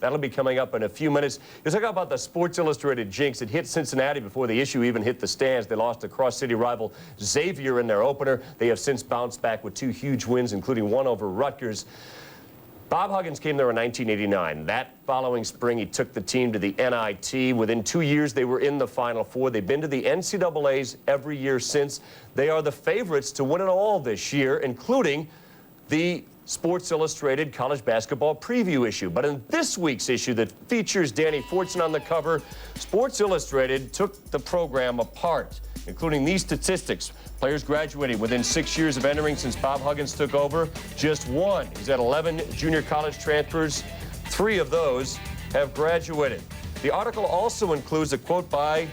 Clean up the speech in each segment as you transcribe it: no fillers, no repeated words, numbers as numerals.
That'll be coming up in a few minutes. Let's talk about the Sports Illustrated jinx. It hit Cincinnati before the issue even hit the stands. They lost to cross-city rival Xavier in their opener. They have since bounced back with 2 huge wins, including one over Rutgers. Bob Huggins came there in 1989. That following spring, he took the team to the NIT. Within 2 years, they were in the Final Four. They've been to the NCAAs every year since. They are the favorites to win it all this year, including the Sports Illustrated college basketball preview issue. But in this week's issue that features Danny Fortson on the cover, Sports Illustrated took the program apart, including these statistics. Players graduating within 6 years of entering since Bob Huggins took over. Just one. He's had 11 junior college transfers. 3 of those have graduated. The article also includes a quote by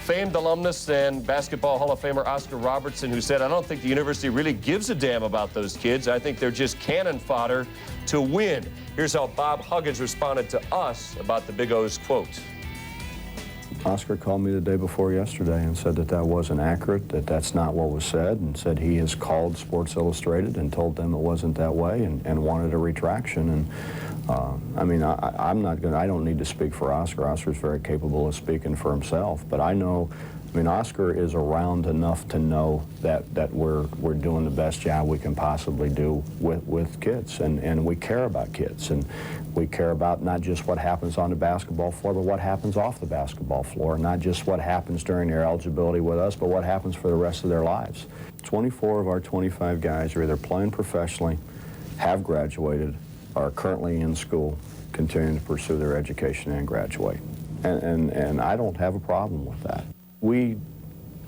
famed alumnus and Basketball Hall of Famer Oscar Robertson, who said, "I don't think the university really gives a damn about those kids. I think they're just cannon fodder to win." Here's how Bob Huggins responded to us about the Big O's quote. Oscar called me the day before yesterday and said that that wasn't accurate, that that's not what was said, and said he has called Sports Illustrated and told them it wasn't that way and wanted a retraction. And I mean, I don't need to speak for Oscar. Oscar's very capable of speaking for himself, but I know, I mean, Oscar is around enough to know that we're doing the best job we can possibly do with kids, and we care about kids, and we care about not just what happens on the basketball floor, but what happens off the basketball floor, not just what happens during their eligibility with us, but what happens for the rest of their lives. 24 of our 25 guys are either playing professionally, have graduated, are currently in school, continuing to pursue their education and graduate. And I don't have a problem with that. We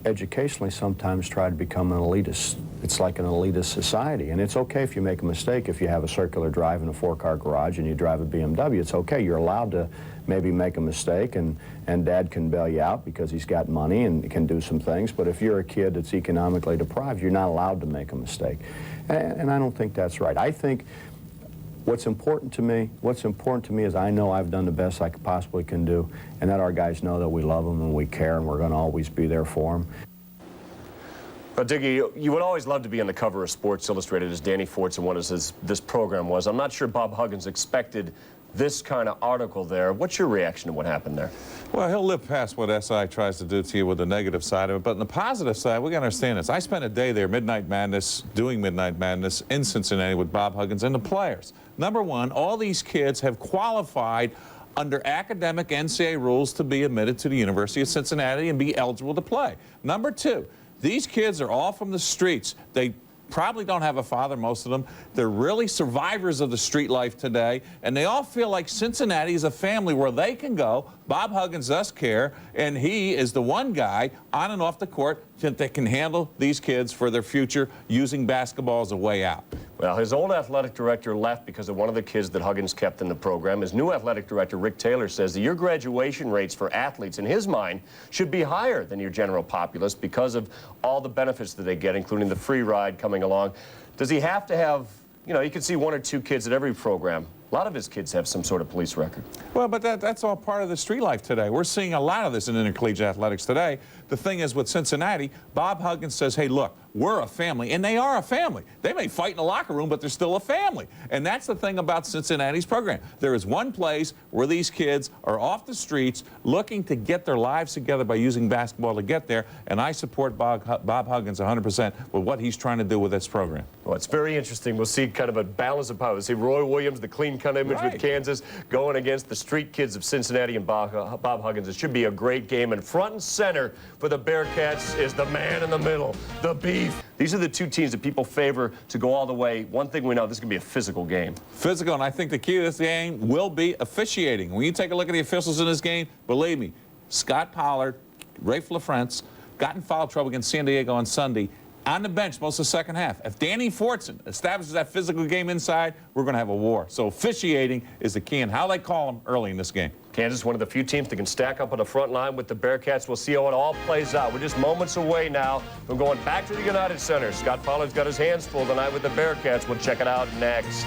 educationally sometimes try to become an elitist. It's like an elitist society, and it's okay if you make a mistake. If you have a circular drive in a 4-car garage and you drive a BMW, it's okay. You're allowed to maybe make a mistake, and Dad can bail you out because he's got money and can do some things. But if you're a kid that's economically deprived, you're not allowed to make a mistake. And I don't think that's right. I think what's important to me is I know I've done the best I possibly can do, and that our guys know that we love them and we care, and we're going to always be there for them. Well, Diggy, you would always love to be on the cover of Sports Illustrated, as Danny Fortson wanted, as this program was. I'm not sure Bob Huggins expected this kind of article there. What's your reaction to what happened there? Well, he'll live past what SI tries to do to you with the negative side of it. But on the positive side, we got to understand this. I spent a day there, Midnight Madness, doing Midnight Madness in Cincinnati with Bob Huggins and the players. Number one, all these kids have qualified under academic NCAA rules to be admitted to the University of Cincinnati and be eligible to play. Number two, these kids are all from the streets. They probably don't have a father, most of them. They're really survivors of the street life today, and they all feel like Cincinnati is a family where they can go. Bob Huggins does care, and he is the one guy on and off the court that can handle these kids for their future, using basketball as a way out. Well, his old athletic director left because of one of the kids that Huggins kept in the program. His new athletic director, Rick Taylor, says that your graduation rates for athletes, in his mind, should be higher than your general populace because of all the benefits that they get, including the free ride coming along. Does he have to have, you know, you can see 1 or 2 kids at every program. A lot of his kids have some sort of police record. Well, but that's all part of the street life today. We're seeing a lot of this in intercollegiate athletics today. The thing is, with Cincinnati, Bob Huggins says, hey, look, we're a family, and they are a family. They may fight in the locker room, but they're still a family. And that's the thing about Cincinnati's program. There is one place where these kids are off the streets looking to get their lives together by using basketball to get there, and I support Bob Huggins 100% with what he's trying to do with this program. Well, it's very interesting. We'll see kind of a balance of power. We'll see Roy Williams, the clean-cut image with Kansas, going against the street kids of Cincinnati and Bob Huggins. It should be a great game, and front and center for the Bearcats is the man in the middle, the beef. These are the 2 teams that people favor to go all the way. One thing we know, this is going to be a physical game. Physical, and I think the key to this game will be officiating. When you take a look at the officials in this game, believe me, Scott Pollard, Rafe LaFrance got in foul trouble against San Diego on Sunday on the bench most of the second half. If Danny Fortson establishes that physical game inside, we're going to have a war. So officiating is the key, and how they call them early in this game. Kansas, one of the few teams that can stack up on the front line with the Bearcats. We'll see how it all plays out. We're just moments away now from going back to the United Center. Scott Pollard's got his hands full tonight with the Bearcats. We'll check it out next.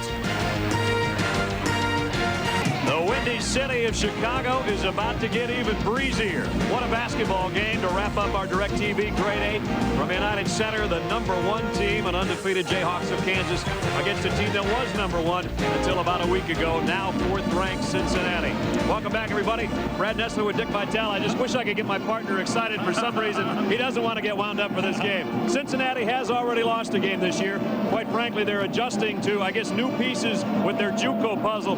The Windy The city of Chicago is about to get even breezier. What a basketball game to wrap up our DirecTV Grade 8 from United Center, the #1 team, an undefeated Jayhawks of Kansas against a team that was #1 until about a week ago, now 4th-ranked Cincinnati. Welcome back, everybody. Brad Nessler with Dick Vitale. I just wish I could get my partner excited. For some reason, he doesn't want to get wound up for this game. Cincinnati has already lost a game this year. Quite frankly, they're adjusting to, I guess, new pieces with their JUCO puzzle.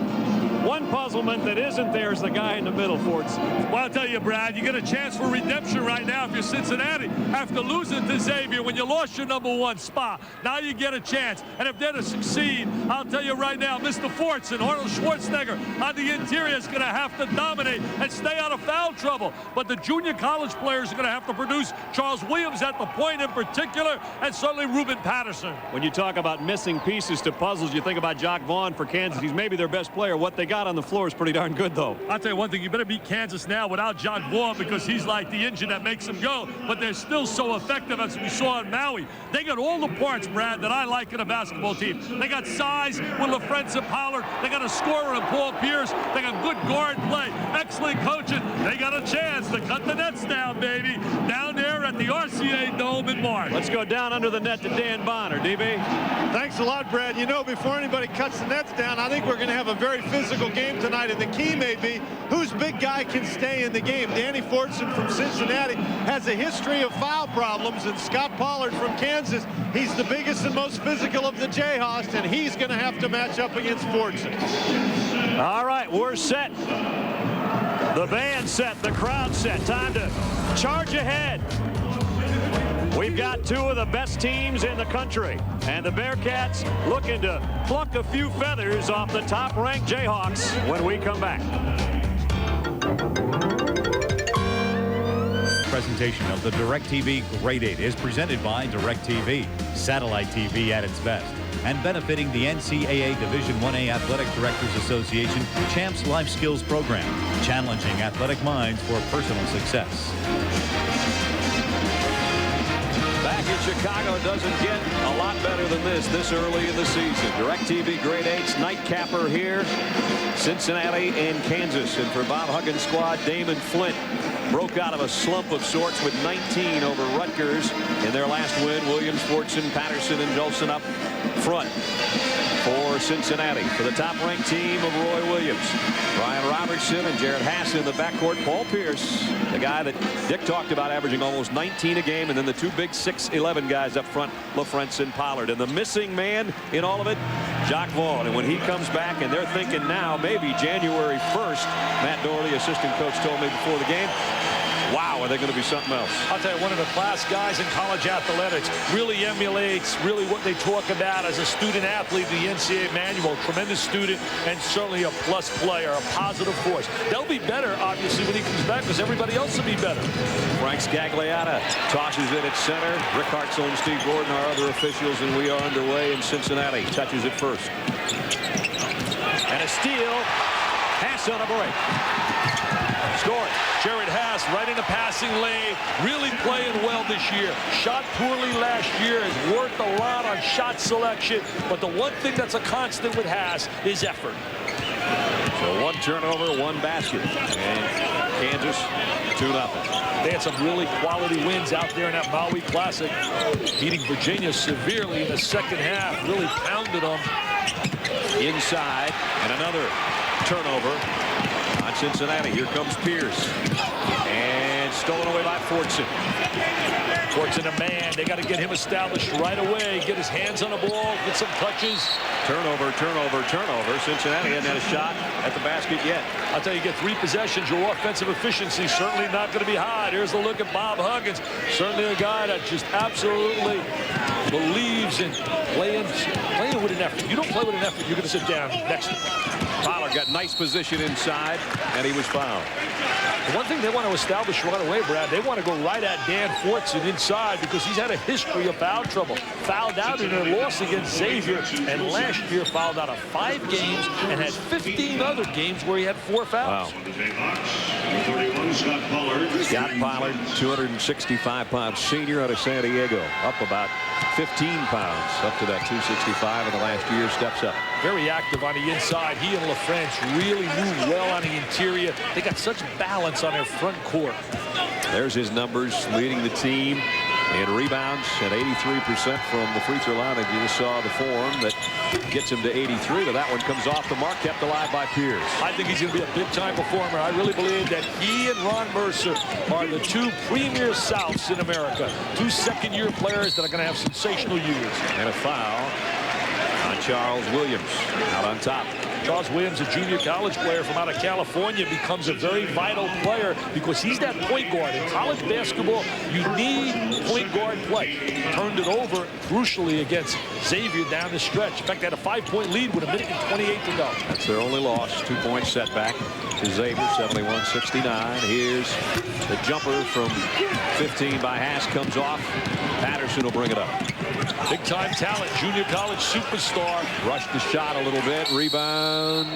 One puzzlement that isn't there is the guy in the middle, Forts. Well, I'll tell you, Brad, you get a chance for redemption right now if you're Cincinnati. After losing to Xavier when you lost your #1 spot, now you get a chance. And if they're to succeed, I'll tell you right now, Mr. Forts and Arnold Schwarzenegger on the interior is going to have to dominate and stay out of foul trouble. But the junior college players are going to have to produce. Charles Williams at the point in particular, and certainly Ruben Patterson. When you talk about missing pieces to puzzles, you think about Jock Vaughn for Kansas. He's maybe their best player. What they got on the floor is pretty darn good, though. I'll tell you one thing, you better beat Kansas now without Jock Vaughn, because he's like the engine that makes them go. But they're still so effective, as we saw in Maui. They got all the parts, Brad, that I like in a basketball team. They got size with LaFrentz and Pollard. They got a scorer in Paul Pierce. They got good guard play, excellent coaching. They got a chance to cut the nets down, baby, down there at the RCA Dome in March. Let's go down under the net to Dan Bonner. DB? Thanks a lot, Brad. You know, before anybody cuts the nets down, I think we're going to have a very physical game tonight, and the key may be whose big guy can stay in the game. Danny Fortson from Cincinnati has a history of foul problems, and Scott Pollard from Kansas, he's the biggest and most physical of the Jayhawks, and he's going to have to match up against Fortson. All right, we're set. The band set, the crowd set. Time to charge ahead. We've got two of the best teams in the country, and the Bearcats looking to pluck a few feathers off the top-ranked Jayhawks when we come back. Presentation of the DirecTV Grade 8 is presented by DirecTV, satellite TV at its best, and benefiting the NCAA Division I-A Athletic Directors Association Champs Life Skills Program, challenging athletic minds for personal success. Back in Chicago, it doesn't get a lot better than this early in the season. DirecTV Grade 8's nightcapper here, Cincinnati and Kansas. And for Bob Huggins' squad, Damon Flint broke out of a slump of sorts with 19 over Rutgers in their last win. Williams, Fortson, Patterson, and Jolson up front for Cincinnati. For the top-ranked team of Roy Williams, Brian Robertson and Jared Hass in the backcourt. Paul Pierce, the guy that Dick talked about, averaging almost 19 a game, and then the two big 6'11" guys up front, LaFrentz and Pollard. And the missing man in all of it, Jock Vaughn. And when he comes back, and they're thinking now maybe January 1st, Matt Doherty, assistant coach, told me before the game, wow, are they going to be something else? I'll tell you, one of the class guys in college athletics, really emulates really what they talk about as a student athlete, the NCAA manual. Tremendous student and certainly a plus player, a positive force. They'll be better, obviously, when he comes back, because everybody else will be better. Frank Scagliata tosses it at center. Rick Hartzell and Steve Gordon are other officials, and we are underway in Cincinnati. Touches it first. And a steal. Hass on a break. Scoring. Jared Hass right in the passing lane, really playing well this year. Shot poorly last year, has worked a lot on shot selection, but the one thing that's a constant with Hass is effort. So one turnover, one basket, and Kansas 2-0. They had some really quality wins out there in that Maui Classic, beating Virginia severely in the second half, really pounded them. Inside, and another turnover on Cincinnati. Here comes Pierce, and stolen away by Fortson. Fortson a man. They got to get him established right away, get his hands on the ball, get some touches. Turnover, turnover, turnover. Cincinnati hasn't had a shot at the basket yet. I'll tell you, get 3 possessions, your offensive efficiency certainly not going to be high. Here's a look at Bob Huggins. Certainly a guy that just absolutely believes in playing with an effort. You don't play with an effort, you're going to sit down next to him. Pollard got nice position inside, and he was fouled. The one thing they want to establish right away, Brad, they want to go right at Dan Fortson inside, because he's had a history of foul trouble. Fouled out in their loss against Xavier, and last year fouled out of 5 games and had 15 other games where he had 4 fouls. Wow. Scott Pollard, 265-pound senior out of San Diego, up about 15 pounds, up to that 265 in the last year, steps up. Very active on the inside. He and LaFrentz really move well on the interior. They got such balance on their front court. There's his numbers, leading the team in rebounds at 83% from the free throw line. If you just saw the form that gets him to 83, but that one comes off the mark, kept alive by Pierce. I think he's going to be a big-time performer. I really believe that he and Ron Mercer are the two premier Souths in America. Two second-year players that are going to have sensational years. And a foul on Charles Williams out on top. Charles Williams, a junior college player from out of California, becomes a very vital player because he's that point guard. In college basketball, you need point guard play. Turned it over crucially against Xavier down the stretch. In fact, they had a 5-point lead with 1:28 to go. That's their only loss. 2-point setback to Xavier, 71-69. Here's the jumper from 15 by Haas, comes off. Patterson will bring it up. Big-time talent, junior college superstar. Rushed the shot a little bit. Rebound,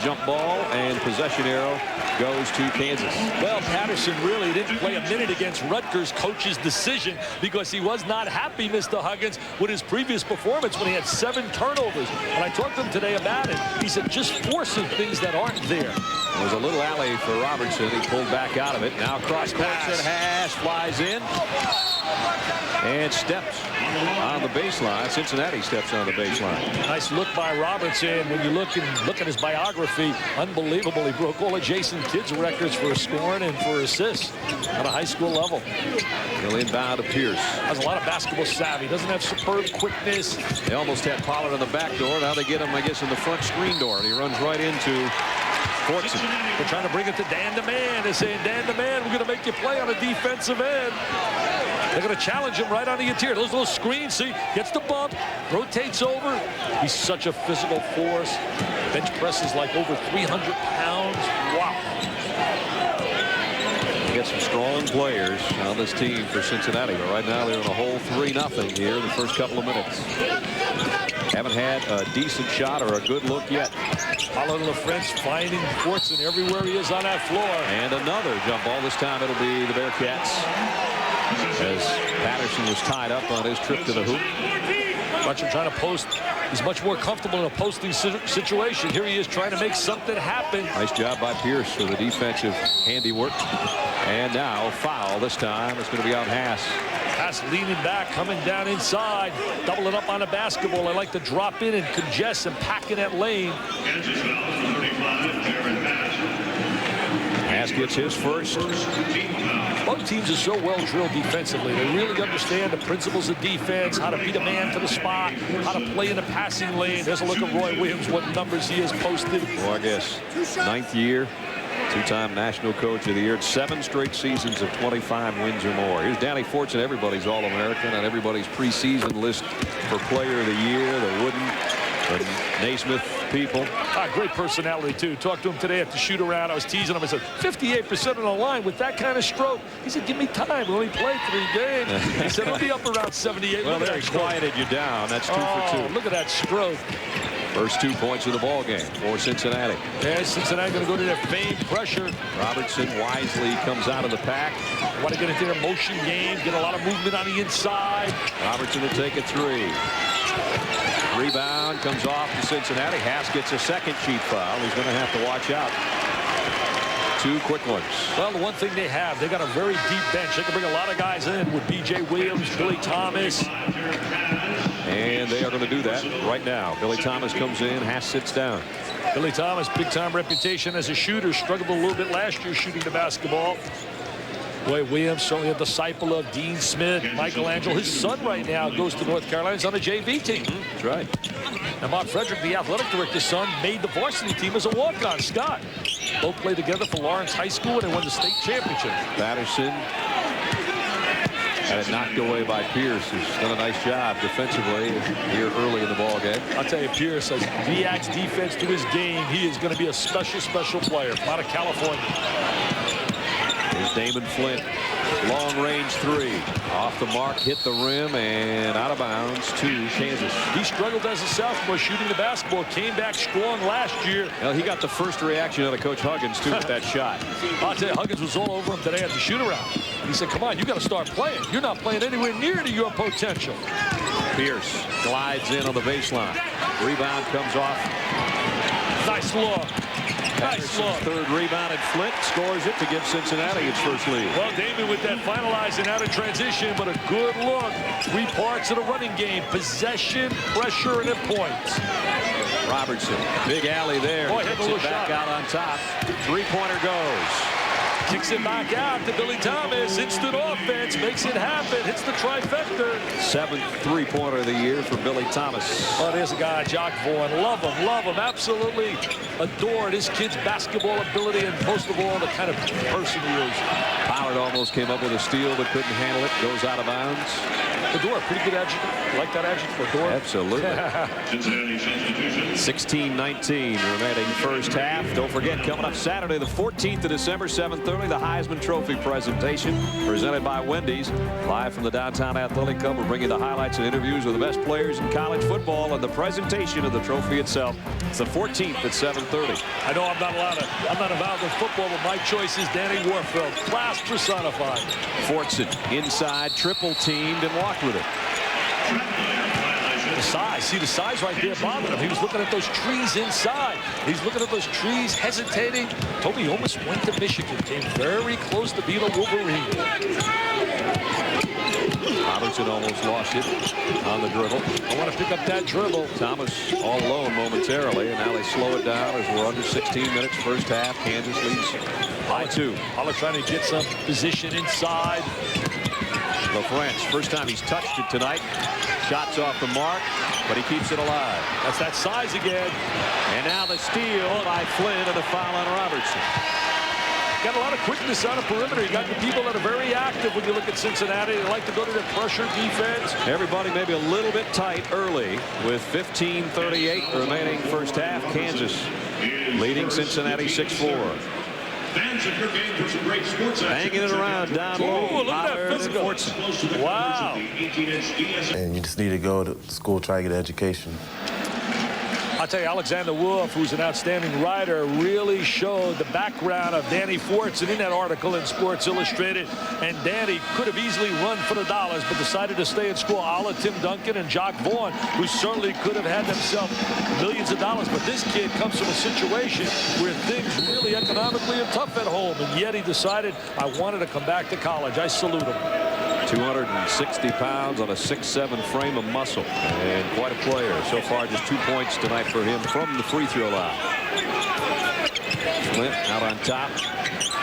jump ball, and possession arrow goes to Kansas. Well, Patterson really didn't play a minute against Rutgers' coach's decision because he was not happy, Mr. Huggins, with his previous performance when he had 7 turnovers. And I talked to him today about it. He said just forcing things that aren't there. There was a little alley for Robertson. He pulled back out of it. Now cross court at Haas, flies in and steps on the baseline. Cincinnati steps on the baseline. Nice look by Robertson. When you look at his biography, unbelievable. He broke all of Jason Kidd's records for scoring and for assists at a high school level. He'll inbound to Pierce. Has a lot of basketball savvy. Doesn't have superb quickness. They almost had Pollard on the back door. Now they get him, I guess, in the front screen door. And he runs right into Fortson. They're trying to bring it to Dan the Man. They're saying, Dan the Man, we're going to make you play on the defensive end. They're going to challenge him right on the interior. Those little screens, see, gets the bump, rotates over. He's such a physical force. Bench presses like over 300 pounds. Wow. You get some strong players on this team for Cincinnati. But right now they're in a whole 3-0 here in the first couple of minutes. Haven't had a decent shot or a good look yet. Pollard LaFrance finding Fortson everywhere he is on that floor. And another jump ball. This time it'll be the Bearcats, as Patterson was tied up on his trip to the hoop. Fletcher trying to post. He's much more comfortable in a posting situation. Here he is trying to make something happen. Nice job by Pierce for the defensive handiwork. And now foul this time. It's going to be on Haas. Haas leaning back, coming down inside, doubling up on the basketball. I like to drop in and congest and pack in that lane. Haas gets his first. Both teams are so well drilled defensively. They really understand the principles of defense, how to beat a man to the spot, how to play in the passing lane. There's a look at Roy Williams, what numbers he has posted. Well, I guess 9th year, 2-time National Coach of the Year, 7 straight seasons of 25 wins or more. Here's Danny Fortson, everybody's All-American on everybody's preseason list for Player of the Year. The Wooden and Naismith people. Great personality, too. Talked to him today at the shoot-around. I was teasing him. I said, 58% on the line with that kind of stroke. He said, give me time. We only played 3 games. He said, it'll be up around 78. Well, there he quieted you down. That's 2 for 2. Look at that stroke. First 2 points of the ball game for Cincinnati. Yeah, Cincinnati going to go to their famed pressure. Robertson wisely comes out of the pack. Want to get into their motion game, get a lot of movement on the inside. Robertson will take a 3. Rebound comes off to Cincinnati. Haas gets a second cheap foul. He's going to have to watch out. 2 quick ones. Well, the one thing they have, they got a very deep bench. They can bring a lot of guys in with B.J. Williams, Billy Thomas. And they are going to do that right now. Billy Thomas comes in. Haas sits down. Billy Thomas, big-time reputation as a shooter. Struggled a little bit last year shooting the basketball. Roy Williams, certainly a disciple of Dean Smith, Michelangelo. His son right now goes to North Carolina. He's on the JV team. That's right. And Mark Frederick, the athletic director's son, made the varsity team as a walk-on. Scott. Both played together for Lawrence High School, and they won the state championship. Patterson had it knocked away by Pierce, who's done a nice job defensively here early in the ball game. I'll tell you, Pierce, as he adds defense to his game, he is going to be a special, special player out of California. Here's Damon Flint. Long-range 3. Off the mark, hit the rim, and out of bounds to Kansas. He struggled as a sophomore shooting the basketball. Came back strong last year. Well, he got the first reaction out of Coach Huggins, too, with that shot. I'll tell you, Huggins was all over him today at the shoot-around. He said, come on, you got to start playing. You're not playing anywhere near to your potential. Pierce glides in on the baseline. Rebound comes off. Nice look. Nice look. Third rebound, and Flint scores it to give Cincinnati its first lead. Well, Damon with that finalizing out of transition, but a good look. 3 parts of the running game: possession, pressure, and then points. Robertson, big alley there. Boy, Kicks it back out on top. 3-pointer goes. Kicks it back out to Billy Thomas. Instant offense, makes it happen. Hits the trifecta. 7th 3-pointer of the year for Billy Thomas. Oh, there's a guy, Jock Vaughn. Love him. Absolutely adored his kid's basketball ability, and most of all, the kind of person he is. Pollard almost came up with a steal, but couldn't handle it. Goes out of bounds. Fedora, pretty good adjective. Like that adjective, Fedora? Absolutely. 16-19 remaining first half. Don't forget, coming up Saturday, the 14th of December, 7:30, the Heisman Trophy presentation presented by Wendy's. Live from the Downtown Athletic Club, we'll bring you the highlights and interviews of the best players in college football and the presentation of the trophy itself. It's the 14th at 7:30. I know I'm not involved with football, but my choice is Danny Warfield. Class personified. Fortson inside, triple teamed, and walked with it. The size. See the size right there bothering him. He was looking at those trees inside. He's looking at those trees, hesitating. Told me he almost went to Michigan. Came very close to being a Wolverine. Robertson almost lost it on the dribble. I want to pick up that dribble. Thomas all alone momentarily, and now they slow it down as we're under 16 minutes first half. Kansas leads by 2. Holler trying to get some position inside. LaFrance, first time he's touched it tonight. Shots off the mark, but he keeps it alive. That's that size again. And now the steal by Flynn and a foul on Robertson. Got a lot of quickness on the perimeter. You got the people that are very active when you look at Cincinnati. They like to go to their pressure defense. Everybody maybe a little bit tight early with 15:38 remaining first half. Kansas leading Cincinnati 6-4. Fans of your game for some great sports action. Hanging it around down low. Ooh, look at that physical. Wow. And you just need to go to school, try to get an education. I'll tell you, Alexander Wolf, who's an outstanding writer, really showed the background of Danny Fortson in that article in Sports Illustrated. And Danny could have easily run for the dollars, but decided to stay at school, a la Tim Duncan and Jock Vaughn, who certainly could have had themselves millions of dollars. But this kid comes from a situation where things really economically are tough at home, and yet he decided, I wanted to come back to college. I salute him. 260 pounds on a 6'7" frame of muscle, and quite a player. So far, just 2 points tonight for him from the free throw line. Flint out on top.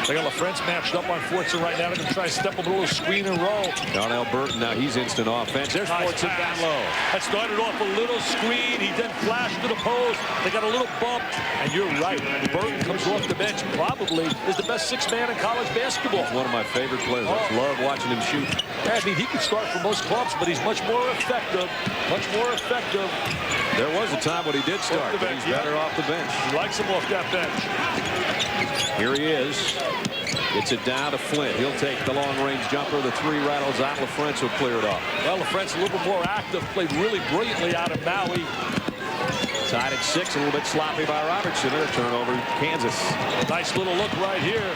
They got LaFrance matched up on Fortson right now. They're going to try to step up a little screen and roll. Darnell Burton, now he's instant offense. There's Nice Fortson pass. down low. That started off a little screen. He then flashed to the post. They got a little bump. And you're right. Burton comes off the bench. Probably is the best 6-man in college basketball. One of my favorite players. I love watching him shoot. Yeah, I mean, he could start for most clubs, but he's much more effective. Much more effective. There was a time when he did start, but he's better off the bench. He likes him off that bench. Here he is. Gets it down to Flint. He'll take the long-range jumper. The 3 rattles out. LaFrance will clear it off. Well, LaFrance a little bit more active. Played really brilliantly out of Maui. Tied at 6. A little bit sloppy by Robertson. And a turnover. Kansas. Nice little look right here.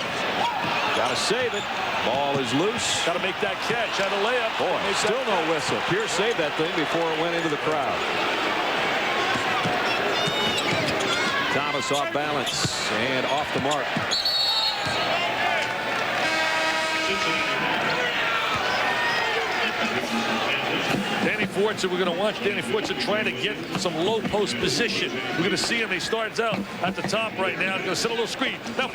Got to save it. Ball is loose. Got to make that catch. Had a layup. Boy, still no whistle. Pierce saved that thing before it went into the crowd. Thomas off balance and off the mark. Danny Fortson, we're going to watch Danny Fortson trying to get some low post position. We're going to see him. He starts out at the top right now. He's going to set a little screen. Now,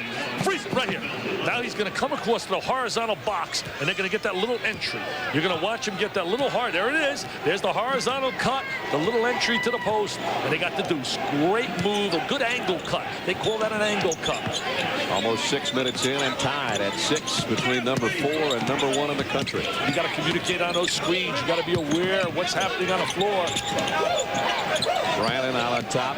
freeze it right here. Now he's going to come across the horizontal box, and they're going to get that little entry. You're going to watch him get that little hard. There it is. There's the horizontal cut, the little entry to the post, and they got the deuce. Great move, a good angle cut. They call that an angle cut. Almost 6 minutes in and tied at 6 between number 4 and number 1 in the country. You got to communicate on those screens. You got to be aware of what's happening on the floor. Brannon out on top.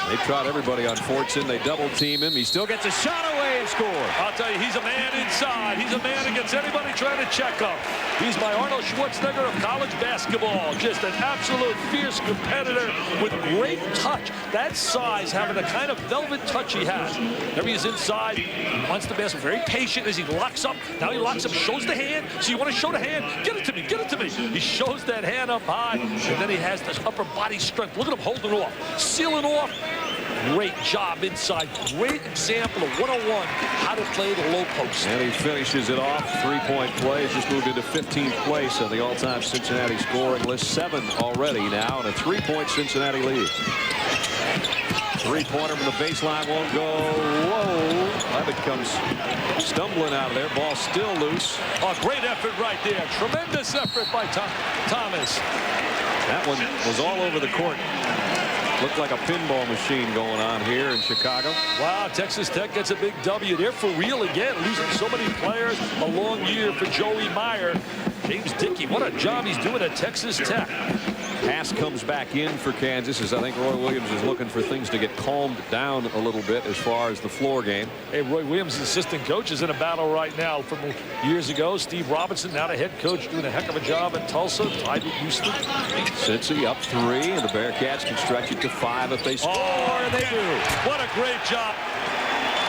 They trot everybody on Fortson. They double team him. He still gets a shot away and score. I'll tell you, he's a man inside. He's a man against anybody trying to check him. He's my Arnold Schwarzenegger of college basketball. Just an absolute fierce competitor with great touch. That size, having the kind of velvet touch he has. There he is inside. He wants the basket. Very patient as he locks up. Now he locks up, shows the hand. So you want to show the hand? Get it to me. Get it to me. He shows that hand up high, and then he has this upper body strength. Look at him holding off, sealing off. Great job inside. Great example of one-on-one how to play the low post. And he finishes it off. 3-point play. He's just moved into 15th place on the all-time Cincinnati scoring list. 7 already now, and a 3-point Cincinnati lead. Three-pointer from the baseline won't go. Whoa. Levitt comes stumbling out of there. Ball still loose. Oh, great effort right there. Tremendous effort by Thomas. That one was all over the court. Looked like a pinball machine going on here in Chicago. Wow, Texas Tech gets a big W. They're for real again, losing so many players. A long year for Joey Meyer. James Dickey, what a job he's doing at Texas Tech. Pass comes back in for Kansas as I think Roy Williams is looking for things to get calmed down a little bit as far as the floor game. Hey, Roy Williams, assistant coach, is in a battle right now from years ago. Steve Robinson, now the head coach, doing a heck of a job in Tulsa, tied with Houston. Cincy up 3, and the Bearcats can stretch it to 5 if they score. Oh, and they do. What a great job.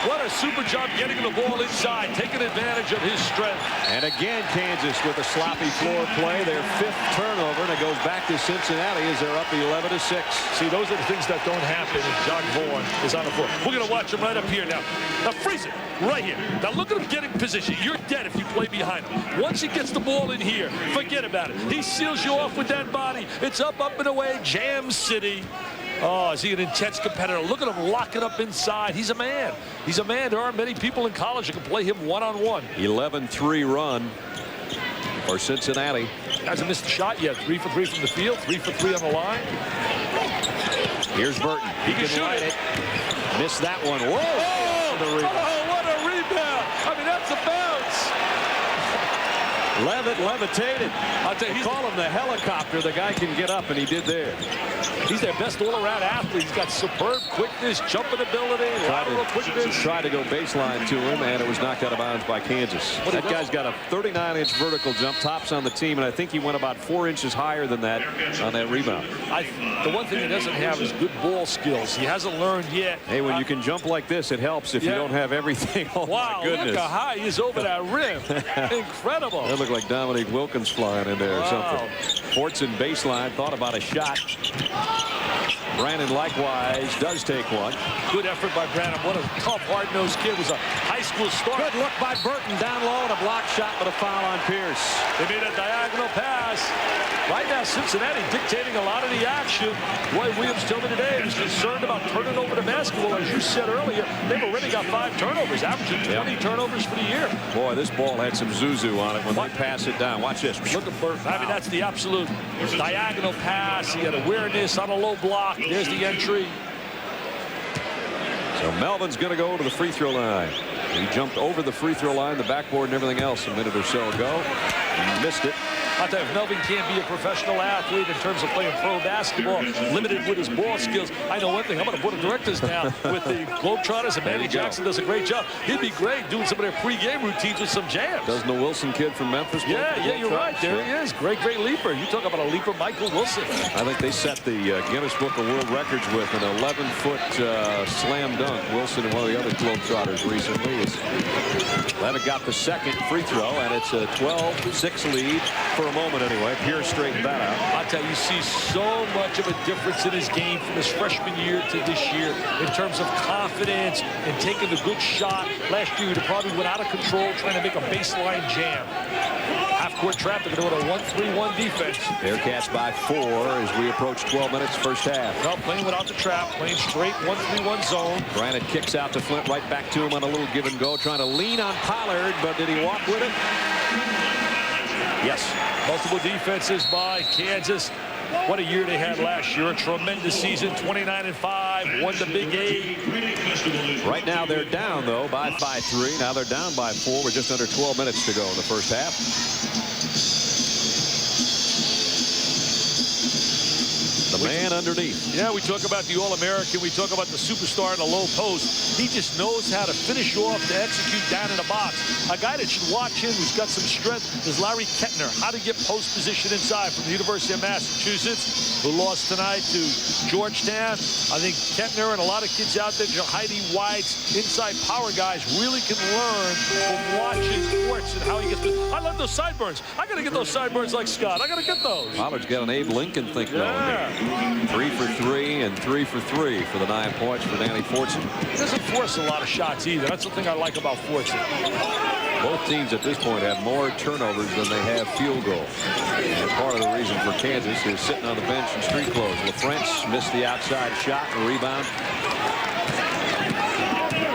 What a super job getting the ball inside, taking advantage of his strength. And again, Kansas with a sloppy floor play. Their 5th turnover, and it goes back to Cincinnati as they're up 11-6. See, those are the things that don't happen if John Vaughn is on the floor. We're going to watch him right up here now. Now, freeze it right here. Now, look at him getting position. You're dead if you play behind him. Once he gets the ball in here, forget about it. He seals you off with that body. It's up and away. Jam City. Oh, is he an intense competitor? Look at him locking up inside. He's a man. He's a man. There aren't many people in college that can play him one-on-one. 11-3 run for Cincinnati. Hasn't missed a shot yet. 3 for 3 from the field. 3 for 3 on the line. Here's Burton. He can shoot light it. Missed that one. Whoa! Oh, what a rebound. I mean, that's a bounce. Levitt levitated. I'll tell you, They call him the helicopter. The guy can get up, and he did there. He's their best all-around athlete. He's got superb quickness, jumping ability, lateral quickness. Tried to go baseline to him, and it was knocked out of bounds by Kansas. That guy's got a 39-inch vertical jump, tops on the team, and I think he went about 4 inches higher than that on that rebound. The one thing he doesn't have is good ball skills. He hasn't learned yet. Hey, when you can jump like this, it helps if you don't have everything. Oh, wow, my goodness. look how high he is over that rim. Incredible. That looked like Dominique Wilkins flying in there or something. Fortson baseline, thought about a shot. Brandon likewise does take one. Good effort by Brandon. What a tough, hard-nosed kid. Was a high school star. Good look by Burton down low and a block shot, but a foul on Pierce. They made a diagonal pass. Right now, Cincinnati dictating a lot of the action. Roy Williams told me today he was concerned about turning over the basketball. As you said earlier, they've already got 5 turnovers, averaging 20 turnovers for the year. Boy, this ball had some Zuzu on it when they pass it down. Watch this. Look at Burton. I mean, that's the absolute diagonal pass. He had awareness on a low block. There's the entry. So Melvin's going to go to the free throw line. He jumped over the free throw line, the backboard, and everything else a minute or so ago. He missed it. I'll tell you, if Melvin can't be a professional athlete in terms of playing pro basketball, limited with his ball skills, I know one thing. I'm on the board of directors now with the Globetrotters, and Manny Jackson does a great job. He'd be great doing some of their pregame routines with some jams. Doesn't the Wilson kid from Memphis? Yeah, you're right. There he is. Great leaper. You talk about a leaper, Michael Wilson. I think they set the Guinness Book of World Records with an 11-foot slam dunk. Wilson and one of the other Globetrotters recently. Levitt got the second free throw, and it's a 12-6 lead for a moment anyway. Pierce straightened that out. I'll tell you, see so much of a difference in his game from his freshman year to this year in terms of confidence and taking the good shot. Last year, he probably went out of control trying to make a baseline jam. Half-court trap, they're going to a 1-3-1 defense. Bearcats by 4 as we approach 12 minutes first half. Well, playing without the trap, playing straight 1-3-1 zone. Brandon kicks out to Flint, right back to him on a little give and go, trying to lean on Pollard, but did he walk with it? Yes. Multiple defenses by Kansas. What a year they had last year. A tremendous season, 29-5, won the Big 8. Right now they're down, though, by 5-3. Now they're down by 4 with just under 12 minutes to go in the first half. The man underneath. Yeah, we talk about the All-American. We talk about the superstar in the low post. He just knows how to finish off, to execute down in the box. A guy that should watch him who's got some strength is Larry Kettner. How to get post position inside from the University of Massachusetts, who lost tonight to Georgetown. I think Kettner and a lot of kids out there, Heidi White's inside power guys, really can learn from watching sports and how he gets. I love those sideburns. I got to get those sideburns like Scott. I got to get those. Pollard's got an Abe Lincoln thing going here. 3 for 3 and 3 for 3 for the 9 points for Danny Fortson. He doesn't force a lot of shots either. That's the thing I like about Fortson. Both teams at this point have more turnovers than they have field goals. And part of the reason for Kansas is sitting on the bench in street clothes. LaFrance missed the outside shot and rebound.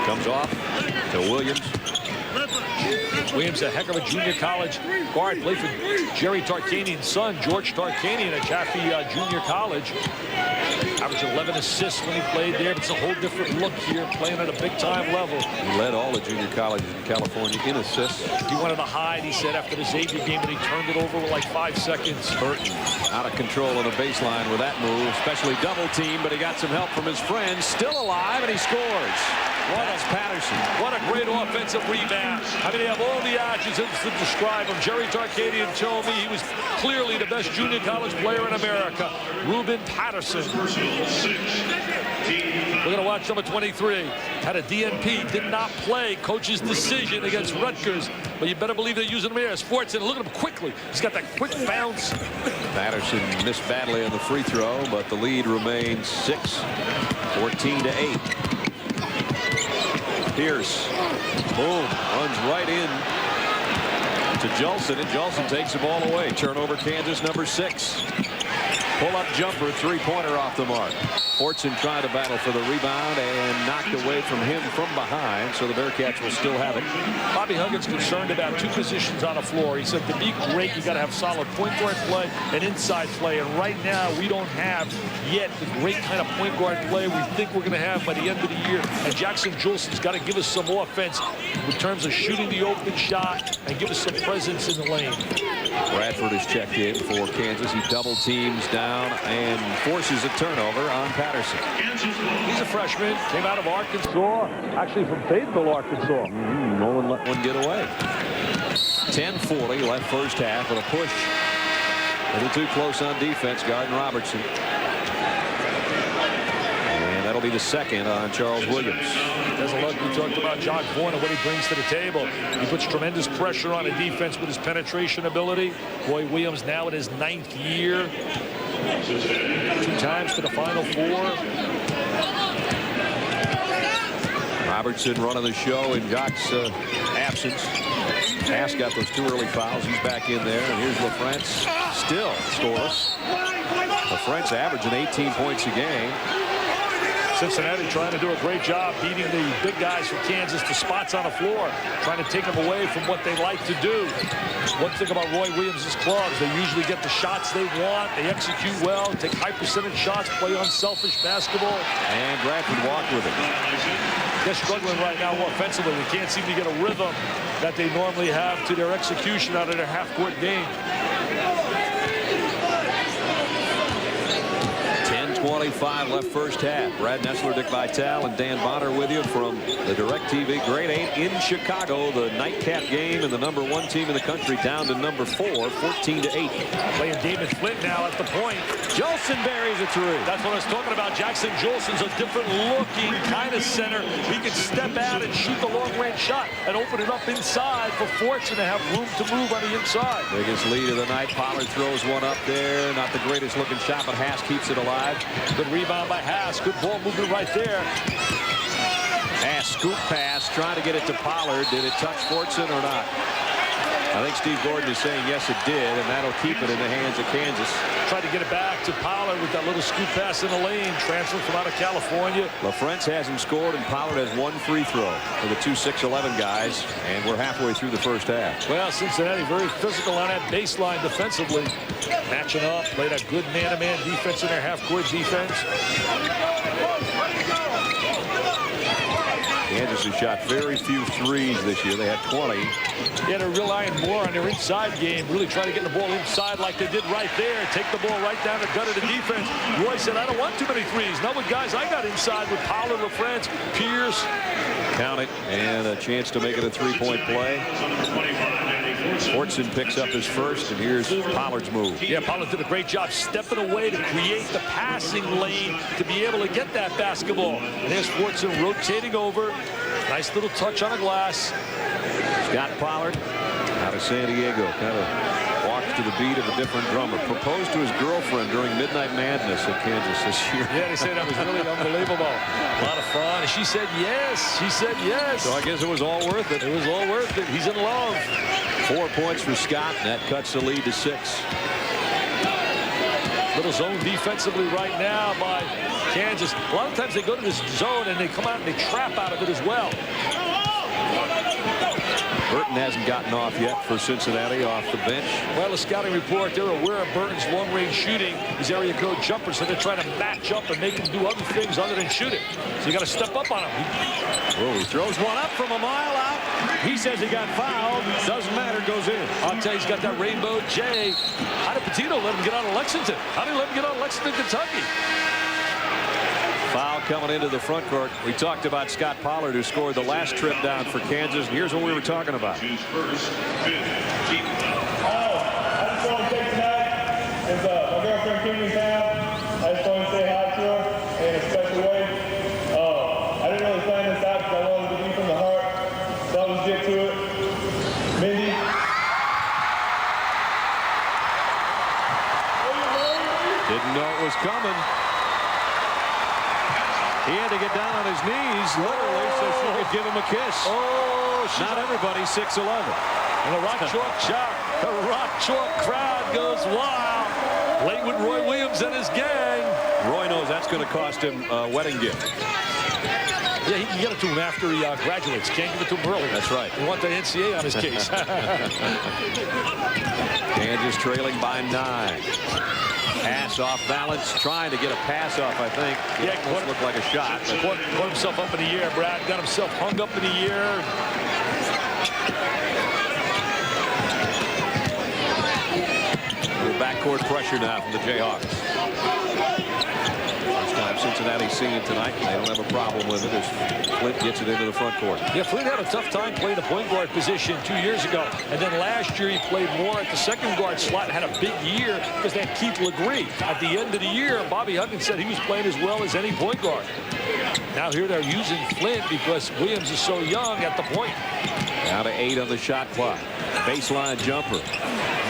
Comes off to Williams. Williams, a heck of a junior college guard, played for Jerry Tarkanian's son, George Tarkanian, at Chaffee Junior College. Averaged 11 assists when he played there, but it's a whole different look here, playing at a big-time level. He led all the junior colleges in California in assists. He wanted to hide, he said, after the Xavier game, and he turned it over with like 5 seconds. Burton out of control on the baseline with that move, especially double team, but he got some help from his friends. Still alive, and he scores. That's Patterson. What a great offensive rebound. I mean, they have all the adjectives to describe him. Jerry Tarkanian told me he was clearly the best junior college player in America. Ruben Patterson. We're going to watch number 23. Had a DNP, did not play. Coach's decision against Rutgers. But you better believe they're using him here as Fortson. Look at him quickly. He's got that quick bounce. Patterson missed badly on the free throw, but the lead remains 6, 14-8. Pierce, boom, runs right in to Jolson, and Jolson takes the ball away. Turnover, Kansas, number 6. Pull-up jumper, three-pointer off the mark. Fortson tried to battle for the rebound and knocked away from him from behind, so the Bearcats will still have it. Bobby Huggins concerned about 2 positions on the floor. He said to be great, you got to have solid point guard play and inside play. And right now, we don't have yet the great kind of point guard play we think we're going to have by the end of the year. And Jackson Juleson's got to give us some offense in terms of shooting the open shot and give us some presence in the lane. Bradford is checked in for Kansas. He double teams down and forces a turnover on Patterson. He's a freshman, came out of Arkansas, actually from Fayetteville, Arkansas. No one let one get away. 10:40 left first half with a push. A little too close on defense, guarding Robertson. And that'll be the second on Charles Williams. Doesn't look, we talked about Jock Vaughn and what he brings to the table. He puts tremendous pressure on a defense with his penetration ability. Roy Williams now in his 9th year. 2 times to the Final Four. Robertson running the show in Jock's absence. Haas got those 2 early fouls. He's back in there. And here's LaFrance, still scoreless. LaFrance averaging 18 points a game. Cincinnati trying to do a great job beating the big guys from Kansas to spots on the floor, trying to take them away from what they like to do. One thing about Roy Williams' clubs, they usually get the shots they want, they execute well, take high percentage shots, play unselfish basketball. And Bradford walked with it. They're struggling right now offensively. They can't seem to get a rhythm that they normally have to their execution out of their half-court game. 10:25 left first half. Brad Nessler, Dick Vitale, and Dan Bonner with you from the DirecTV Grade 8 in Chicago. The nightcap game, and the number 1 team in the country down to number 4, 14-8. Playing David Flint now at the point. Jolson buries a 3. That's what I was talking about. Jackson Juleson's a different looking kind of center. He can step out and shoot the long-range shot and open it up inside for Fortson to have room to move on the inside. Biggest lead of the night. Pollard throws one up there. Not the greatest looking shot, but Haas keeps it alive. Good rebound by Haas. Good ball movement right there. Haas scoop pass, trying to get it to Pollard. Did it touch Fortson or not? I think Steve Gordon is saying yes, it did, and that'll keep it in the hands of Kansas. Tried to get it back to Pollard with that little scoop pass in the lane, transfer from out of California. LaFrance hasn't scored, and Pollard has 1 free throw for the 2 6'11" guys, and we're halfway through the first half. Well, Cincinnati very physical on that baseline defensively. Matching up, played a good man-to-man defense in their half-court defense. Kansas has shot very few threes this year. They had 20. Yeah, they're relying more on their inside game, really trying to get the ball inside like they did right there. Take the ball right down the gut of the defense. Roy said, I don't want too many threes. Not with guys I got inside with Pollard, LaFrance, Pierce. Count it, and a chance to make it a 3-point play. Fortson picks up his first, and here's Pollard's move. Yeah, Pollard did a great job stepping away to create the passing lane to be able to get that basketball. And there's Fortson rotating over. Nice little touch on the glass. Scott Pollard out of San Diego. Kind of walked to the beat of a different drummer. Proposed to his girlfriend during Midnight Madness at Kansas this year. Yeah, they said that was really unbelievable. A lot of fun. And she said yes. She said yes. So I guess it was all worth it. It was all worth it. He's in love. 4 points for Scott, and that cuts the lead to 6. Little zone defensively right now by Kansas. A lot of times they go to this zone and they come out and they trap out of it as well. Burton hasn't gotten off yet for Cincinnati off the bench. Well, the scouting report, they're aware of Burton's long-range shooting, his area code jumper, so they're trying to match up and make him do other things other than shooting. So you got to step up on him. Oh, he throws one up from a mile out. He says he got fouled. Doesn't matter, goes in. I'll tell you, he's got that rainbow J. How did Pitino let him get out of Lexington? How did he let him get out of Lexington, Kentucky? Foul coming into the front court. We talked about Scott Pollard, who scored the last trip down for Kansas. And here's what we were talking about. I just want to say tonight is my girlfriend came in town. I just want to say hi to her in a special way. I didn't really plan this out because I wanted to be from the heart. So I'll just get to it. Mindy. Didn't know it was coming. He had to get down on his knees, literally, so she could give him a kiss. Oh, not everybody's 6'11". And the Rock Chalk shot. The Rock Chalk crowd goes wild. Late with Roy Williams and his gang. Roy knows that's going to cost him a wedding gift. Yeah, he can get it to him after he graduates. Can't give it to him early. That's right. We want the NCAA on his case. Kansas trailing by 9. Pass off balance, trying to get a pass off, I think. Yeah, almost looked like a shot. Put himself up in the air, Brad. Got himself hung up in the air. Backcourt pressure now from the Jayhawks. First time Cincinnati's seeing tonight. They don't have a problem with it as Flint gets it into the front court. Yeah, Flint had a tough time playing the point guard position 2 years ago. And then last year he played more at the second guard slot and had a big year because they had Keith Legree. At the end of the year, Bobby Huggins said he was playing as well as any point guard. Now here they're using Flint because Williams is so young at the point. Now to 8 on the shot clock. Baseline jumper.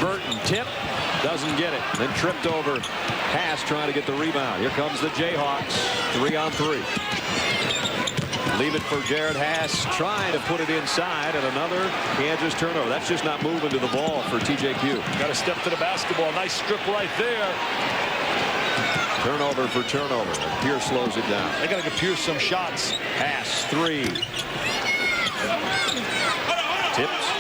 Burton tip. Doesn't get it. Then tripped over. Pass trying to get the rebound. Here comes the Jayhawks. 3-on-3. Leave it for Jared Haas. Trying to put it inside. And another Kansas turnover. That's just not moving to the ball for TJQ. Got to step to the basketball. Nice strip right there. Turnover for turnover. Pierce slows it down. They got to give Pierce some shots. Haas 3. Tips.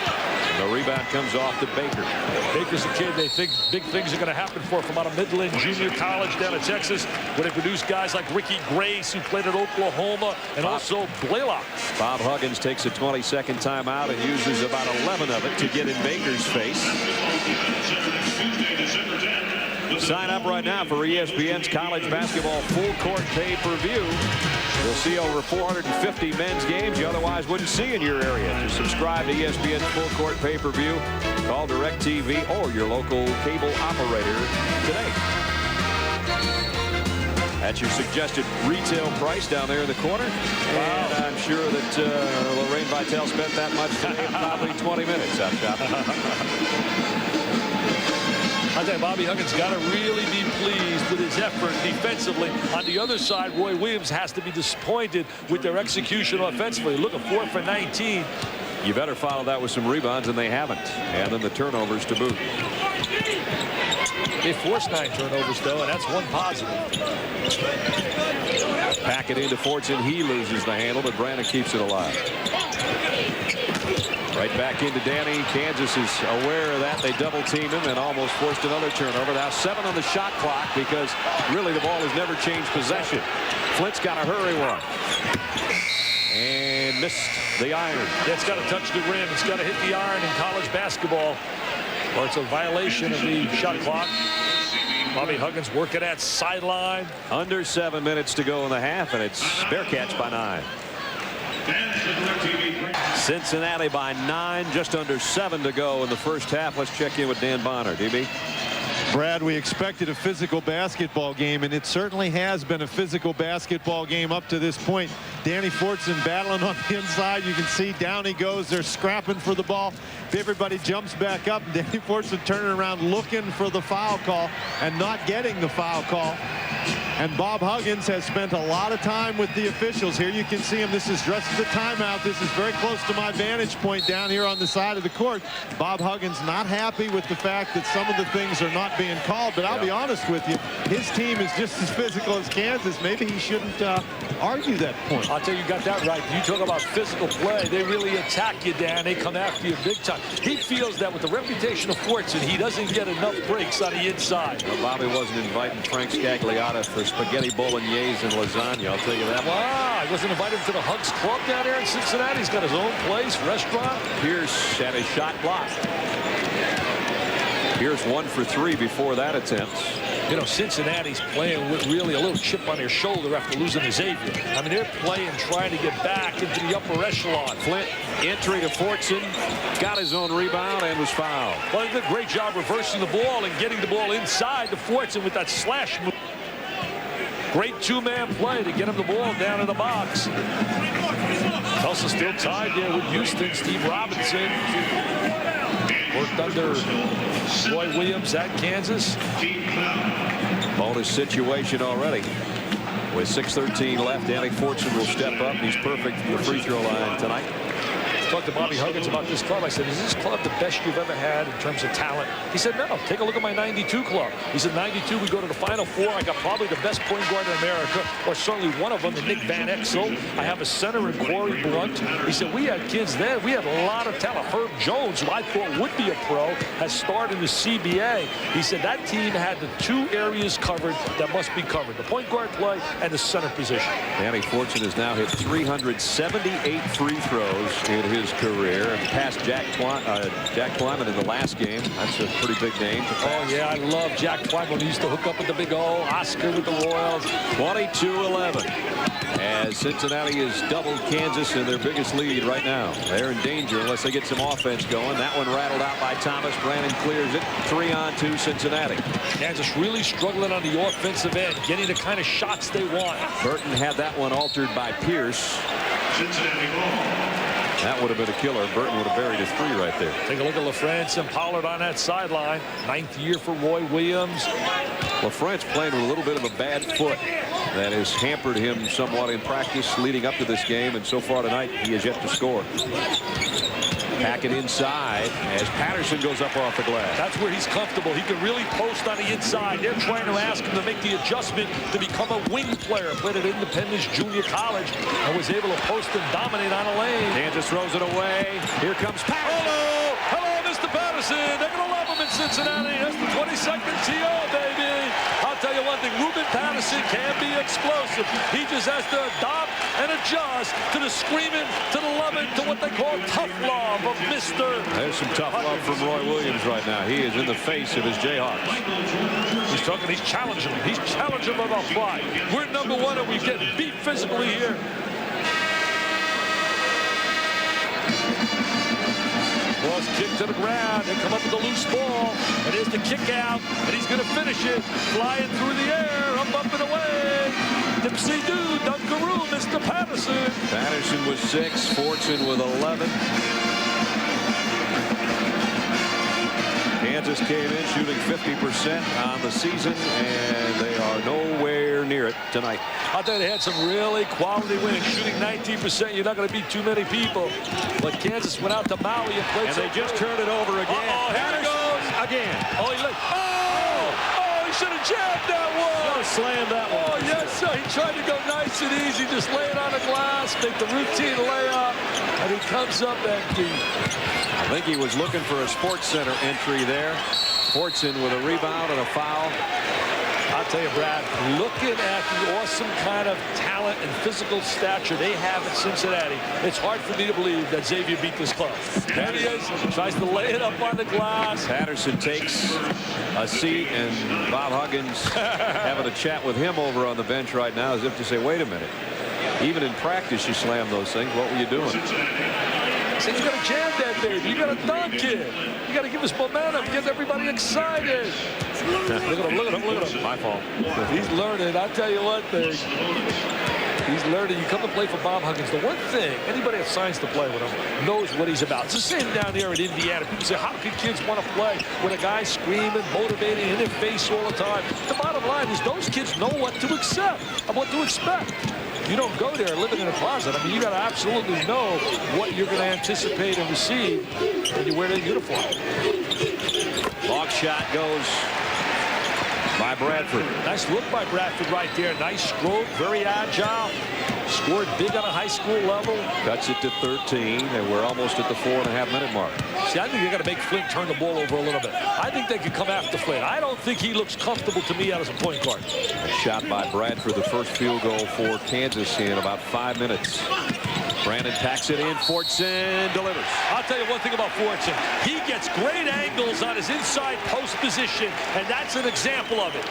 The rebound comes off to Baker. Baker's a kid they think big things are going to happen for from out of Midland Junior College down in Texas, where they produce guys like Ricky Grace, who played at Oklahoma, and also Blaylock. Bob Huggins takes a 20-second timeout and uses about 11 of it to get in Baker's face. Sign up right now for ESPN's college basketball full court pay-per-view. You'll see over 450 men's games you otherwise wouldn't see in your area. To subscribe to ESPN's full court pay-per-view, call DirecTV or your local cable operator today. That's your suggested retail price down there in the corner. And I'm sure that Lorraine Vitale spent that much today in probably 20 minutes out shopping. I think Bobby Huggins got to really be pleased with his effort defensively. On the other side, Roy Williams has to be disappointed with their execution offensively. Look at 4 for 19. You better follow that with some rebounds, and they haven't. And then the turnovers to boot. They forced 9 turnovers, though, and that's one positive. Pack it into Fortson. He loses the handle, but Brandon keeps it alive. Right back into Danny. Kansas is aware of that. They double team him and almost forced another turnover. Now 7 on the shot clock because really the ball has never changed possession. Flint's got to hurry one. And missed the iron. Yeah, it's got to touch the rim. It's got to hit the iron in college basketball, or it's a violation of the shot clock. Bobby Huggins working at sideline. Under 7 minutes to go in the half, and it's Bearcats by 9. Cincinnati by 9, just under 7 to go in the first half. Let's check in with Dan Bonner. DB. Brad, we expected a physical basketball game, and it certainly has been a physical basketball game up to this point. Danny Fortson battling on the inside. You can see down he goes. They're scrapping for the ball. Everybody jumps back up. Danny Fortson turning around looking for the foul call and not getting the foul call. And Bob Huggins has spent a lot of time with the officials. Here you can see him. This is dressed as a timeout. This is very close to my vantage point down here on the side of the court. Bob Huggins not happy with the fact that some of the things are not being called. But I'll be honest with you, his team is just as physical as Kansas. Maybe he shouldn't argue that point. I'll tell you, you got that right. You talk about physical play. They really attack you, Dan. They come after you big time. He feels that with the reputation of Fortson, he doesn't get enough breaks on the inside. Well, Bobby wasn't inviting Frank Scagliotta for spaghetti bolognese and lasagna, I'll tell you that. Wow, he wasn't invited to the Hugs Club down there in Cincinnati. He's got his own place, restaurant. Pierce had his shot blocked. Pierce 1 for 3 before that attempt. You know, Cincinnati's playing with really a little chip on their shoulder after losing to Xavier. I mean, they're playing, trying to get back into the upper echelon. Flint entry to Fortson, got his own rebound and was fouled. Well, he did a great job reversing the ball and getting the ball inside to Fortson with that slash move. Great two-man play to get him the ball down in the box. Tulsa still tied there with Houston. Steve Robinson worked under Roy Williams at Kansas. Bonus situation already. With 6:13 left, Danny Fortson will step up. He's perfect from the free throw line tonight. Talked to Bobby Huggins about this club. I said, is this club the best you've ever had in terms of talent? He said, no, take a look at my 92 club. He said, 92, we go to the Final Four. I got probably the best point guard in America, or certainly one of them, in Nick Van Exel. I have a center in Corey Blunt. He said, we had kids then. We had a lot of talent. Herb Jones, who I thought would be a pro, has started in the CBA. He said that team had the two areas covered that must be covered, the point guard play and the center position. Danny Fortson has now hit 378 free throws in his career and passed Jack Twyman in the last game. That's a pretty big name to pass. Oh, yeah, I love Jack Twyman. He used to hook up with the big O. Oscar with the Royals. 22-11 as Cincinnati has doubled Kansas in their biggest lead right now. They're in danger unless they get some offense going. That one rattled out by Thomas. Brandon clears it. 3-on-2 Cincinnati. Kansas really struggling on the offensive end, getting the kind of shots they want. Burton had that one altered by Pierce. Cincinnati ball. That would have been a killer. Burton would have buried a 3 right there. Take a look at LaFrance and Pollard on that sideline. 9th year for Roy Williams. LaFrance playing with a little bit of a bad foot that has hampered him somewhat in practice leading up to this game, and so far tonight he has yet to score. Pack it inside as Patterson goes up off the glass. That's where he's comfortable. He can really post on the inside. They're trying to ask him to make the adjustment to become a wing player. Played at Independence Junior College and was able to post and dominate on a lane. Kansas throws it away. Here comes Patterson. Hello, Mr. Patterson. They're going to love him in Cincinnati. That's the 22nd TO, baby. I'll tell you one thing. Ruben Patterson can be explosive. He just has to adopt and adjust to the screaming, to the loving, to what they call tough love of Mr. There's some tough love from Roy Williams right now. He is in the face of his Jayhawks. He's challenging him. He's challenging him about pride. We're number one and we get beat physically here. Ball's kicked to the ground. They come up with a loose ball. And here's the kick out. And he's going to finish it. Flying through the air. Up and away. Dipsy-doo, Dunkaroo, Mr. Patterson. Patterson with 6. Fortson with 11. Kansas came in shooting 50% on the season, and they are nowhere near it tonight. I thought they had some really quality winning, shooting 19%. You're not going to beat too many people. But Kansas went out to Maui and played. And they just turned it over again. Oh, here it goes again. Oh, he should have jabbed that one. Slammed that one. Oh, yes, sir. He tried to go nice and easy, just lay it on the glass, make the routine layup, and he comes up empty. I think he was looking for a Sports Center entry there. Fortson with a rebound and a foul. I'll tell you, Brad, looking at the awesome kind of talent and physical stature they have at Cincinnati, it's hard for me to believe that Xavier beat this club. There he is, tries to lay it up on the glass. Patterson takes a seat, and Bob Huggins having a chat with him over on the bench right now as if to say, wait a minute. Even in practice, you slam those things. What were you doing? So you got to jam that baby. You got to dunk it. You got to give us momentum, get everybody excited. Look at him, look at him, look at him. My fault. He's learning. I'll tell you one thing. He's learning. You come to play for Bob Huggins. The one thing, anybody that signs to play with him knows what he's about. It's the same down there in Indiana. People say, how can kids want to play with a guy screaming, motivating, in their face all the time? The bottom line is those kids know what to accept and what to expect. You don't go there living in a closet. I mean, you got to absolutely know what you're going to anticipate and receive when you wear that uniform. Long shot goes by Bradford. Nice look by Bradford right there. Nice stroke, very agile. Scored big on a high school level. Cuts it to 13, and we're almost at the 4.5-minute mark. See, I think they got to make Flint turn the ball over a little bit. I think they could come after Flint. I don't think he looks comfortable to me out as a point guard. A shot by Bradford, the first field goal for Kansas in about 5 minutes. Brandon tacks it in. Fortson delivers. I'll tell you one thing about Fortson. He gets great angles on his inside post position, and that's an example of it.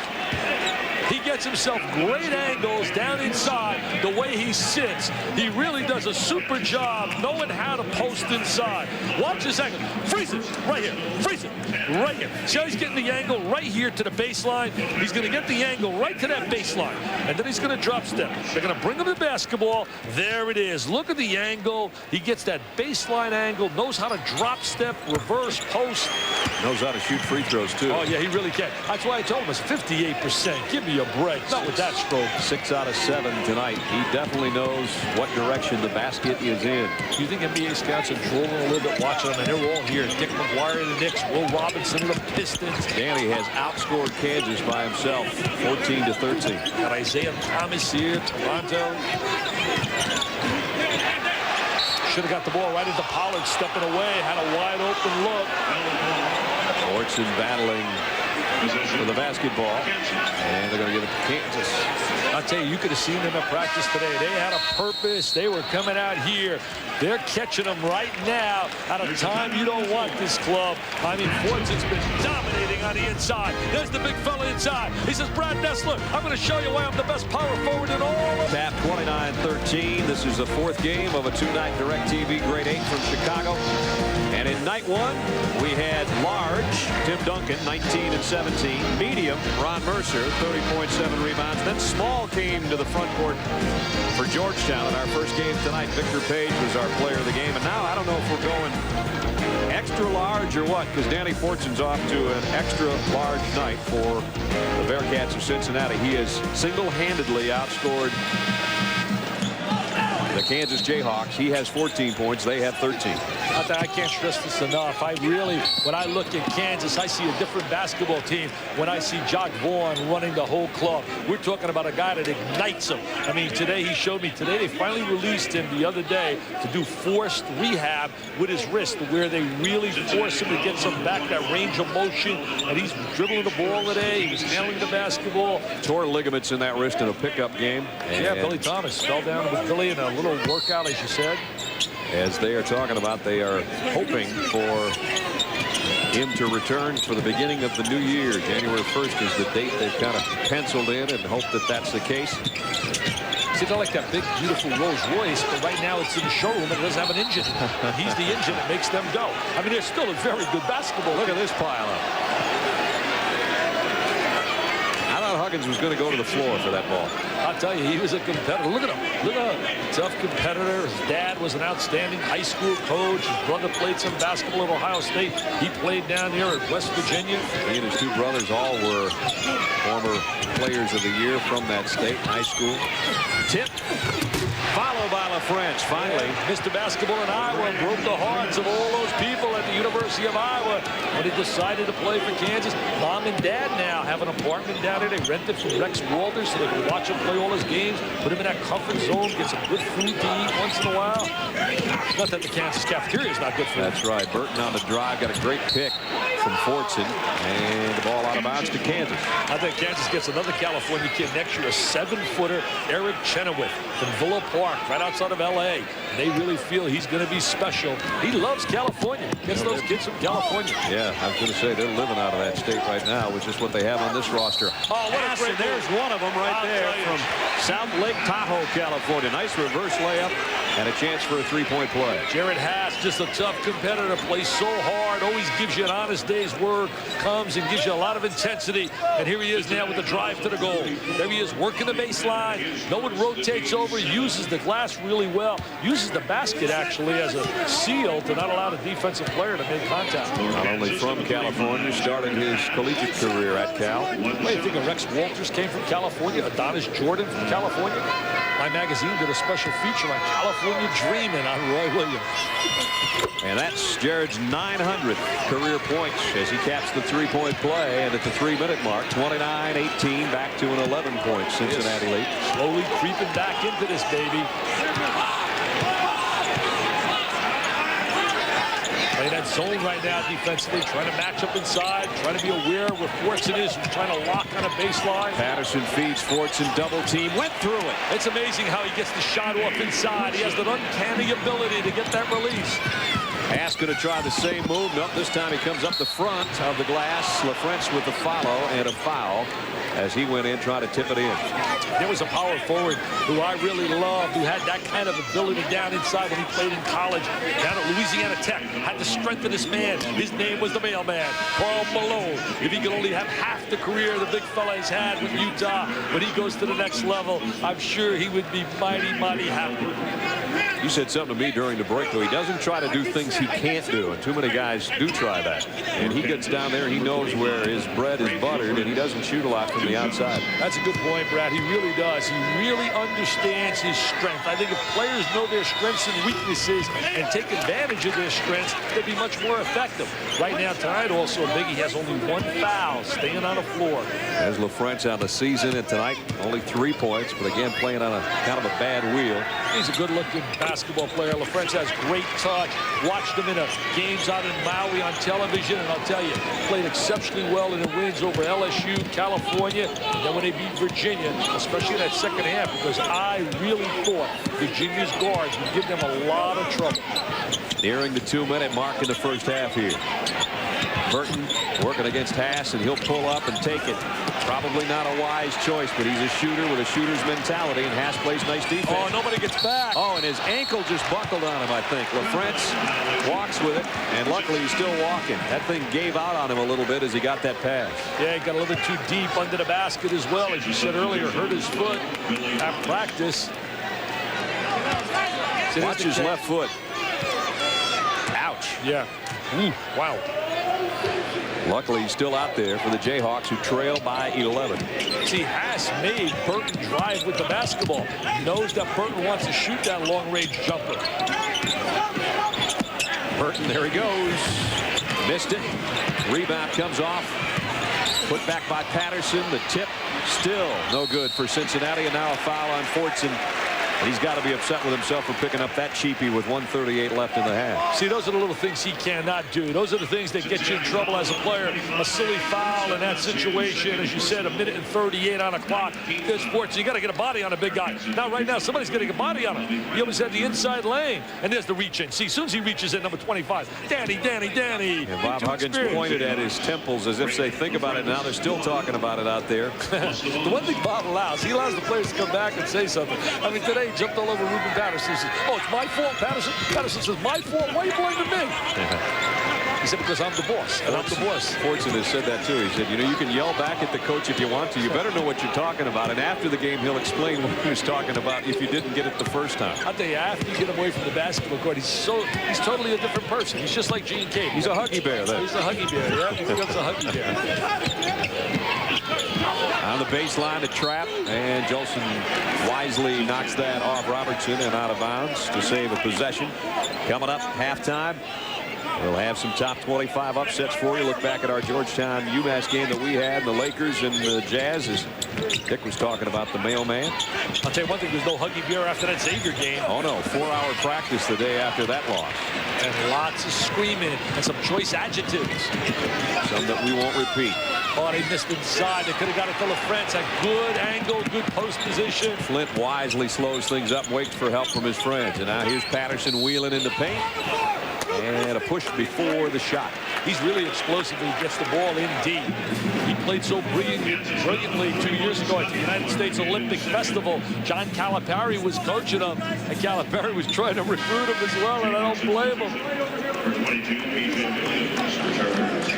He gets himself great angles down inside the way he sits. He really does a super job knowing how to post inside. Watch his angle. Freeze it right here. Freeze it right here. See how he's getting the angle right here to the baseline? He's going to get the angle right to that baseline, and then he's going to drop step. They're going to bring him the basketball. There it is. Look at the angle. He gets that baseline angle, knows how to drop step, reverse, post. Knows how to shoot free throws, too. Oh, yeah, he really can. That's why I told him it's 58%. Give me a break. Not with that stroke. 6 out of 7 tonight. He definitely knows what direction the basket is in. You think NBA scouts are drooling a little bit watching them, and they're all here. Dick McGuire of the Knicks, Will Robinson of the Pistons. Danny has outscored Kansas by himself, 14-13. Got Isaiah Thomas here, Toronto. Should have got the ball right into Pollard, stepping away, had a wide open look. Orson battling for the basketball, and they're going to give it to Kansas. I'll tell you, you could have seen them at practice today. They had a purpose. They were coming out here. They're catching them right now at a time you don't want this club. I mean, Fortson's been dominating on the inside. There's the big fella inside. He says, Brad Nessler, I'm going to show you why I'm the best power forward in all of Tap 29-13. This is the 4th game of a 2-night DirecTV Grade 8 from Chicago. And in night 1, we had large Tim Duncan, 19 and 17. Medium, Ron Mercer, 30.7 rebounds. Then small came to the front court for Georgetown in our first game tonight. Victor Page was our player of the game. And now I don't know if we're going extra large or what, because Danny Fortson's off to an extra large night for the Bearcats of Cincinnati. He has single-handedly outscored the Kansas Jayhawks. He has 14 points. They have 13. I can't stress this enough. When I look at Kansas, I see a different basketball team when I see Jock Vaughn running the whole club. We're talking about a guy that ignites them. I mean, today he showed me. Today they finally released him the other day to do forced rehab with his wrist, where they really force him to get some back, that range of motion. And he's dribbling the ball today. He was handling the basketball. Tore ligaments in that wrist in a pickup game. Yeah, Billy Thomas fell down with Billy in a little workout, as you said. As they are talking about, they are hoping for him to return for the beginning of the new year. January 1st is the date they've kind of penciled in, and hope that that's the case. See, they're like that big, beautiful Rolls Royce, but right now it's in the showroom and it doesn't have an engine. He's the engine that makes them go. I mean, they're still a very good basketball. Look at this pile up. I thought Huggins was going to go to the floor for that ball. I'll tell you, he was a competitor. Look at him. Look at him. Tough competitor. His dad was an outstanding high school coach. His brother played some basketball at Ohio State. He played down here at West Virginia. He and his 2 brothers all were former players of the year from that state high school. Tip. Followed by LaFrance. Finally, Mr. Basketball in Iowa and broke the hearts of all those people at the University of Iowa when he decided to play for Kansas. Mom and Dad now have an apartment down there. They rented from Rex Walder so they can watch him play all his games, put him in that comfort zone, get some good food to eat once in a while. Not that the Kansas cafeteria is not good for him. That's right. Burton on the drive, got a great pick from Fortson, and the ball out of bounds to Kansas. I think Kansas gets another California kid next year, a 7-footer, Eric Chenoweth from Villa Park, right outside of L.A. They really feel he's going to be special. He loves California. Gets those kids from California. Yeah, I was going to say they're living out of that state right now, which is what they have on this roster. Oh, what a great there's one of them right there from South Lake Tahoe, California. Nice reverse layup. And a chance for a three-point play. Jared Haas, just a tough competitor, plays so hard, always gives you an honest day's work, comes and gives you a lot of intensity. And here he is now with the drive to the goal. There he is working the baseline. No one rotates over, uses the glass really well, uses the basket actually as a seal to not allow the defensive player to make contact. Not only from California, started his collegiate career at Cal. Wait, you think of Rex Walters came from California, Adonis Jordan from California? My magazine did a special feature on California Dreamin' on Roy Williams. And that's Jared's 900th career points as he caps the three-point play. And at the 3-minute mark, 29-18, back to an 11-point Cincinnati lead. Slowly creeping back into this, baby. Playing that zone right now defensively, trying to match up inside, trying to be aware where Fortson is, trying to lock on a baseline. Patterson feeds Fortson, double team, went through it. It's amazing how he gets the shot off inside. He has that uncanny ability to get that release. Haas going to try the same move. Nope, this time he comes up the front of the glass. LaFrentz with the follow and a foul as he went in trying to tip it in. There was a power forward who I really loved, who had that kind of ability down inside when he played in college down at Louisiana Tech. Had the strength of this man. His name was the mailman, Karl Malone. If he could only have half the career the big fella has had with Utah, when he goes to the next level, I'm sure he would be mighty, mighty happy. You said something to me during the break, though. He doesn't try to do things he can't do, and too many guys do try that. And he gets down there, he knows where his bread is buttered, and he doesn't shoot a lot from the outside. That's a good point, Brad. He really does. He really understands his strength. I think if players know their strengths and weaknesses and take advantage of their strengths, they'd be much more effective. Right now, tonight, also, Biggie has only 1 foul, staying on the floor. As LaFrentz on the season, and tonight, only 3 points, but again, playing on a kind of a bad wheel. He's a good-looking basketball player. LaFrentz has great touch. Watched him in games out in Maui on television, and I'll tell you, played exceptionally well in the wins over LSU, California, and then when they beat Virginia, especially in that second half, because I really thought Virginia's guards would give them a lot of trouble. Nearing the 2-minute mark in the first half here. Burton working against Haas, and he'll pull up and take it. Probably not a wise choice, but he's a shooter with a shooter's mentality, and Haas plays nice defense. Oh, nobody gets back. Oh, and his ankle just buckled on him, I think. LaFrentz walks with it, and luckily he's still walking. That thing gave out on him a little bit as he got that pass. Yeah, he got a little bit too deep under the basket as well. As you said earlier, hurt his foot at practice. Watch his left foot. Ouch. Yeah. Ooh, wow. Luckily, he's still out there for the Jayhawks, who trail by 11. See, Haas made Burton drive with the basketball. He knows that Burton wants to shoot that long-range jumper. Burton, there he goes. Missed it. Rebound comes off. Put back by Patterson. The tip still no good for Cincinnati, and now a foul on Fortson. He's got to be upset with himself for picking up that cheapie with 1:38 left in the half. See, those are the little things he cannot do. Those are the things that get you in trouble as a player. A silly foul in that situation. As you said, 1:38 on the clock. There's Fortson. You got to get a body on a big guy. Now, right now, somebody's getting a body on him. He almost had the inside lane. And there's the reach in. See, as soon as he reaches at number 25, Danny. And Bob Huggins pointed at his temples as if they think about it. Now they're still talking about it out there. The one thing Bob allows, he allows the players to come back and say something. I mean, today he jumped all over Ruben Patterson. He says, oh, it's my fault, Patterson. Patterson says, my fault? Why are you blaming me? He said, because I'm the boss, and I'm the boss. Fortson has said that, too. He said, you know, you can yell back at the coach if you want to. You better know what you're talking about. And after the game, he'll explain what he was talking about if you didn't get it the first time. I'll tell you, after you get him away from the basketball court, he's totally a different person. He's just like Gene Cave. He's a huggy bear, then. He's a huggy bear, yeah. He becomes a huggy bear. On the baseline, a trap, and Jolson wisely knocks that off Robertson and out of bounds to save a possession. Coming up, halftime. We'll have some top 25 upsets for you. Look back at our Georgetown UMass game that we had, the Lakers and the Jazz, as Dick was talking about the mailman. I'll tell you one thing, there's no huggy beer after that Xavier game. Oh, no, 4-hour practice the day after that loss. And lots of screaming and some choice adjectives. Some that we won't repeat. Oh, they missed inside. They could have got it to LaFrentz. A good angle, good post position. Flint wisely slows things up, waits for help from his friends. And now here's Patterson wheeling in the paint. And a push before the shot. He's really explosive when he gets the ball in deep. He played so brilliantly 2 years ago at the United States Olympic Festival. John Calipari was coaching him, and Calipari was trying to recruit him as well, and I don't blame him.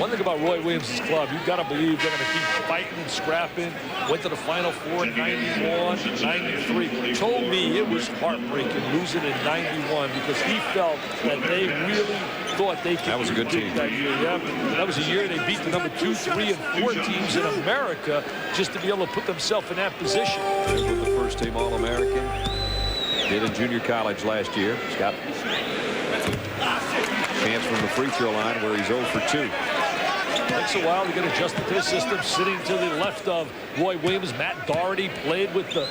One thing about Roy Williams' club, you've got to believe they're going to keep fighting and scrapping. Went to the Final Four in 91, 93. Told me it was heartbreaking losing in 91 because he felt that they really thought they could. That was a good team that year. Yeah, that was a year they beat the number 2, 3, and 4 teams in America just to be able to put themselves in that position. With the first team All-American. Did in junior college last year. He's got chance from the free throw line where he's 0 for 2. Takes a while to get adjusted to the system. Sitting to the left of Roy Williams, Matt Doherty played with the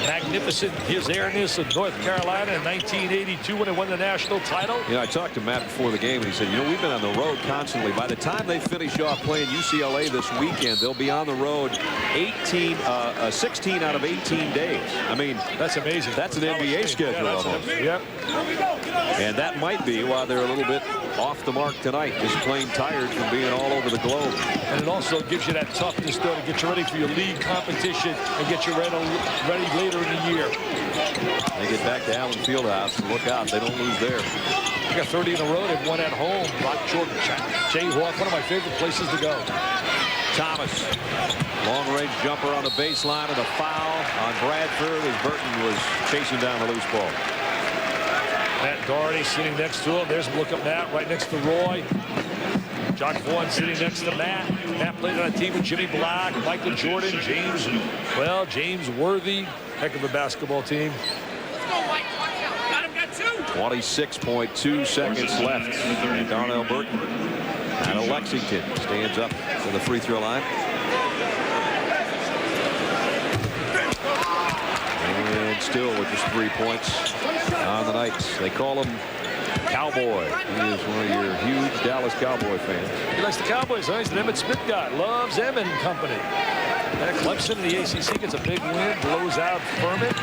magnificent his airness of North Carolina in 1982 when they won the national title. Yeah, I talked to Matt before the game, and he said, you know, we've been on the road constantly. By the time they finish off playing UCLA this weekend, they'll be on the road 16 out of 18 days. I mean, that's amazing. That's an NBA schedule almost. Yep. And that might be why they're a little bit off the mark tonight, just plain tired from being all over the globe. And it also gives you that toughness, though, to get you ready for your league competition and get you ready later in the year. They get back to Allen Fieldhouse and look out, they don't lose there. They got 30 in a row. They've won at home. Jayhawk, one of my favorite places to go. Thomas, long-range jumper on the baseline and a foul on Bradford as Burton was chasing down the loose ball. Matt Doherty sitting next to him. There's a look at Matt right next to Roy. Jock Vaughn sitting next to Matt. Matt played on a team with Jimmy Black, Michael Jordan, James Worthy. Heck of a basketball team. 26.2 seconds left. And Darnell Burton out of Lexington stands up to the free throw line. And still with just 3 points on the night. They call him Cowboy. He is one of your huge Dallas Cowboy fans. He likes the Cowboys. He's an Emmitt Smith guy. Loves Emmett and company. And Clemson in the ACC gets a big win. Blows out Furman.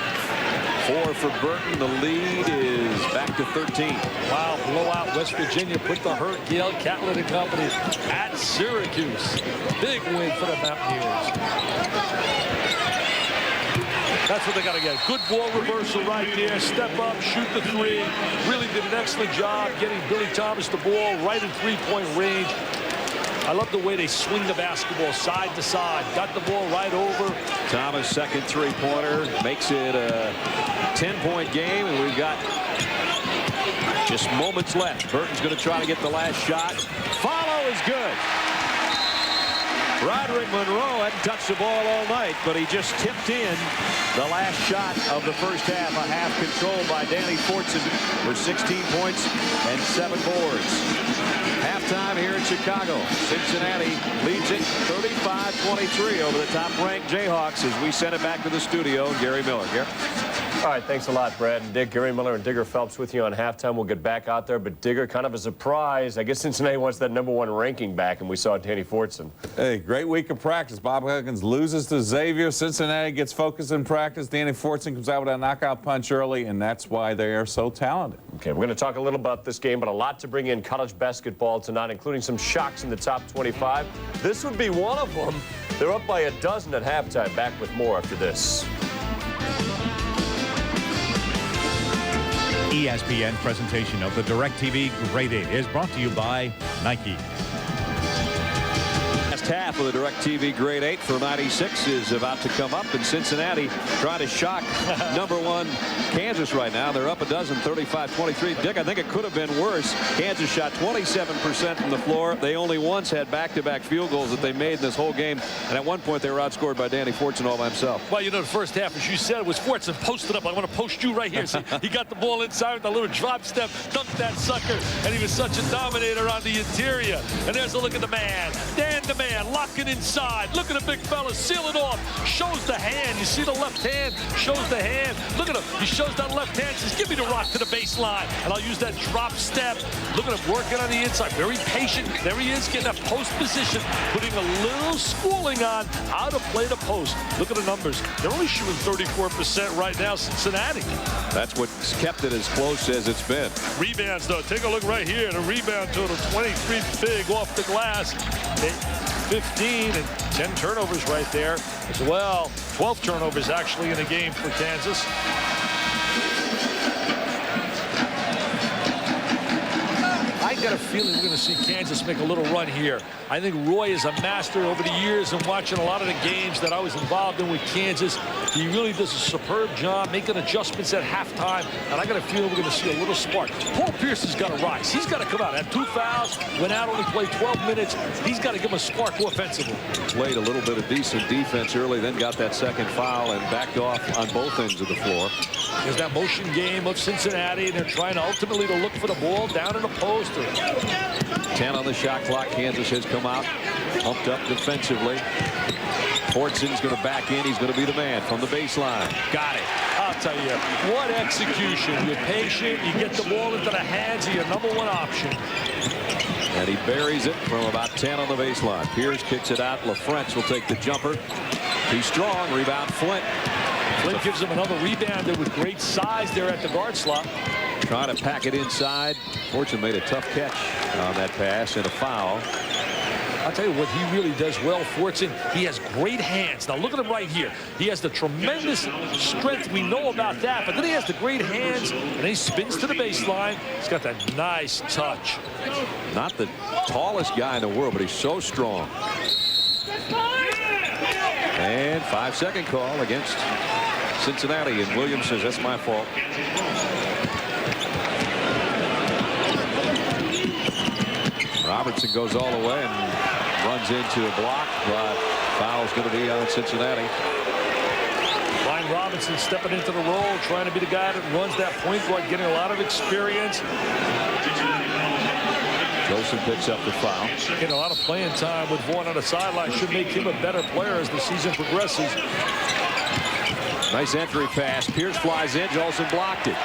4 for Burton. The lead is back to 13. Wow, blowout West Virginia. Put the hurt Gail Catlett and company at Syracuse. Big win for the Mountaineers. That's what they got to get. Good ball reversal right there. Step up, shoot the 3. Really did an excellent job getting Billy Thomas the ball right in three-point range. I love the way they swing the basketball side to side. Got the ball right over. Thomas, second three-pointer, makes it a 10-point game, and we've got just moments left. Burton's going to try to get the last shot. Follow is good. Roderick Monroe hadn't touched the ball all night, but he just tipped in the last shot of the first half. A half controlled by Danny Fortson with 16 points and 7 boards. Halftime here in Chicago. Cincinnati leads it 35-23 over the top-ranked Jayhawks as we send it back to the studio. Gary Miller. Gary? All right, thanks a lot, Brad and Dick. Gary Miller and Digger Phelps with you on halftime. We'll get back out there, but Digger, kind of a surprise. I guess Cincinnati wants that #1 ranking back, and we saw Danny Fortson. Hey, great week of practice. Bob Huggins loses to Xavier. Cincinnati gets focused in practice. Danny Fortson comes out with a knockout punch early, and that's why they are so talented. Okay, we're going to talk a little about this game, but a lot to bring in college basketball tonight, including some shocks in the top 25. This would be one of them. They're up by 12 at halftime. Back with more after this. ESPN presentation of the DirecTV Grade 8 is brought to you by Nike. Last half of the DirecTV Grade 8 for 96 is about to come up, and Cincinnati trying to shock #1 Kansas right now. They're up 35-23. Dick, I think it could have been worse. Kansas shot 27% from the floor. They only once had back-to-back field goals that they made in this whole game, and at one point they were outscored by Danny Fortson all by himself. Well, you know, the first half, as you said, was Fortson posted up. I want to post you right here. See, he got the ball inside with a little drop step, dunked that sucker, and he was such a dominator on the interior. And there's a look at the man. Dan the man, locking inside. Look at the big fella, seal it off. Shows the hand. You see the left hand? Shows the hand. Look at him. He shows that left hand. Says, give me the rock to the baseline. And I'll use that drop step. Look at him working on the inside. Very patient. There he is, getting that post position, putting a little schooling on how to play the post. Look at the numbers. They're only shooting 34% right now, Cincinnati. That's what's kept it as close as it's been. Rebounds, though. Take a look right here. The rebound total, 23 big off the glass. 15 and 10 turnovers right there as well. 12 turnovers actually in the game for Kansas. I got a feeling we're going to see Kansas make a little run here. I think Roy is a master over the years and watching a lot of the games that I was involved in with Kansas. He really does a superb job making adjustments at halftime, and I got a feeling we're going to see a little spark. Paul Pierce has got to rise. He's got to come out. Had 2 fouls, went out, only played 12 minutes. He's got to give him a spark offensively. Played a little bit of decent defense early, then got that second foul and backed off on both ends of the floor. There's that motion game of Cincinnati, and they're trying to ultimately to look for the ball down in the post. 10 on the shot clock. Kansas has come out, pumped up defensively. Fortson's going to back in. He's going to be the man from the baseline. Got it. I'll tell you, what execution. You're patient. You get the ball into the hands of your #1 option. And he buries it from about 10 on the baseline. Pierce kicks it out. LaFrentz will take the jumper. Too strong. Rebound Flint. Flint gives him another rebounder with great size there at the guard slot. Trying to pack it inside. Fortson made a tough catch on that pass and a foul. I'll tell you what he really does well, Fortson. He has great hands. Now look at him right here. He has the tremendous strength. We know about that. But then he has the great hands, and he spins to the baseline. He's got that nice touch. Not the tallest guy in the world, but he's so strong. And 5-second call against Cincinnati. And Williams says, that's my fault. Robertson goes all the way and runs into a block, but foul's going to be on Cincinnati. Ryan Robinson stepping into the role, trying to be the guy that runs that point guard, getting a lot of experience. Jolson picks up the foul. Getting a lot of playing time with Vaughn on the sideline. Should make him a better player as the season progresses. Nice entry pass. Pierce flies in. Jolson blocked it.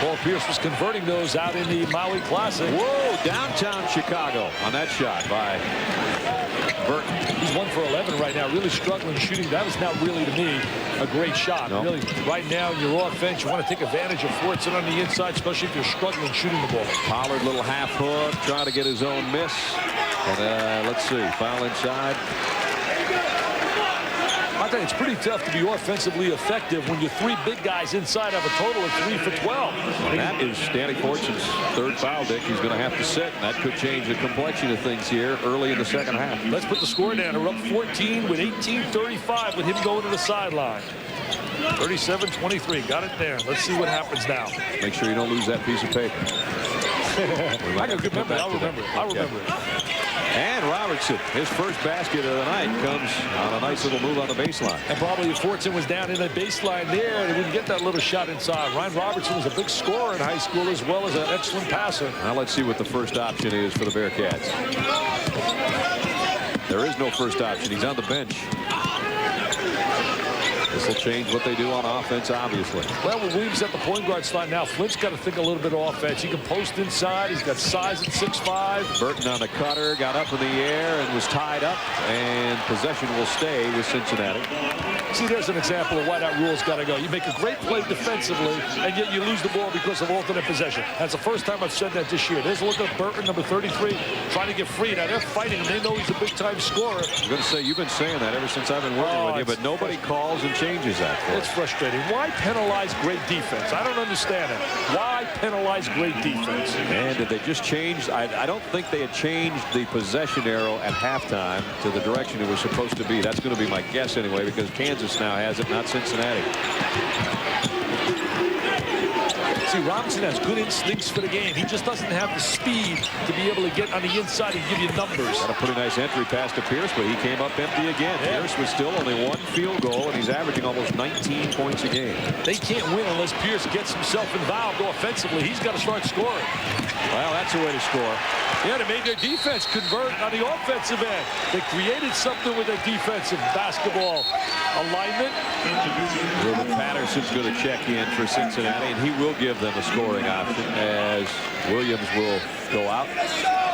Paul Pierce was converting those out in the Maui Classic. Whoa, downtown Chicago on that shot by Burton. He's 1 for 11 right now, really struggling shooting. That was not really, to me, a great shot. Nope. Really, right now in your offense, you want to take advantage of Fortson on the inside, especially if you're struggling shooting the ball. Pollard, little half hook, trying to get his own miss. And let's see, foul inside. I think it's pretty tough to be offensively effective when your 3 big guys inside have a total of 3 for 12. And that is Danny Fortson's 3rd foul, Dick. He's going to have to sit. And that could change the complexion of things here early in the second half. Let's put the score down. We're up 14 with 18:35 with him going to the sideline. 37-23. Got it there. Let's see what happens now. Make sure you don't lose that piece of paper. I got a good memory. I'll remember it. I'll remember it. And Robertson, his first basket of the night, comes on a nice little move on the baseline. And probably if Fortson was down in the baseline there, they wouldn't get that little shot inside. Ryan Robertson was a big scorer in high school as well as an excellent passer. Now let's see what the first option is for the Bearcats. There is no first option. He's on the bench. This will change what they do on offense, obviously. Well, with Williams at the point guard slot now, Flint's got to think a little bit of offense. He can post inside. He's got size at 6'5". Burton on the cutter, got up in the air and was tied up, and possession will stay with Cincinnati. See, there's an example of why that rule's got to go. You make a great play defensively, and yet you lose the ball because of alternate possession. That's the first time I've said that this year. There's a look at Burton, number 33, trying to get free. Now, they're fighting him. They know he's a big-time scorer. I'm going to say, you've been saying that ever since I've been working with you, but nobody calls and changes that for It's frustrating. Why penalize great defense? I don't understand it. Why penalize great defense? And did they just change? I don't think they had changed the possession arrow at halftime to the direction it was supposed to be. That's going to be my guess anyway, because Kansas now has it, not Cincinnati. See, Robinson has good instincts for the game. He just doesn't have the speed to be able to get on the inside and give you numbers. Got a pretty nice entry pass to Pierce, but he came up empty again. Yeah. Pierce was still only 1 field goal, and he's averaging almost 19 points a game. They can't win unless Pierce gets himself involved offensively. He's got to start scoring. Well, that's a way to score. Yeah, they made their defense convert on the offensive end. They created something with their defensive basketball alignment. Ruben Patterson's going to check in for Cincinnati, and he will give them a scoring option as Williams will go out.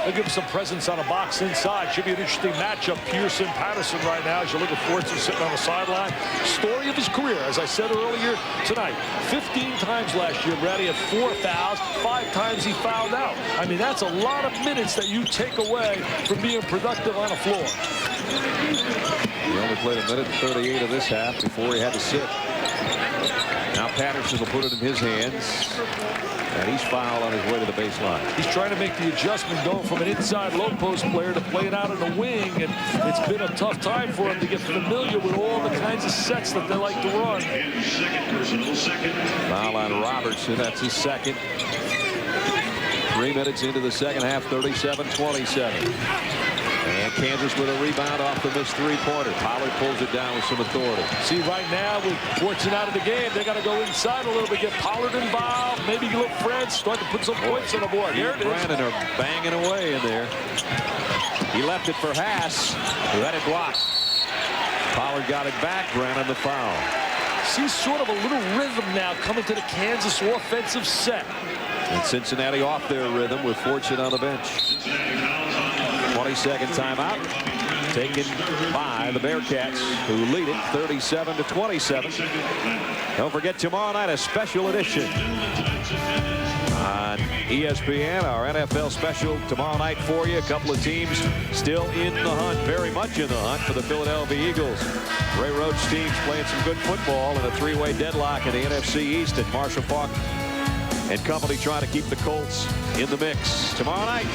They'll give him some presence on a box inside. Should be an interesting matchup. Pearson-Patterson right now as you look at Fortson sitting on the sideline. Story of his career, as I said earlier tonight. 15 times last year, Brad, he had 4 fouls. 5 times he fouled out. I mean, that's a lot of minutes that you take away from being productive on a floor. He only played a minute and 38 of this half before he had to sit. Now Patterson will put it in his hands. And he's fouled on his way to the baseline. He's trying to make the adjustment going from an inside low post player to playing out in the wing, and it's been a tough time for him to get familiar with all the kinds of sets that they like to run. Foul on Robertson. That's his second. 3 minutes into the second half, 37-27. And Kansas with a rebound off the missed three-pointer. Pollard pulls it down with some authority. See, right now, with Fortson out of the game, they got to go inside a little bit, get Pollard involved, maybe look Fred, start to put some points on the board. Here it is. Brandon are banging away in there. He left it for Haas, who had it blocked. Pollard got it back. Brandon the foul. See sort of a little rhythm now coming to the Kansas offensive set. And Cincinnati off their rhythm with Fortson on the bench. 22nd timeout taken by the Bearcats, who lead it 37-27. Don't forget, tomorrow night a special edition on ESPN, our NFL special tomorrow night for you. A couple of teams still in the hunt, very much in the hunt for the Philadelphia Eagles. Ray Roach teams playing some good football in a 3-way deadlock in the NFC East, and Marshall Faulk and company trying to keep the Colts in the mix. Tomorrow night,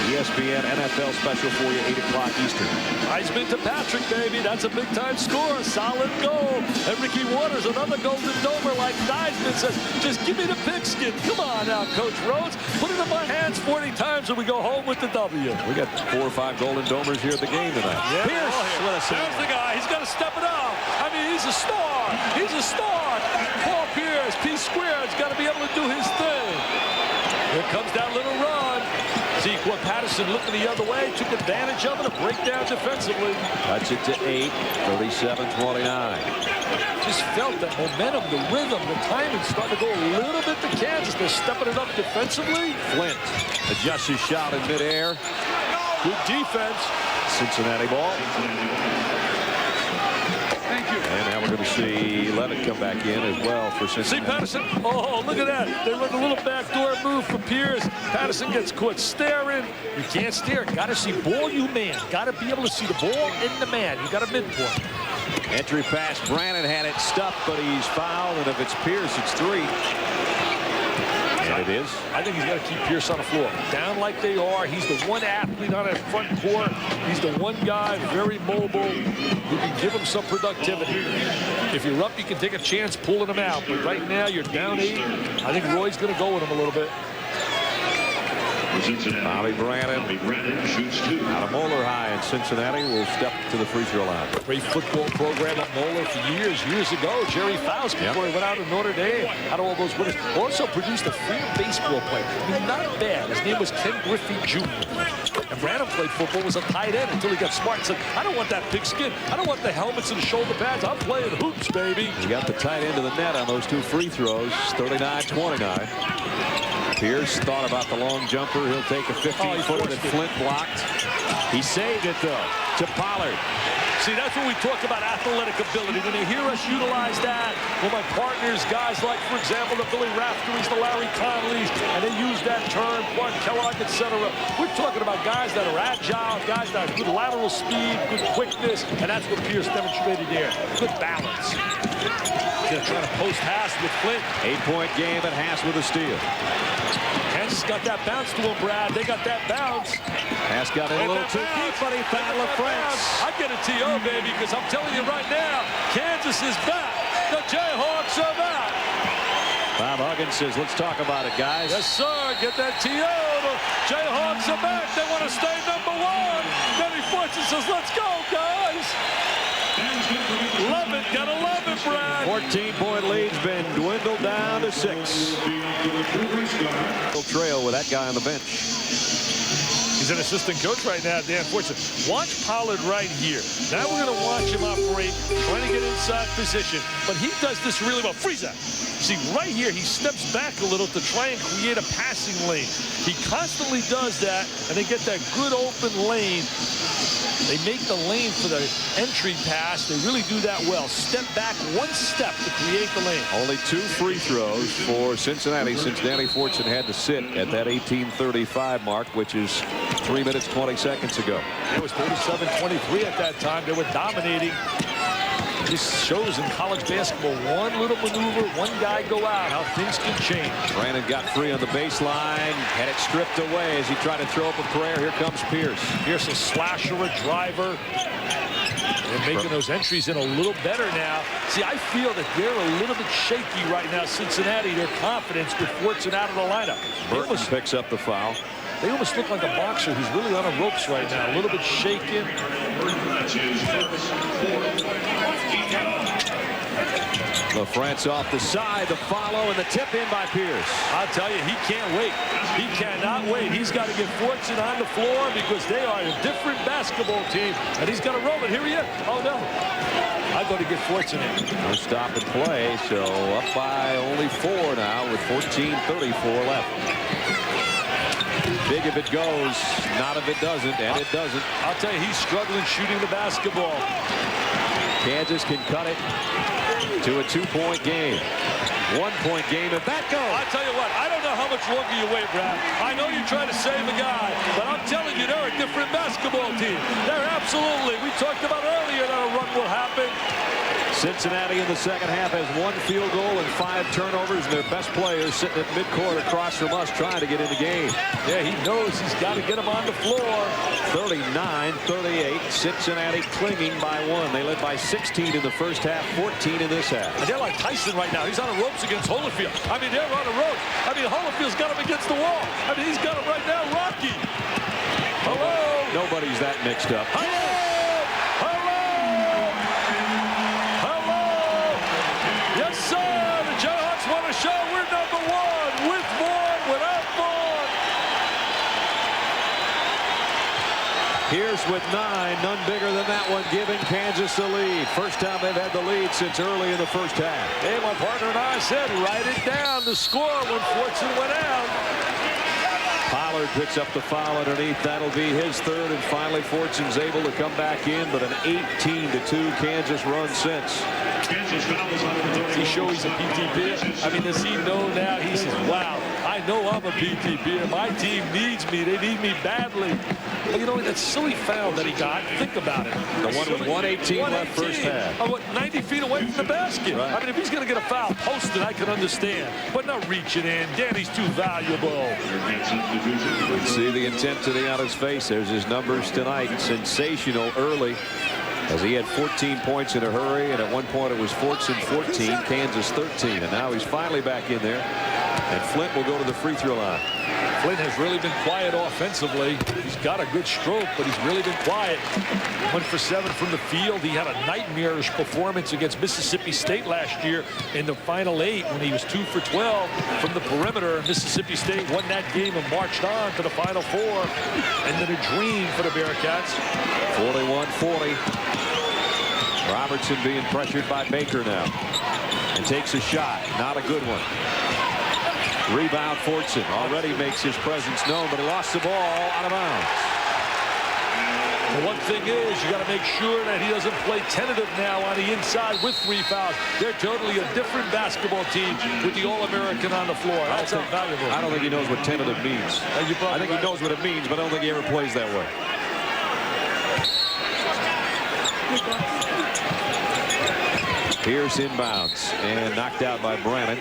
ESPN NFL special for you, 8 o'clock Eastern. Heisman to Patrick, baby. That's a big-time score. A solid goal. And Ricky Waters, another Golden Domer, like Heisman says, just give me the pigskin. Come on now, Coach Rhodes. Put it in my hands 40 times and we go home with the W. We got 4 or 5 Golden Domers here at the game tonight. Yeah, Pierce with a there's the guy. He's got to step it up. I mean, he's a star. He's a star. Paul Pierce, P-squared's got to be able to do his thing. Here comes that little run. Zeke Patterson looking the other way, took advantage of it, a breakdown defensively. Cuts it to 8, 37-29. Just felt that momentum, the rhythm, the timing starting to go a little bit to Kansas. They're stepping it up defensively. Flint adjusts his shot in midair. Good defense. Cincinnati ball. And now we're going to see Levitt come back in as well for Cincinnati. See Patterson? Oh, look at that. They run a little backdoor move for Pierce. Patterson gets caught staring. You can't stare. Got to see ball, you man. Got to be able to see the ball in the man. You got a midpoint. Entry pass. Brandon had it stuffed, but he's fouled. And if it's Pierce, it's 3. And it is. I think he's got to keep Pierce on the floor. Down like they are. He's the one athlete on that front court. He's the one guy, very mobile, who can give him some productivity. If you're up, you can take a chance pulling him out. But right now, you're down 8. I think Roy's going to go with him a little bit. Bobby Brandon shoots 2. out of Moeller High in Cincinnati will step to the free throw line. Great football program at Moeller for years ago. Jerry Faust, before he went out to Notre Dame, had all those winners. Also produced a free baseball player. I mean, not bad. His name was Ken Griffey Jr. And Brandon played football, was a tight end until he got smart and said, I don't want that pigskin. I don't want the helmets and the shoulder pads. I'm playing hoops, baby. He got the tight end of the net on those 2 free throws, 39-29. Pierce thought about the long jumper. He'll take a 15-footer that Flint blocked. He saved it, though, to Pollard. See, that's when we talk about athletic ability. When you hear us utilize that, well, my partners, guys like, for example, the Billy Rafteries, the Larry Conleys, and they use that term, Bart Kellogg, etc. We're talking about guys that are agile, guys that have good lateral speed, good quickness, and that's what Pierce demonstrated there. Good balance. They're trying to post Haas with Flint. 8-point game, and Haas with a steal. Kansas got that bounce to him, Brad. They got that bounce. Haas got it a little too deep, but he found LaFrance. I get a TO, baby, because I'm telling you right now, Kansas is back. The Jayhawks are back. Bob Huggins says, let's talk about it, guys. Yes, sir. Get that TO. The Jayhawks are back. They want to stay number 1. Danny Fortson says, let's go, guys. Love it. Gotta love it, Brad. 14-point lead's been dwindled down to 6. Trail with that guy on the bench. He's He's an assistant coach right now, Dan Fortson. Watch Pollard right here. Now we're going to watch him operate, trying to get inside position. But he does this really well. Freeze that. See, right here, he steps back a little to try and create a passing lane. He constantly does that, and they get that good open lane. They make the lane for the entry pass. They really do that well. Step back one step to create the lane. Only 2 free throws for Cincinnati since Danny Fortson had to sit at that 18:35 mark, which is 3 minutes 20 seconds ago. It was 37-23 at that time. They were dominating. This shows in college basketball, one little maneuver, one guy go out, how things can change. Brandon got free on the baseline, had it stripped away as he tried to throw up a prayer. Here comes Pierce. Pierce, a slasher, a driver. They're making those entries in a little better now. See, I feel that they're a little bit shaky right now, Cincinnati, their confidence with Fortson out of the lineup. Burton picks up the foul. They almost look like a boxer who's really on the ropes right now, a little bit shaken. LaFrance off the side, the follow, and the tip in by Pierce. I'll tell you, he can't wait. He cannot wait. He's got to get Fortson on the floor because they are a different basketball team, and he's got to roll it. Here he is. Oh, no. I got to get Fortson in. No stop and play, so up by only 4 now with 14:34 left. Big if it goes, not if it doesn't, and it doesn't. I'll tell you, he's struggling shooting the basketball. Kansas can cut it to a 2-point game. 1-point game if that goes. I tell you what, I don't know how much longer you wait, Brad. I know you're trying to save a guy, but I'm telling you, they're a different basketball team. They're absolutely. We talked about earlier that a run will happen. Cincinnati in the second half has 1 field goal and 5 turnovers, and their best players sitting at midcourt across from us trying to get in the game. Yeah, he knows he's got to get him on the floor. 39-38, Cincinnati clinging by 1. They led by 16 in the first half, 14 in this half. And they're like Tyson right now. He's on the ropes against Holyfield. I mean, they're on the ropes. I mean, Holyfield's got him against the wall. I mean, he's got him right now, Rocky. Hello. Nobody's that mixed up. Hello. Yes, sir. The Jayhawks want to show we're number 1 with Vaughn, without Vaughn. Pierce with 9, none bigger than that one, giving Kansas the lead. First time they've had the lead since early in the first half. Hey, my partner and I said, write it down, the score when Fortson went out. Pollard picks up the foul underneath. That'll be his 3rd, and finally Fortson's able to come back in, but an 18-2 Kansas run since. Does he show he's a PTP? I mean, does he know now? He says, wow, I know I'm a PTP. My team needs me. They need me badly. But you know, that silly foul that he got, think about it. The one with 118 left first half. Oh, what, 90 feet away from the basket. Right. I mean, if he's going to get a foul posted, I can understand. But not reaching in. Danny's too valuable. We see the intensity on his face. There's his numbers tonight. Sensational early, as he had 14 points in a hurry, and at one point it was Fortson 14, Kansas 13, and now he's finally back in there, and Flint will go to the free throw line. Flint has really been quiet offensively. He's got a good stroke, but he's really been quiet. 1 for 7 from the field. He had a nightmarish performance against Mississippi State last year in the Final 8 when he was 2 for 12 from the perimeter. Mississippi State won that game and marched on to the Final 4. And then a dream for the Bearcats. 41-40. Robertson being pressured by Baker now, and takes a shot. Not a good one. Rebound Fortson already makes his presence known, but he lost the ball out of bounds. The one thing is, you got to make sure that he doesn't play tentative now on the inside with 3 fouls. They're totally a different basketball team with the All-American on the floor. That's valuable. I don't think he knows what tentative means. I think he knows what it means, but I don't think he ever plays that way. Pierce inbounds and knocked out by Brannon.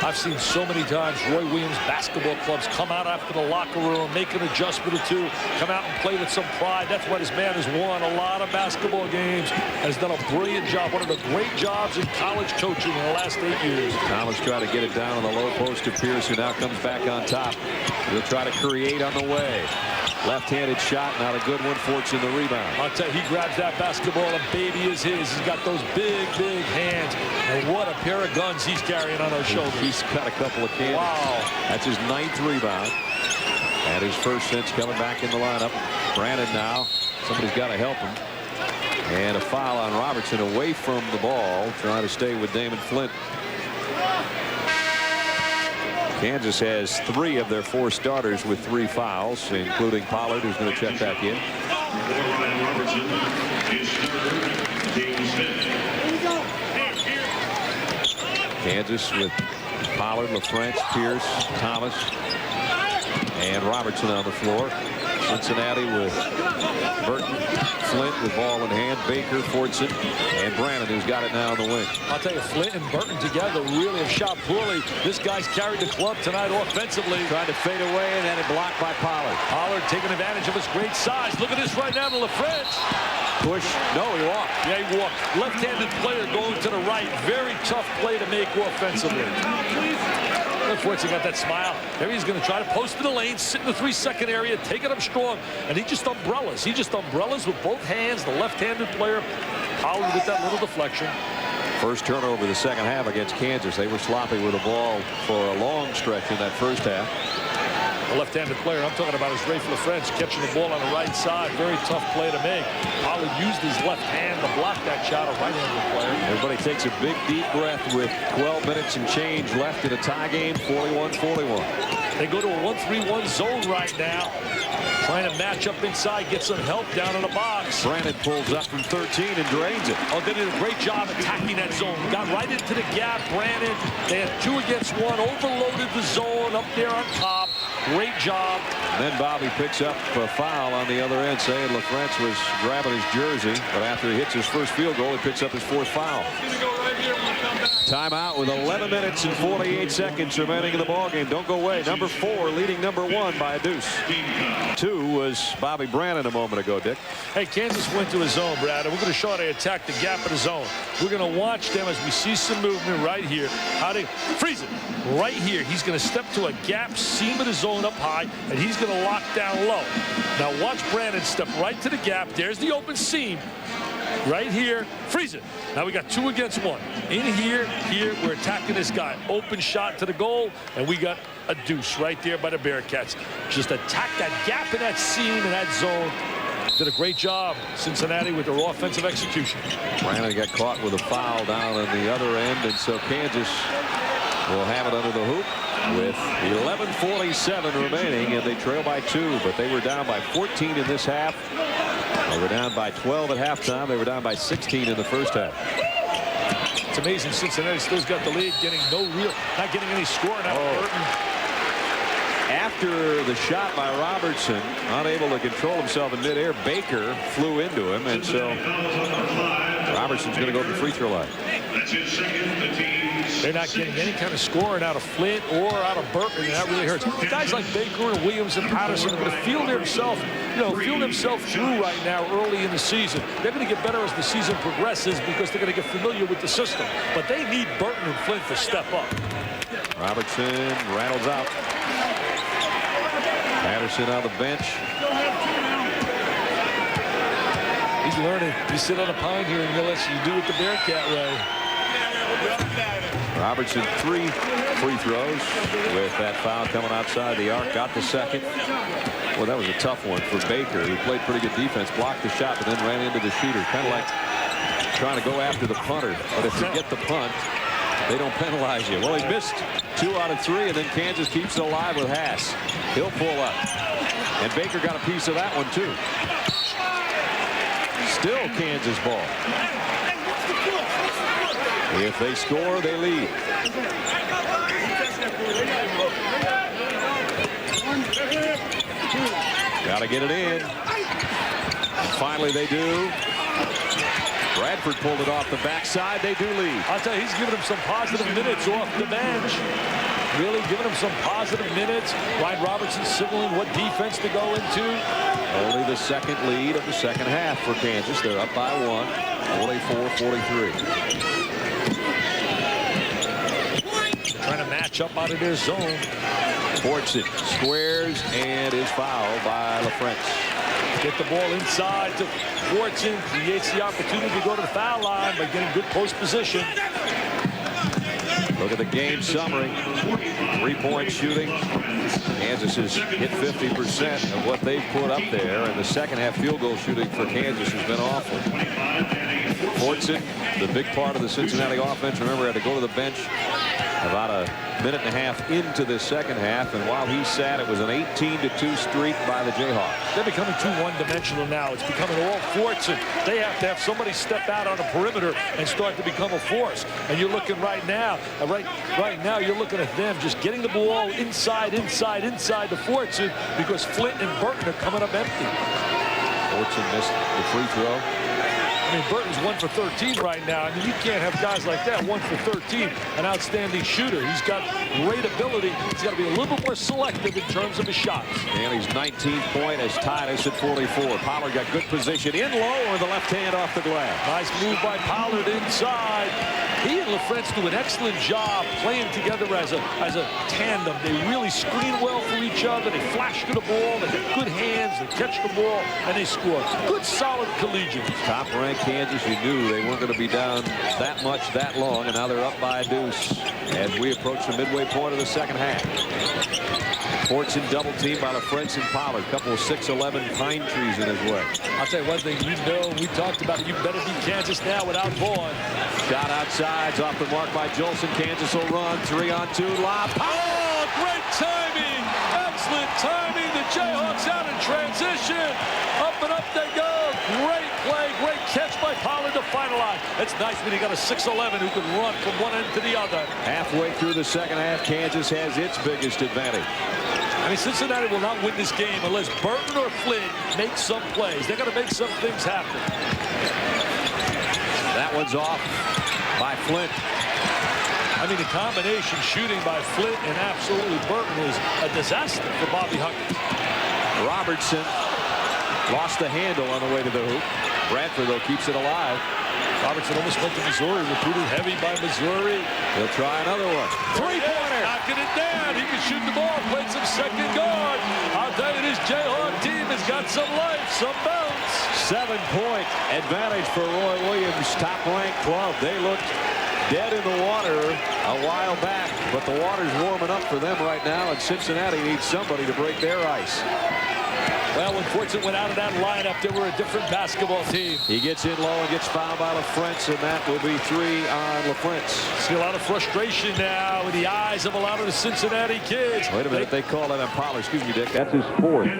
I've seen so many times Roy Williams basketball clubs come out after the locker room, make an adjustment or two, come out and play with some pride. That's why this man has won a lot of basketball games, has done a brilliant job, one of the great jobs in college coaching in the last 8 years. Thomas tried to get it down on the low post to Pierce, who now comes back on top. He'll try to create on the way. Left-handed shot, not a good one. Fortson the rebound. I'll tell you, he grabs that basketball, and baby is his. He's got those big, big hands. And what a pair of guns he's carrying on those shoulders. He's got a couple of cannons. Wow. That's his 9th rebound. And his first since coming back in the lineup. Brandon now. Somebody's got to help him. And a foul on Robertson away from the ball, trying to stay with Damon Flint. Kansas has 3 of their 4 starters with 3 fouls, including Pollard, who's going to check back in. Kansas with Pollard, LaFrance, Pierce, Thomas, and Robertson on the floor. Cincinnati with Burton, Flint with ball in hand, Baker, Fordson, and Brannon, who's got it now in the wing. I'll tell you, Flint and Burton together really have shot poorly. This guy's carried the club tonight offensively. Trying to fade away, and then it blocked by Pollard. Pollard taking advantage of his great size. Look at this right now to LaFrance. Push. No, he walked. Yeah, he walked. Left-handed player going to the right. Very tough play to make offensively. Fordson got that smile. There he's going to try to post in the lane, sit in the 3-second area, take it up strong, and he just umbrellas. He just umbrellas with both hands. The left-handed player, Pollard with that little deflection. First turnover the second half against Kansas. They were sloppy with the ball for a long stretch in that first half. The left-handed player I'm talking about is Rafe LaFrance, catching the ball on the right side. Very tough play to make. Pollard used his left hand to block that shot, a right-handed player. Everybody takes a big, deep breath with 12 minutes and change left in a tie game, 41-41. They go to a 1-3-1 zone right now. Trying to match up inside, get some help down in the box. Brandon pulls up from 13 and drains it. Oh, they did a great job attacking that zone. Got right into the gap, Brandon. They had 2 against 1, overloaded the zone up there on top. Great job. And then Bobby picks up a foul on the other end, saying LaFrance was grabbing his jersey. But after he hits his first field goal, he picks up his 4th foul. Timeout with 11 minutes and 48 seconds remaining in the ballgame. Don't go away. Number 4 leading number 1 by a deuce. 2 was Bobby Brandon a moment ago, Dick. Hey, Kansas went to a zone, Brad, and we're going to show how they attack the gap of the zone. We're going to watch them as we see some movement right here. How they freeze it right here. He's going to step to a gap seam of the zone up high, and he's going to lock down low. Now watch Brandon step right to the gap. There's the open seam. Right here, freeze it. Now we got 2 against 1. In here, we're attacking this guy. Open shot to the goal, and we got a deuce right there by the Bearcats. Just attack that gap in that seam in that zone. Did a great job, Cincinnati, with their offensive execution. Brandon got caught with a foul down on the other end, and so Kansas will have it under the hoop with 11:47 remaining, and they trail by 2, but they were down by 14 in this half. They were down by 12 at halftime. They were down by 16 in the first half. It's amazing Cincinnati still's got the lead, not getting any scoring out of Burton. After the shot by Robertson, unable to control himself in midair, Baker flew into him, and so Robertson's going to go to the free throw line. That's his second, the team. They're not getting any kind of scoring out of Flint or out of Burton, and that really hurts. Guys like Baker and Williams and Patterson are going to feel themselves, through right now early in the season. They're going to get better as the season progresses because they're going to get familiar with the system. But they need Burton and Flint to step up. Robertson rattles out. Patterson on the bench. He's learning. You sit on a pine here and he'll let you do it the Bearcat way. Robertson 3 free throws with that foul coming outside the arc. Got the second. Well, that was a tough one for Baker. He played pretty good defense, blocked the shot, but then ran into the shooter. Kind of like trying to go after the punter. But if you get the punt, they don't penalize you. Well, he missed 2 out of 3, and then Kansas keeps it alive with Haas. He'll pull up. And Baker got a piece of that one, too. Still Kansas ball. If they score, they lead. Got to get it in. And finally, they do. Bradford pulled it off the backside. They do lead. I'll tell you, he's giving him some positive minutes off the bench. Really giving him some positive minutes. Ryan Robertson signaling what defense to go into. Only the second lead of the second half for Kansas. They're up by 1, 44-43. Trying to match up out of their zone. Fordson squares and is fouled by LaFrance. Get the ball inside to Fordson. Creates the opportunity to go to the foul line by getting good post position. Look at the game summary. 3-point shooting. Kansas has hit 50% of what they've put up there, and the second half field goal shooting for Kansas has been awful. Fortson, the big part of the Cincinnati offense, remember, had to go to the bench about a minute and a half into this second half, and while he sat, it was an 18-2 streak by the Jayhawks. They're becoming too one-dimensional now. It's becoming all Fortson. They have to have somebody step out on the perimeter and start to become a force. And you're looking right now, you're looking at them just getting the ball inside to Fortson, because Flint and Burton are coming up empty. Fortson missed the free throw. I mean, Burton's 1 for 13 right now. I mean, you can't have guys like that, 1 for 13, an outstanding shooter. He's got great ability. He's got to be a little bit more selective in terms of his shots. And his 19th point has tied us at 44. Pollard got good position in low with the left hand off the glass. Nice move by Pollard inside. He and LaFrance do an excellent job playing together as a tandem. They really screen well for each other. They flash to the ball. They got good hands. They catch the ball, and they score. Good, solid collegiate. Top-ranked Kansas, you knew they weren't going to be down that much that long, and now they're up by a deuce as we approach the midway point of the second half. Fortson double team by LaFrance and Pollard. A couple of 6'11" pine trees in his way. I'll tell you one thing, we talked about it. You better beat Kansas now without Vaughn. Shot outside's off the mark by Jolson. Kansas will run. 3-on-2 lob. Oh, great timing. Excellent timing. The Jayhawks out in transition. Up and up they go. Great play. Great catch by Pollard to finalize. It's nice when you got a 6'11" who can run from one end to the other. Halfway through the second half, Kansas has its biggest advantage. I mean, Cincinnati will not win this game unless Burton or Flynn make some plays. They got to make some things happen. That one's off by Flint. I mean, the combination shooting by Flint and absolutely Burton is a disaster for Bobby Huggins. Robertson lost the handle on the way to the hoop. Bradford, though, keeps it alive. Robertson almost went to Missouri, recruited heavy by Missouri. He'll try another one. Three-pointer. Knocking it down. He can shoot the ball, played some second guard. I'll tell you, this Jayhawk team has got some life, some bounce. 7-point advantage for Roy Williams' top-ranked club. They looked dead in the water a while back, but the water's warming up for them right now, and Cincinnati needs somebody to break their ice. Well, when Fortson went out of that lineup, they were a different basketball team. He gets in low and gets fouled by LaFrance, and that will be 3 on LaFrance. See a lot of frustration now in the eyes of a lot of the Cincinnati kids. Wait a minute, they call it on Pollard. Excuse me, Dick. That's his 4th.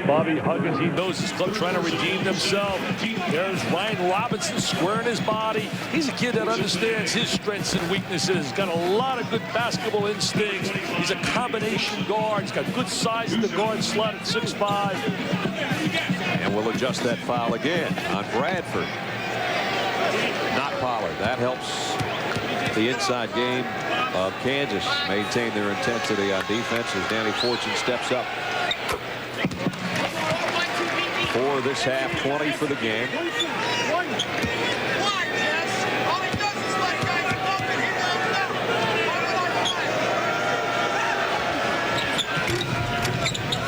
Bobby Huggins, he knows his club trying to redeem themselves. There's Ryan Robinson squaring his body. He's a kid that understands his strengths and weaknesses. He's got a lot of good basketball instincts. He's a combination guard. He's got good size in the guard slot at 6'5". And we'll adjust that foul again on Bradford. Not Pollard. That helps the inside game of Kansas maintain their intensity on defense as Danny Fortson steps up. For this half, 20 for the game.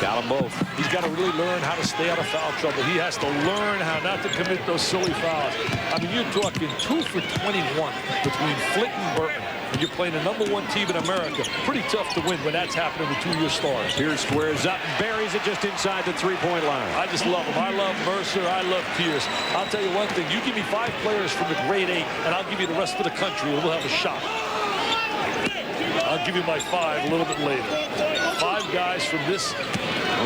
Got them both. He's got to really learn how to stay out of foul trouble. He has to learn how not to commit those silly fouls. I mean, you're talking 2 for 21 between Flint and Burton. And you're playing the #1 team in America. Pretty tough to win when that's happening with 2 of your stars. Pierce squares up and buries it just inside the 3-point line. I just love him. I love Mercer. I love Pierce. I'll tell you one thing. You give me 5 players from the grade 8, and I'll give you the rest of the country, and we'll have a shot. I'll give you my 5 a little bit later. 5 guys from this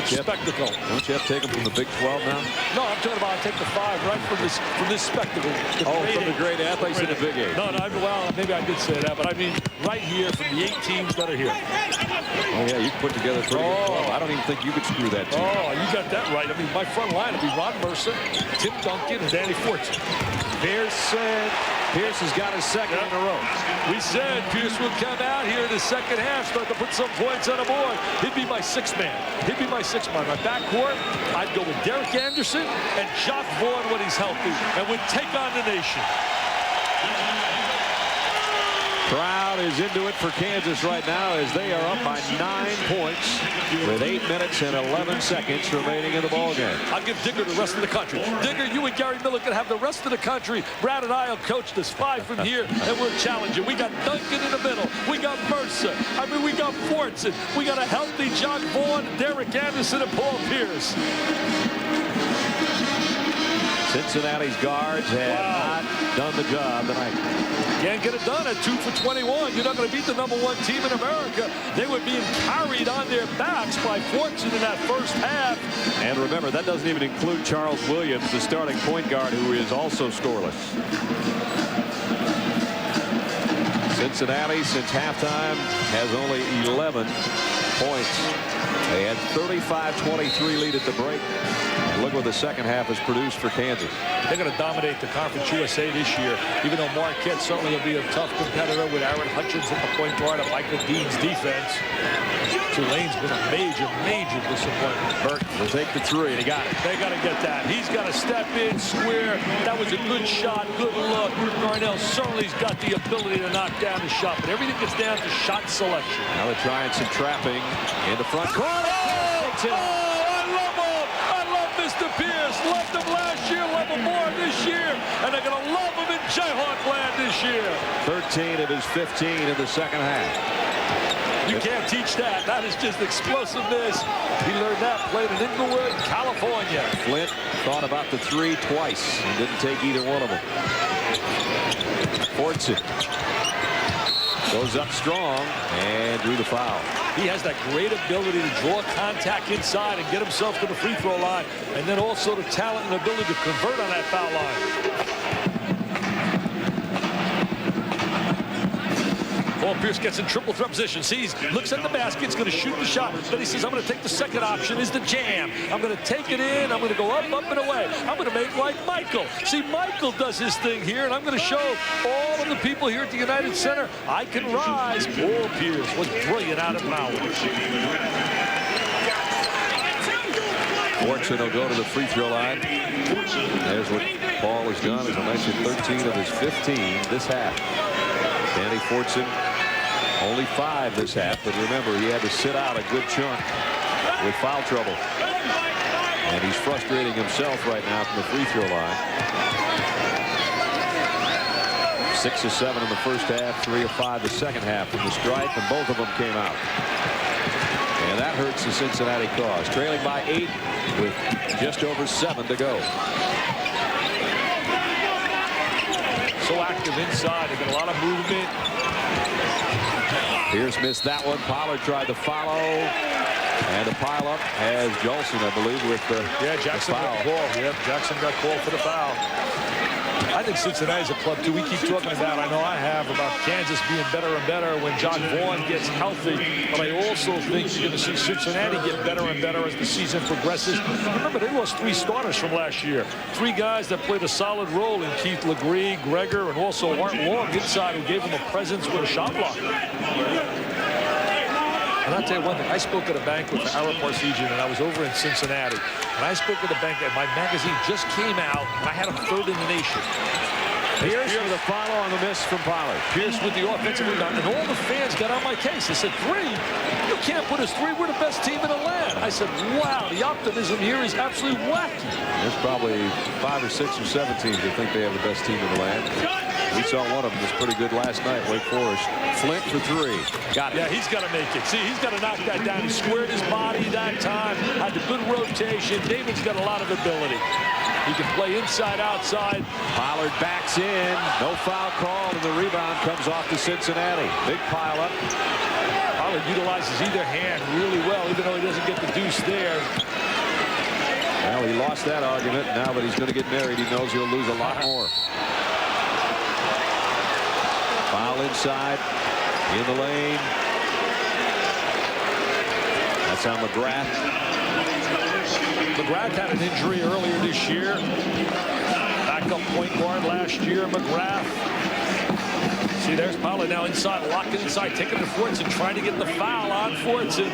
spectacle. Don't you have to take them from the Big 12 now? No, I'm talking about I'll take the 5 right from this spectacle. From the great athletes in the Big 8. No, well, maybe I did say that, but I mean right here from the 8 teams that are here. Oh, yeah, you can put together a pretty good 12. I don't even think you could screw that team. Oh, you got that right. I mean, my front line would be Ron Mercer, Tim Duncan, and Danny Fortson. Pierce has got his second in a row. We said Pierce would come out here in the second half, start to put some points on the board. He'd be my 6th man. He'd be my 6th man. My backcourt, I'd go with Derek Anderson and Jacques Vaughn when he's healthy, and would take on the nation. Crowd crowd is into it for Kansas right now as they are up by 9 points with 8 minutes and 11 seconds remaining in the ballgame. I'll give Digger the rest of the country. Digger, you and Gary Miller can have the rest of the country. Brad and I will coach this 5 from here, and we'll challenge you. We got Duncan in the middle. We got Mercer. I mean, we got Fortson. We got a healthy John Vaughn, Derek Anderson, and Paul Pierce. Cincinnati's guards have not done the job tonight. Can't get it done at 2 for 21. You're not going to beat the #1 team in America. They were being carried on their backs by Fortson in that first half. And remember, that doesn't even include Charles Williams, the starting point guard, who is also scoreless. Cincinnati, since halftime, has only 11 points. They had 35-23 lead at the break. And look what the second half has produced for Kansas. They're going to dominate the Conference USA this year, even though Marquette certainly will be a tough competitor with Aaron Hutchins at the point guard and Michael Dean's defense. Tulane's been a major, major disappointment. Burke will take the three, and he got it. They got to get that. He's got to step in, square. That was a good shot, good look. Darnell certainly's got the ability to knock down the shot, but everything gets down to shot selection. Now they're trying some trapping in the front corner. I love him. I love Mr. Pierce. Loved him last year, love him more this year, and they're going to love him in Jayhawk land this year. 13 of his 15 in the second half. You can't teach that. That is just explosiveness. He learned that playing in Inglewood, California. Flint thought about the three twice and didn't take either one of them. Fortson goes up strong and drew the foul. He has that great ability to draw contact inside and get himself to the free throw line, and then also the talent and ability to convert on that foul line. Paul Pierce gets in triple threat position. Sees, looks at the basket, he's going to shoot the shot. Then he says, I'm going to take the second option, is the jam. I'm going to take it in. I'm going to go up, up, and away. I'm going to make like Michael. See, Michael does his thing here, and I'm going to show all of the people here at the United Center, I can rise. Paul Pierce was brilliant out of bounds. Fortson will go to the free throw line. There's what Paul has done. As I mentioned, 13 of his 15 this half. Danny Fortson, only 5 this half, but remember, he had to sit out a good chunk with foul trouble. And he's frustrating himself right now from the free throw line. 6 of 7 in the first half, 3 of 5 the second half from the stripe, and both of them came out. And that hurts the Cincinnati cause. Trailing by 8 with just over 7 to go. So active inside. They got a lot of movement. Pierce missed that one. Pollard tried to follow. And the pileup has Jolson, I believe, with the Jackson got called. Yep, Jackson got called for the foul. I think Cincinnati's a club, too. We keep talking about, I know I have, about Kansas being better and better when John Vaughn gets healthy. But I also think you're going to see Cincinnati get better and better as the season progresses. Remember, they lost 3 starters from last year. 3 guys that played a solid role in Keith Legree, Gregor, and also Art Long inside, who gave him a presence with a shot blocker. And I'll tell you one thing, I spoke at a banquet for Ara Parsegian, and I was over in Cincinnati. And I spoke at a banquet, my magazine just came out, and I had him 3rd in the nation. Pierce with a follow on the miss from Pollard. Pierce with the offensive rebound, and all the fans got on my case. They said, 3? You can't put us 3. We're the best team in the land. I said, wow, the optimism here is absolutely wacky. There's probably 5 or 6 or 7 teams that think they have the best team in the land. We saw one of them was pretty good last night, Wake Forest. Flint for 3. Got it. Yeah, he's got to make it. See, he's got to knock that down. He squared his body that time, had the good rotation. David's got a lot of ability. He can play inside, outside. Pollard backs in. No foul call, and the rebound comes off to Cincinnati. Big pile up. Pollard utilizes either hand really well, even though he doesn't get the deuce there. Well, he lost that argument. Now that he's going to get married, he knows he'll lose a lot more. Foul inside, in the lane. That's on McGrath. McGrath had an injury earlier this year. Backup point guard last year, McGrath. See, there's Pollard now inside, locking inside, taking the Fortson, trying to get the foul on Fortson.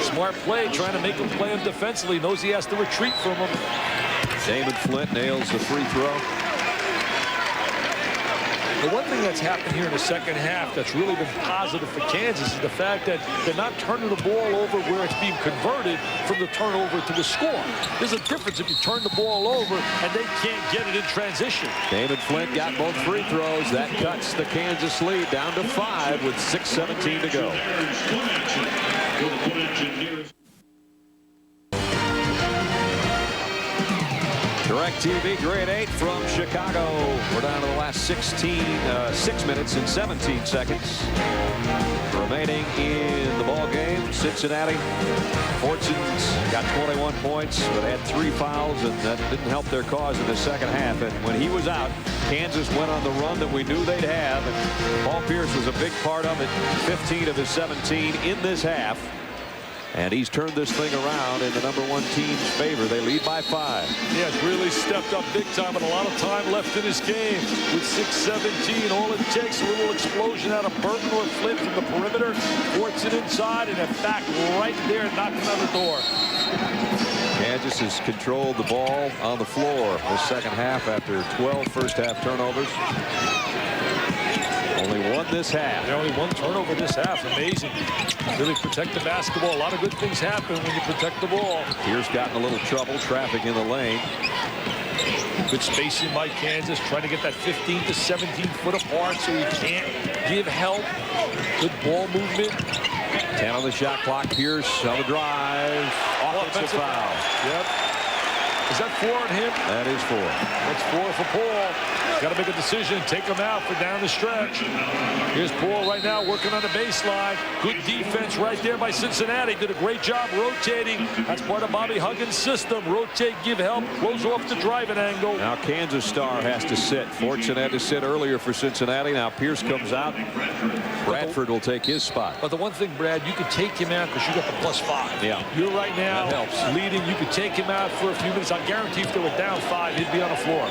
Smart play, trying to make him play him defensively. Knows he has to retreat from him. Damon Flint nails the free throw. The one thing that's happened here in the second half that's really been positive for Kansas is the fact that they're not turning the ball over where it's being converted from the turnover to the score. There's a difference if you turn the ball over and they can't get it in transition. David Flint got both free throws. That cuts the Kansas lead down to 5 with 6:17 to go. DirecTV Grade 8 from Chicago. We're down to the last 6 minutes and 17 seconds remaining in the ball game. Cincinnati, Fortune's got 21 points, but had 3 fouls, and that didn't help their cause in the second half. And when he was out, Kansas went on the run that we knew they'd have, and Paul Pierce was a big part of it. 15 of his 17 in this half. And he's turned this thing around in the #1 team's favor. They lead by 5. He has really stepped up big time, and a lot of time left in his game. With 6:17, all it takes a little explosion out of Burton or Flint from the perimeter. Fortson inside, and in fact, right there, knocking on the door. Kansas has controlled the ball on the floor this second half after 12 first-half turnovers. Only one this half. Only one turnover this half. Amazing. Really protect the basketball. A lot of good things happen when you protect the ball. Pierce got in a little trouble. Traffic in the lane. Good spacing by Kansas, trying to get that 15 to 17 foot apart so you can't give help. Good ball movement. 10 on the shot clock. Pierce on the drive. Offensive foul. Yep. Is that 4 on him? That is 4. That's 4 for Paul. Got to make a decision. Take him out for down the stretch. Here's Paul right now working on the baseline. Good defense right there by Cincinnati. Did a great job rotating. That's part of Bobby Huggins' system. Rotate, give help, close off the driving angle. Now Kansas star has to sit. Fortson had to sit earlier for Cincinnati. Now Pierce comes out. Bradford will take his spot. But the one thing, Brad, you can take him out because you got the +5. Yeah. You're right now that helps. leading. You could take him out for a few minutes. I guarantee if they were down 5, he'd be on the floor.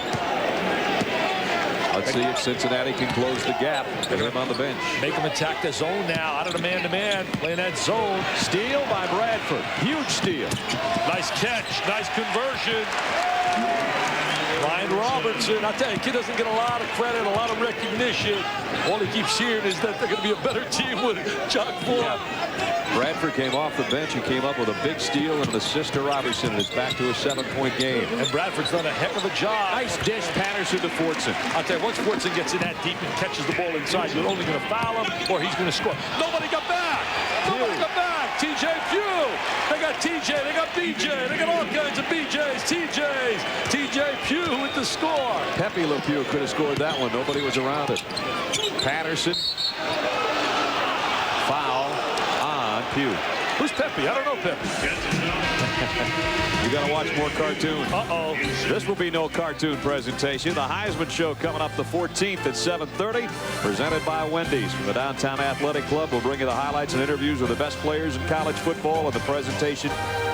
Let's see if Cincinnati can close the gap. Get him on the bench. Make him attack the zone now. Out of the man-to-man. Playing that zone. Steal by Bradford. Huge steal. Nice catch. Nice conversion. Ryan Robertson. I tell you, kid doesn't get a lot of credit, a lot of recognition. All he keeps hearing is that they're going to be a better team with Chuck Ford. Bradford came off the bench. He came up with a big steal and an assist to Robertson. And it's back to a 7-point game. And Bradford's done a heck of a job. Nice dish, Patterson to Fortson. I'll tell you, once Fortson gets in that deep and catches the ball inside, you're only going to foul him or he's going to score. Nobody got back. Nobody got back. TJ Pugh. They got TJ. They got BJ. They got all kinds of BJs, TJs. TJ Pugh with the score. Pepe Le Pew could have scored that one. Nobody was around it. Patterson. Foul on Pugh. Who's Pepe? I don't know Pepe. You got to watch more cartoons. Uh-oh. This will be no cartoon presentation. The Heisman Show coming up the 14th at 7:30. Presented by Wendy's from the Downtown Athletic Club. We'll bring you the highlights and interviews with the best players in college football and the presentation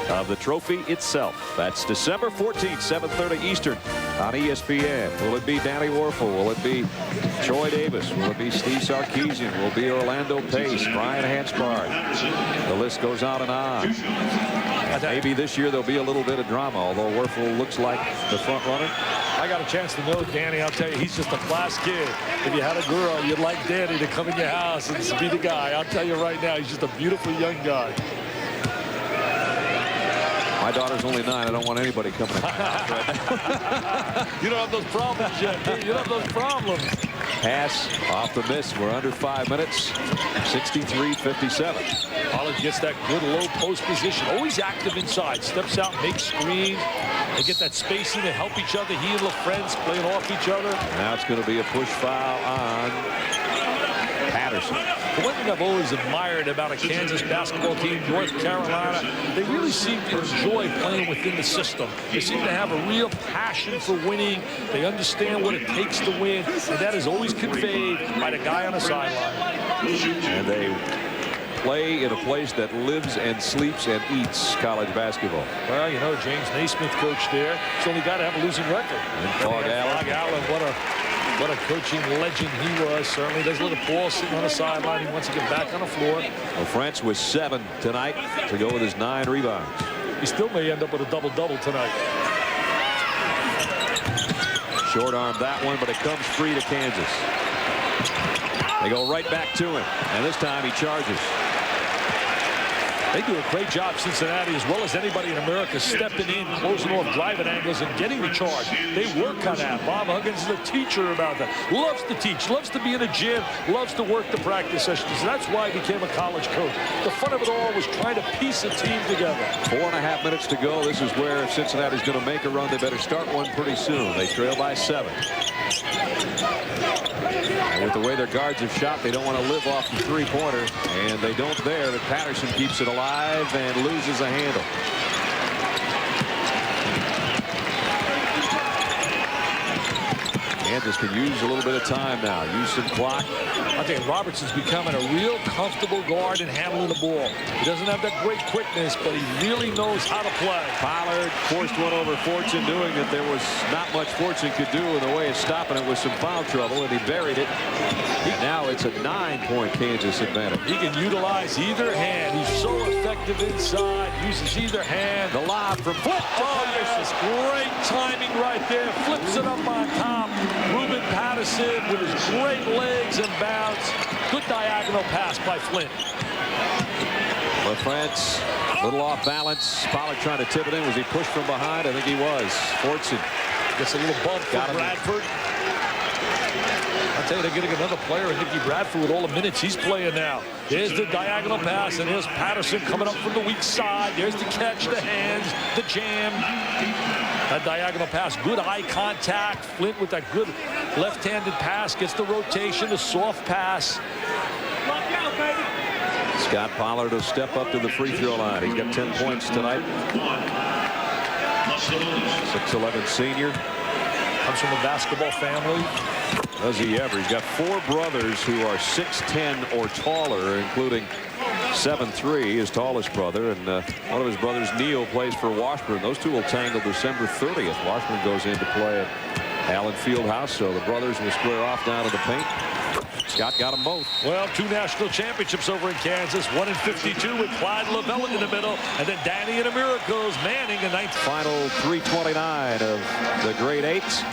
of the trophy itself. That's December 14th, 7:30 Eastern on ESPN. Will it be Danny Warfel? Will it be Troy Davis? Will it be Steve Sarkisian? Will it be Orlando Pace? Brian Hanspard? The list goes on and on. Maybe this year there'll be a little bit of drama, although Warfel looks like the front runner. I got a chance to know Danny. I'll tell you, he's just a class kid. If you had a girl, you'd like Danny to come in your house and be the guy. I'll tell you right now, he's just a beautiful young guy. My daughter's only 9. I don't want anybody coming in my house right now. You don't have those problems yet, dude. You don't have those problems. Pass off the miss. We're under 5 minutes. 63-57. Pollard gets that good low post position. Always active inside. Steps out, makes screens. They get that spacing to help each other. He and LaFrentz playing off each other. Now it's going to be a push foul on Patterson. The one thing I've always admired about a Kansas basketball team, North Carolina, they really seem to enjoy playing within the system. They seem to have a real passion for winning. They understand what it takes to win, and that is always conveyed by the guy on the sideline. And they play in a place that lives and sleeps and eats college basketball. Well, you know, James Naismith coached there. He's only got to have a losing record. And Fog Allen. Fog Allen, what a coaching legend he was. Certainly doesn't let a ball sitting on the sideline. He wants to get back on the floor. Well, France was 7 tonight to go with his 9 rebounds. He still may end up with a double-double tonight. Short arm that one, but it comes free to Kansas. They go right back to him, and this time he charges. They do a great job, Cincinnati, as well as anybody in America, stepping in, closing off driving angles, and getting the charge. They work on that. Bob Huggins is a teacher about that. Loves to teach, loves to be in a gym, loves to work the practice sessions. That's why he became a college coach. The fun of it all was trying to piece a team together. 4.5 minutes to go. This is where if Cincinnati's going to make a run, they better start one pretty soon. They trail by 7. And with the way their guards have shot, they don't want to live off the three-pointer, and they don't there. But Patterson keeps it alive and loses a handle. Kansas can use a little bit of time now. Use some clock. I think Robertson's becoming a real comfortable guard in handling the ball. He doesn't have that great quickness, but he really knows how to play. Pollard forced one over Fortune, doing that there was not much Fortune could do in the way of stopping it with some foul trouble, and he buried it. And now it's a 9-point Kansas advantage. He can utilize either hand. He's so effective inside. Uses either hand. The lob from Flip. Oh, this is great timing right there. Flips it up on top. Ruben Patterson with his great legs and bounce. Good diagonal pass by Flint. LaFrance, a little off balance. Pollard trying to tip it in. Was he pushed from behind? I think he was. Fortune gets a little bump for Bradford. I'll tell you, they're getting another player, Nicky Bradford, with all the minutes he's playing now. There's the diagonal pass, and there's Patterson coming up from the weak side. There's the catch, the hands, the jam. That diagonal pass, good eye contact. Flint with that good left-handed pass, gets the rotation, the soft pass. Scott Pollard will step up to the free throw line. He's got 10 points tonight. 6'11" senior. Comes from a basketball family. Does he ever? He's got 4 brothers who are 6'10" or taller, including 7'3", his tallest brother, and one of his brothers, Neil, plays for Washburn. Those two will tangle December 30th. Washburn goes in to play at Allen Fieldhouse, so the brothers will square off down to the paint. Scott got them both. Well, 2 national championships over in Kansas, 1 in 52 with Clyde Lavelle in the middle, and then Danny and Miracles Manning in 19. Final 3:29 of the grade 8s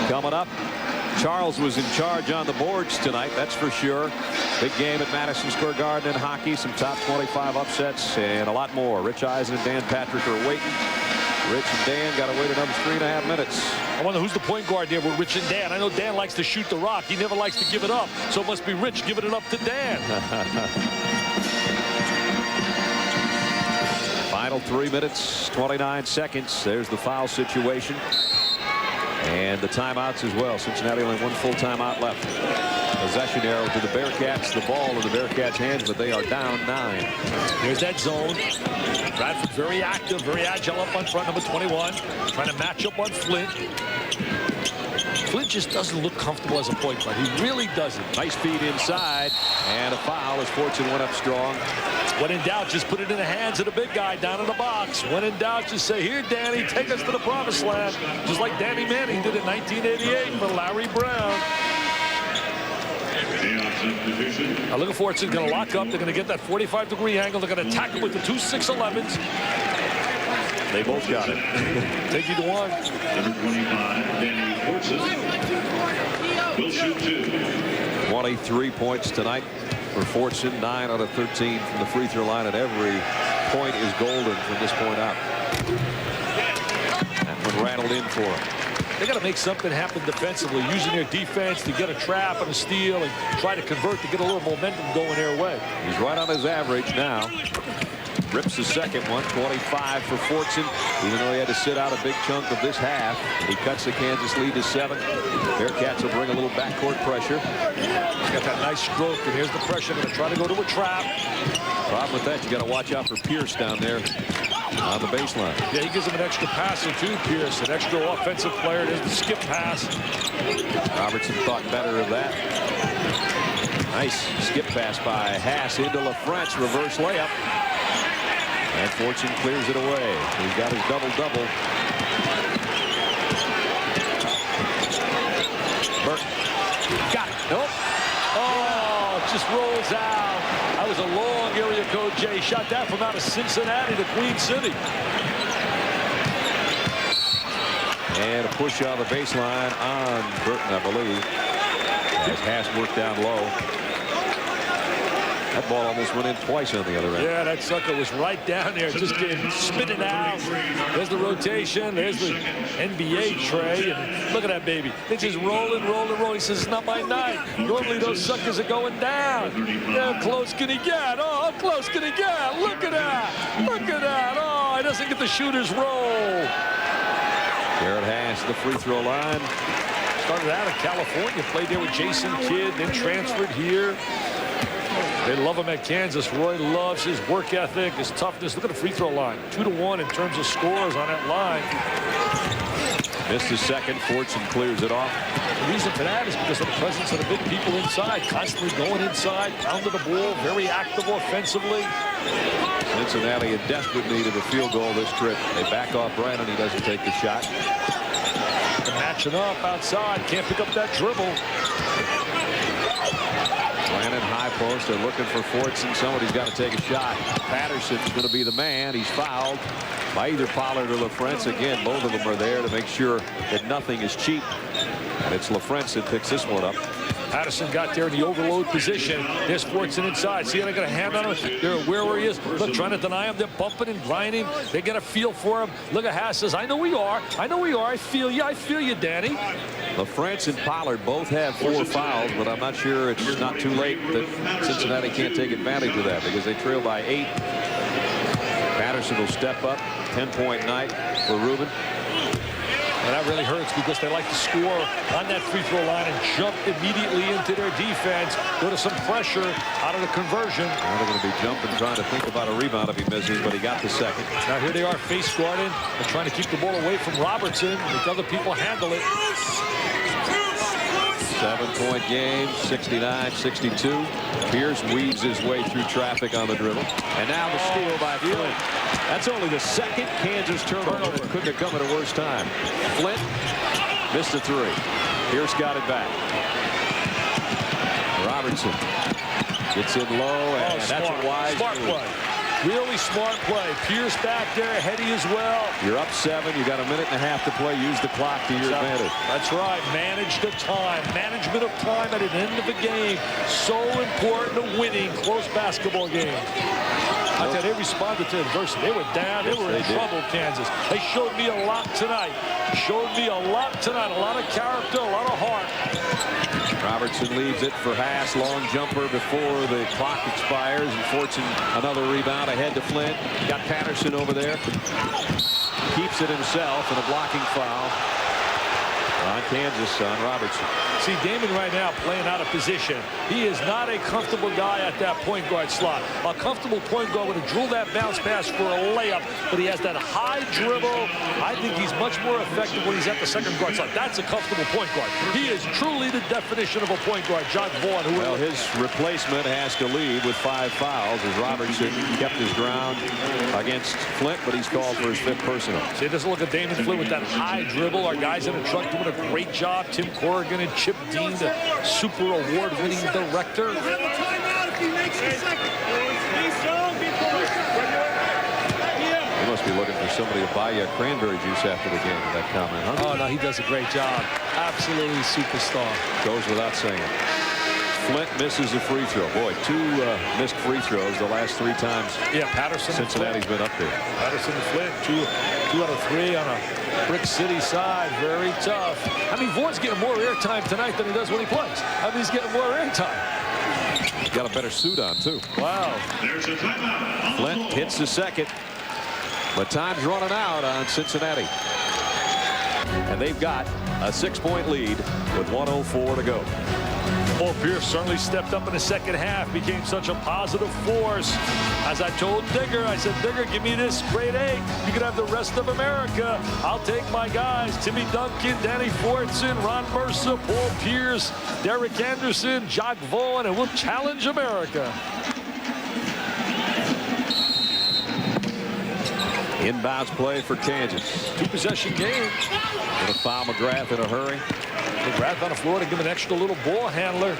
coming up. Charles was in charge on the boards tonight, that's for sure. Big game at Madison Square Garden in hockey, some top 25 upsets, and a lot more. Rich Eisen and Dan Patrick are waiting. Rich and Dan got to wait another 3.5 minutes. I wonder who's the point guard there with Rich and Dan. I know Dan likes to shoot the rock. He never likes to give it up, so it must be Rich giving it up to Dan. Final 3 minutes, 29 seconds. There's the foul situation. And the timeouts as well. Cincinnati only 1 full timeout left. Possession arrow to the Bearcats. The ball in the Bearcats' hands, but they are down 9. Here's that zone. Bradford very active, very agile up on front, number 21. Trying to match up on Flint. Flint just doesn't look comfortable as a point guard. He really doesn't. Nice feed inside. And a foul as Fortune went up strong. When in doubt, just put it in the hands of the big guy down in the box. When in doubt, just say, here, Danny, take us to the promised land. Just like Danny Manning did in 1988 for Larry Brown. Now looking for it's going to lock up. They're going to get that 45-degree angle. They're going to attack him with the 2 6'11s. They both got it. Take you to 1. Number 25, Danny Fortson. Will shoot 2. 23 points tonight for Fortune. 9 out of 13 from the free throw line, and every point is golden from this point out. That one rattled in for him. They got to make something happen defensively, using their defense to get a trap and a steal and try to convert to get a little momentum going their way. He's right on his average now. Rips the second one, 25 for Fortune, even though he had to sit out a big chunk of this half. He cuts the Kansas lead to 7. Bearcats will bring a little backcourt pressure. He's got that nice stroke, and here's the pressure. Going to try to go to a trap. Problem with that, you got to watch out for Pierce down there on the baseline. Yeah, he gives him an extra passer too, Pierce, an extra offensive player. There's the skip pass. Robertson thought better of that. Nice skip pass by Haas into LaFrance, reverse layup. And Fortune clears it away. He's got his double-double. Burton. Got it. Nope. Oh, it just rolls out. That was a long area code J. Shot that from out of Cincinnati to Queen City. And a push on the baseline on Burton, I believe. As Haas worked down low. That ball almost went in twice on the other end. Yeah, that sucker was right down there, just getting spinning out. There's the rotation. There's the NBA tray. And look at that baby. It's just rolling, rolling, rolling. He says, it's not my night. Normally those suckers are going down. How close can he get? Oh, how close can he get? Look at that. Look at that. Oh, he doesn't get the shooter's roll. Garrett Haas, the free throw line. Started out in California, played there with Jason Kidd, then transferred here. They love him at Kansas. Roy loves his work ethic, his toughness. Look at the free throw line. 2-1 in terms of scores on that line. Missed his second. Fortson clears it off. The reason for that is because of the presence of the big people inside, constantly going inside, pounding the ball, very active offensively. Cincinnati in desperate need of a field goal this trip. They back off Brandon. He doesn't take the shot. They're matching up outside. Can't pick up that dribble. Brandon high post. They're looking for Fortson. Somebody's got to take a shot. Patterson's going to be the man. He's fouled by either Pollard or LaFrentz. Again, both of them are there to make sure that nothing is cheap. And it's LaFrentz that picks this one up. Patterson got there in the overload position. There's Fortson inside. See how they're going to hand on him? They're aware where he is. Look, trying to deny him. They're bumping and grinding. They get a feel for him. Look at Haas says, I know we are. I know we are. I feel you. I feel you, Danny. LaFrentz and Pollard both have 4 fouls, but I'm not sure it's not too late that Cincinnati can't take advantage of that because they trail by 8. Patterson will step up. 10-point night for Rubin. And that really hurts because they like to score on that free throw line and jump immediately into their defense. Go to some pressure out of the conversion. Now they're going to be jumping, trying to think about a rebound if he misses, but he got the second. Now here they are face guarding and trying to keep the ball away from Robertson. Let other people handle it. 7-point game, 69-62. Pierce weaves his way through traffic on the dribble. And now the steal by Flint. That's only the second Kansas turnover. It couldn't have come at a worse time. Flint missed a 3. Pierce got it back. Robertson gets in low, and that's a wise move. Play. Really smart play. Pierce back there, heady as well. You're up 7. You got a minute and a half to play. Use the clock to your advantage. That's right. Manage the time. Management of time at an end of a game. So important to winning close basketball games. I tell you, they responded to adversity. They were down. They were in trouble, Kansas. They showed me a lot tonight. Showed me a lot tonight. A lot of character, a lot of heart. Robertson leaves it for Haas. Long jumper before the clock expires. And Fortson another rebound ahead to Flint. Got Patterson over there. Keeps it himself and a blocking foul on Kansas on Robertson. See, Damon right now playing out of position. He is not a comfortable guy at that point guard slot. A comfortable point guard would have drilled that bounce pass for a layup, but he has that high dribble. I think he's much more effective when he's at the second guard slot. That's a comfortable point guard. He is truly the definition of a point guard, John Vaughn. Well, his replacement has to leave with 5 fouls as Robertson kept his ground against Flint, but he's called for his 5th personal. See, just look at Damon Flint with that high dribble. Our guys in the truck doing a great job. Tim Corrigan and Chip Dean, the super award-winning director. He must be looking for somebody to buy you a cranberry juice after the game with that comment, huh? Oh, no, he does a great job. Absolutely superstar. Goes without saying. Flint misses a free throw. Boy, 2 missed free throws the last 3 times. Yeah, Patterson. Cincinnati's been up there. Patterson and Flint, 2 out of 3 on a Brick City side. Very tough. I mean, Vaughn's getting more airtime tonight than he does when he plays. I mean, he's getting more airtime. He's got a better suit on, too. Wow. Flint hits the second, but time's running out on Cincinnati. And they've got a 6-point lead with 1:04 to go. Paul Pierce certainly stepped up in the second half, became such a positive force. As I told Digger, I said, Digger, give me this grade 8. You can have the rest of America. I'll take my guys, Timmy Duncan, Danny Fortson, Ron Mercer, Paul Pierce, Derek Anderson, Jock Vaughn, and we'll challenge America. Inbounds play for Kansas. 2-possession game. Going to foul McGrath in a hurry. McGrath on the floor to give an extra little ball handler.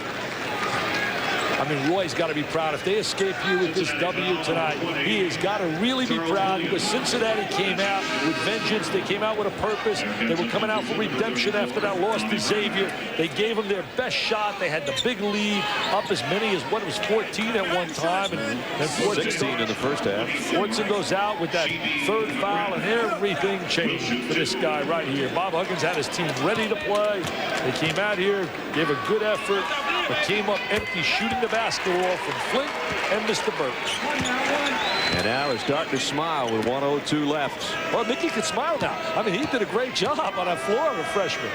I mean, Roy's got to be proud. If they escape you with this W tonight, he has got to really be proud, because Cincinnati came out with vengeance. They came out with a purpose. They were coming out for redemption after that loss to Xavier. They gave them their best shot. They had the big lead, up as many as what, it was 14 at one time, and then 16 in the first half. Fortson goes out with that third foul, and everything changed for this guy right here. Bob Huggins had his team ready to play. They came out here, gave a good effort, but came up empty, shooting the basketball from Flint and Mr. Burton. And now they're starting to smile with 1:02 left. Well, Mickey can smile now. I mean, he did a great job on that floor of a freshman.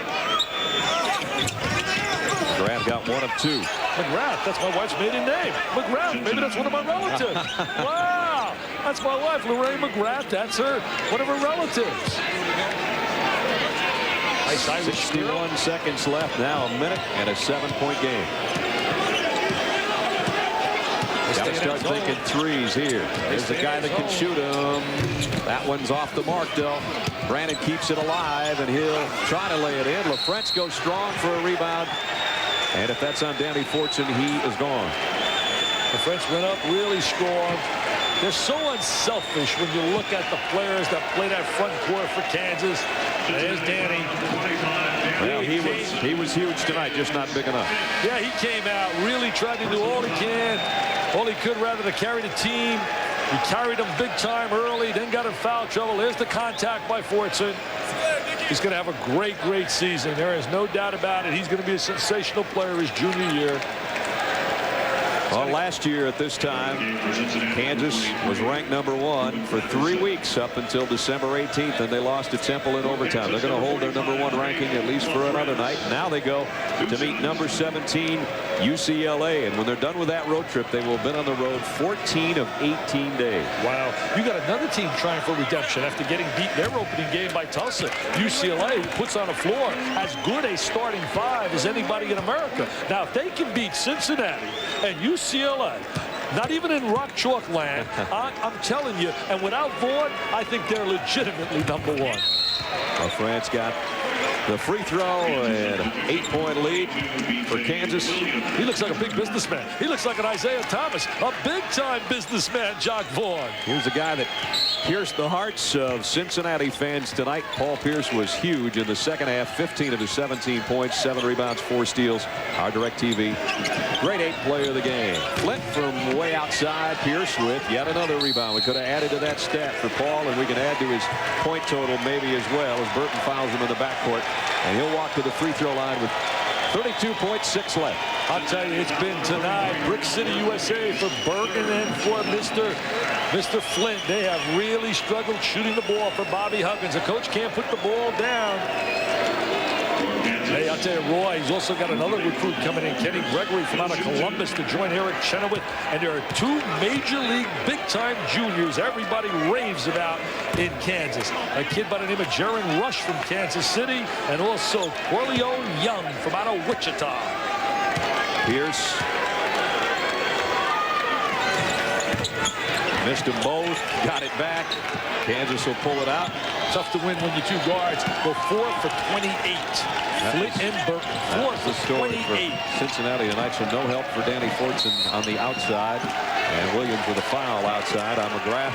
McGrath got 1 of 2. McGrath, that's my wife's maiden name. McGrath, maybe that's one of my relatives. Wow, that's my wife, Lorraine McGrath. That's one of her relatives. Nice Irish 61 seconds left. Now a minute and a 7-point game. Got to start thinking threes here. There's the guy that can shoot them. That one's off the mark, though. Brandon keeps it alive, and he'll try to lay it in. LaFrentz goes strong for a rebound. And if that's on Danny Fortson, he is gone. LaFrentz went up really strong. They're so unselfish when you look at the players that play that front court for Kansas. There's Danny. Well, he was huge tonight, just not big enough. Yeah, he came out, really tried to do all he can, all he could rather to carry the team. He carried them big time early, then got in foul trouble. There's the contact by Fortson. He's going to have a great, great season. There is no doubt about it. He's going to be a sensational player his junior year. Well, last year at this time, Kansas was ranked #1 for 3 weeks up until December 18th, and they lost to Temple in overtime. They're going to hold their #1 ranking at least for another night. Now they go to meet number 17, UCLA, and when they're done with that road trip, they will have been on the road 14 of 18 days. Wow. You got another team trying for redemption after getting beat their opening game by Tulsa. UCLA, who puts on a floor as good a starting 5 as anybody in America. Now, if they can beat Cincinnati and UCLA, not even in rock chalk land, I'm telling you, and without Vaughn, I think they're legitimately #1. France got the free throw and an 8-point lead for Kansas. He looks like a big businessman. He looks like an Isaiah Thomas, a big-time businessman, Jock Vaughn. Here's a guy that pierced the hearts of Cincinnati fans tonight. Paul Pierce was huge in the second half. 15 of his 17 points, 7 rebounds, 4 steals. Our DirecTV grade 8 player of the game. Flint from way outside. Pierce with yet another rebound. We could have added to that stat for Paul, and we can add to his point total maybe as well, as Burton fouls him in the backcourt. And he'll walk to the free throw line with 32.6 left. I'll tell you, it's been tonight, Brick City, USA for Burton and for Mr. Flint. They have really struggled shooting the ball for Bobby Huggins. The coach can't put the ball down. Hey, I'll tell you, Roy, he's also got another recruit coming in, Kenny Gregory from out of Columbus, to join Eric Chenoweth. And there are 2 major league big-time juniors everybody raves about in Kansas. A kid by the name of Jaron Rush from Kansas City, and also Corleone Young from out of Wichita. Pierce missed them both, got it back. Kansas will pull it out. Tough to win when your 2 guards go 4 for 28. Flint and Burton, 4 for 28. Cincinnati tonight, so no help for Danny Fortson on the outside. And Williams with a foul outside on McGrath.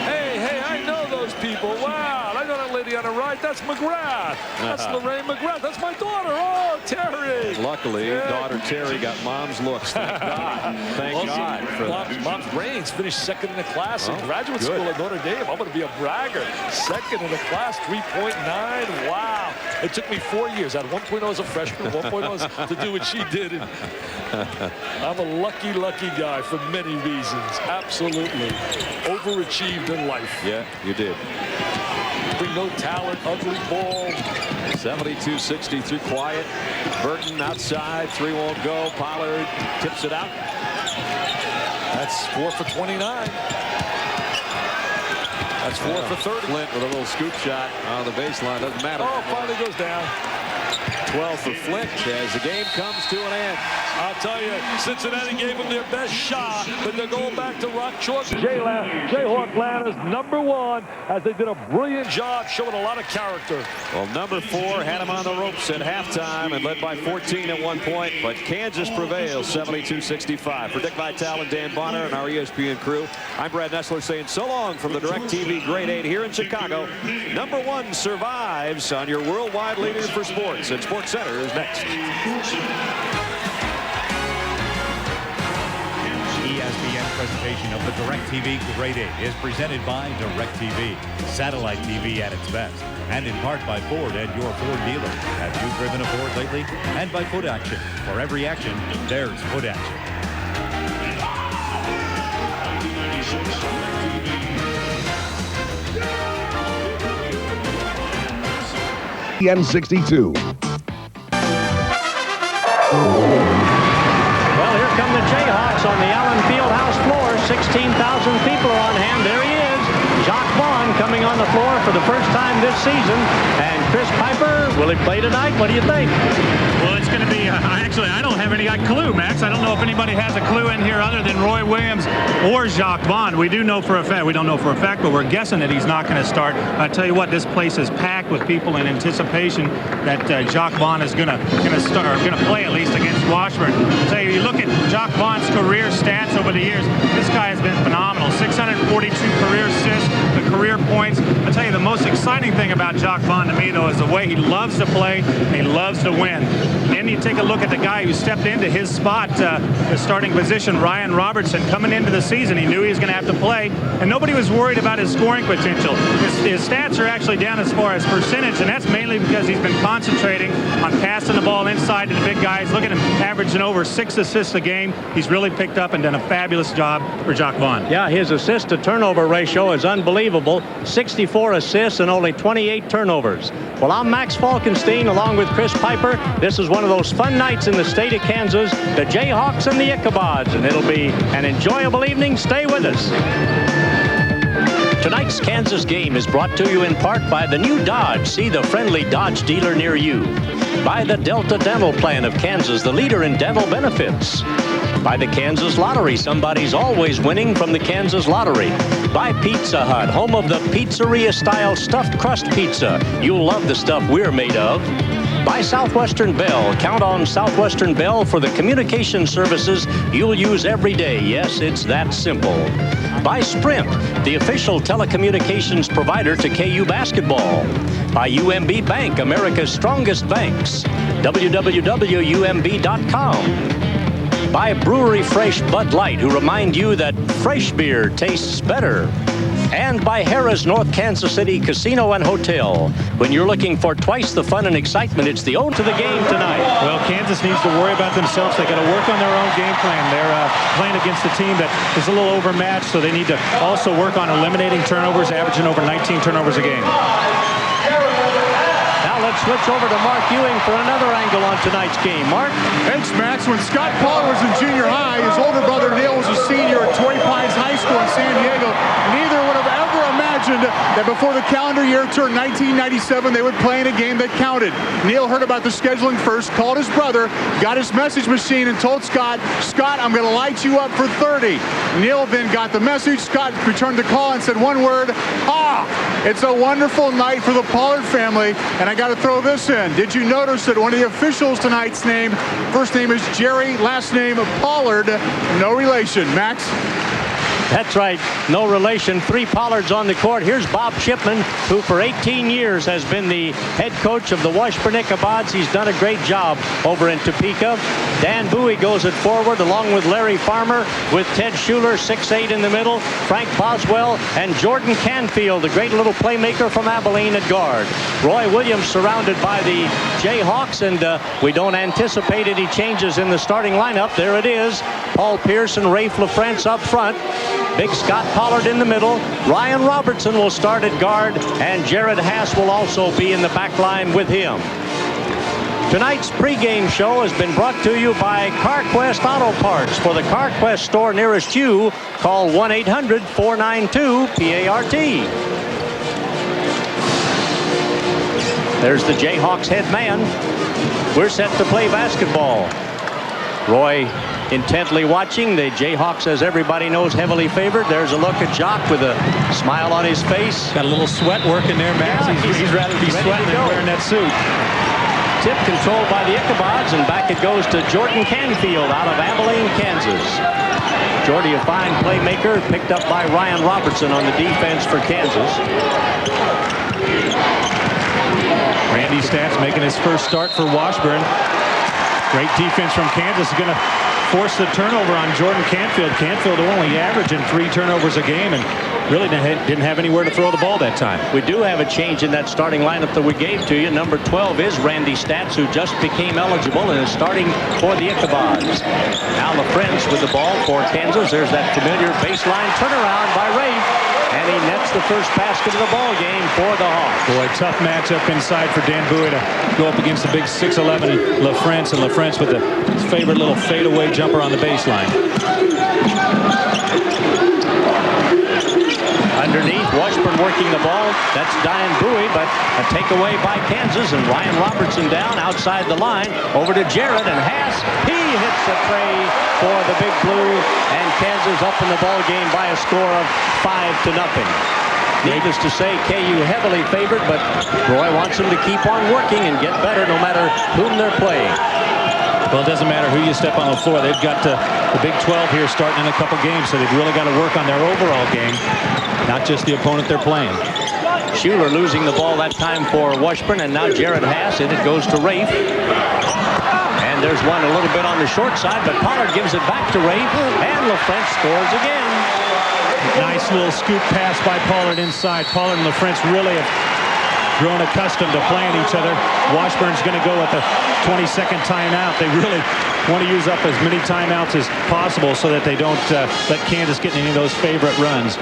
Hey, I know those people. Wow, I know that lady on the right. That's McGrath. That's Lorraine McGrath. That's my daughter. Oh, Terry. Luckily, daughter Terry got mom's looks. Thank God. Thank God for that. Mom's brains finished 2nd in the class in graduate school at Notre Dame. I'm going to be a bragger. 2nd in the class, 3.9. Wow. It took me 4 years. At 1.0 as a freshman, 1.0 to do what she did. And I'm a lucky, lucky guy for many reasons. Absolutely. Overachieved in life. Yeah, you did. Bring no talent, ugly ball. 72-63, quiet. Burton outside, 3 won't go. Pollard tips it out. That's 4 for 29. That's 4 for 30. Flint with a little scoop shot on the baseline. Doesn't matter. Oh, finally goes down. 12 for Flick as the game comes to an end. I'll tell you, Cincinnati gave them their best shot, but they're going back to rock chalk. Jayhawk land is #1 as they did a brilliant job showing a lot of character. Well, number 4 had him on the ropes at halftime and led by 14 at one point, but Kansas prevails 72-65. For Dick Vitale and Dan Bonner and our ESPN crew, I'm Brad Nessler saying so long from the DirecTV Grade 8 here in Chicago. #1 survives on your worldwide leader for sports, and Sports Center is next. ESPN presentation of the DirecTV Grade 8 is presented by DirecTV, satellite TV at its best, and in part by Ford and your Ford dealer. Have you driven a Ford lately? And by Foot Action. For every action, there's Foot Action. EN62. Well, here come the Jayhawks on the Allen Fieldhouse floor. 16,000 people are on hand. There he is, Jacques Vaughn, coming on the floor for the first time this season. And Chris Piper, will he play tonight? What do you think? Well, it's going to be, actually, I don't have any clue, Max. I don't know if anybody has a clue in here other than Roy Williams or Jacques Vaughn. We do know for a fact, we don't know for a fact, but we're guessing that he's not going to start. I tell you what, this place is packed with people in anticipation that Jacques Vaughn is going to play at least against Washburn. I tell you look at Jacques Vaughn's career stats over the years. This guy has been phenomenal. 642 career assists, the career points. I tell you, the most exciting thing about Jacques Vaughn to me, though, is the way he loves to play. He loves to win. Then you take a look at the guy who stepped into his spot, the starting position, Ryan Robertson, coming into the season. He knew he was going to have to play, and nobody was worried about his scoring potential. His stats are actually down as far as percentage, and that's mainly because he's been concentrating on passing the ball inside to the big guys. Look at him averaging over 6 assists a game. He's really picked up and done a fabulous job for Jacques Vaughn. Yeah, his assist-to-turnover ratio is unbelievable. 64 assists and only 28 turnovers. Well, I'm Max Falkenstein along with Chris Piper. This is one of those fun nights in the state of Kansas, the Jayhawks and the Ichabods, and it'll be an enjoyable evening. Stay with us. Tonight's Kansas game is brought to you in part by the new Dodge. See the friendly Dodge dealer near you. By the Delta Dental Plan of Kansas, the leader in dental benefits. By the Kansas Lottery, somebody's always winning from the Kansas Lottery. By Pizza Hut, home of the pizzeria-style stuffed crust pizza. You'll love the stuff we're made of. By Southwestern Bell. Count on Southwestern Bell for the communication services you'll use every day. Yes, it's that simple. By Sprint, the official telecommunications provider to KU basketball. By UMB Bank, America's strongest banks. www.umb.com. By Brewery Fresh Bud Light, who remind you that fresh beer tastes better. And by Harrah's North Kansas City Casino and Hotel. When you're looking for twice the fun and excitement, it's the ode to the game tonight. Well, Kansas needs to worry about themselves. They got to work on their own game plan. They're playing against a team that is a little overmatched, so they need to also work on eliminating turnovers, averaging over 19 turnovers a game. Now let's switch over to Mark Ewing for another angle on tonight's game. Mark? Thanks, Max. When Scott Pollard was in junior high, his older brother Neil was a senior at Torrey Pines High School in San Diego. Neither would have ever imagined that before the calendar year turned 1997, they would play in a game that counted. Neil heard about the scheduling first, called his brother, got his message machine, and told Scott, I'm going to light you up for 30. Neil then got the message. Scott returned the call and said one word, It's a wonderful night for the Pollard family, and I got to throw this in. Did you notice that one of the officials tonight's name, first name is Jerry, last name Pollard, no relation. Max? That's right, no relation. 3 Pollards on the court. Here's Bob Shipman, who for 18 years has been the head coach of the Washburn Ichabods. He's done a great job over in Topeka. Dan Bowie goes at forward along with Larry Farmer, with Ted Schuler, 6'8" in the middle, Frank Boswell, and Jordan Canfield, a great little playmaker from Abilene at guard. Roy Williams surrounded by the Jayhawks, and we don't anticipate any changes in the starting lineup. There it is. Paul Pierce and Rafe LaFrance up front. Big Scott Pollard in the middle. Ryan Robertson will start at guard, and Jared Haas will also be in the back line with him. Tonight's pregame show has been brought to you by CarQuest Auto Parts. For the CarQuest store nearest you, call 1-800-492-PART. There's the Jayhawks head man. We're set to play basketball. Roy intently watching. The Jayhawks, as everybody knows, heavily favored. There's a look at Jock with a smile on his face. Got a little sweat working there, Max. Yeah, he's rather be sweating than wearing that suit. Tip controlled by the Ichabods, and back it goes to Jordan Canfield out of Abilene, Kansas. Jordy, a fine playmaker, picked up by Ryan Robertson on the defense for Kansas. Randy Stats making his first start for Washburn. Great defense from Kansas is going to force the turnover on Jordan Canfield. Canfield only averaging 3 turnovers a game and really didn't have anywhere to throw the ball that time. We do have a change in that starting lineup that we gave to you. Number 12 is Randy Stats, who just became eligible and is starting for the Ichabods. Now LaFrance with the ball for Kansas. There's that familiar baseline turnaround by Rafe. And he nets the first basket of the ball game for the Hawks. Boy, tough matchup inside for Dan Bowie to go up against the big 6'11" LaFrance, and LaFrance with his favorite little fadeaway jumper on the baseline. Underneath, Washburn working the ball. That's Dan Bowie, but a takeaway by Kansas, and Ryan Robertson down outside the line. Over to Jarrett, and Haas, he hits the tray for the Big Blue, and Kansas up in the ball game by a score of 5-0. Needless to say, KU heavily favored, but Roy wants them to keep on working and get better no matter whom they're playing. Well, it doesn't matter who you step on the floor. They've got the Big 12 here starting in a couple games, so they've really got to work on their overall game, not just the opponent they're playing. Schuler losing the ball that time for Washburn, and now Jared Haas, and it goes to Rafe. And there's one a little bit on the short side, but Pollard gives it back to Rafe, and LaFrance scores again. Nice little scoop pass by Pollard inside. Pollard and LaFrance really have grown accustomed to playing each other. Washburn's going to go with a 20-second timeout. They really want to use up as many timeouts as possible so that they don't let Kansas get any of those favorite runs.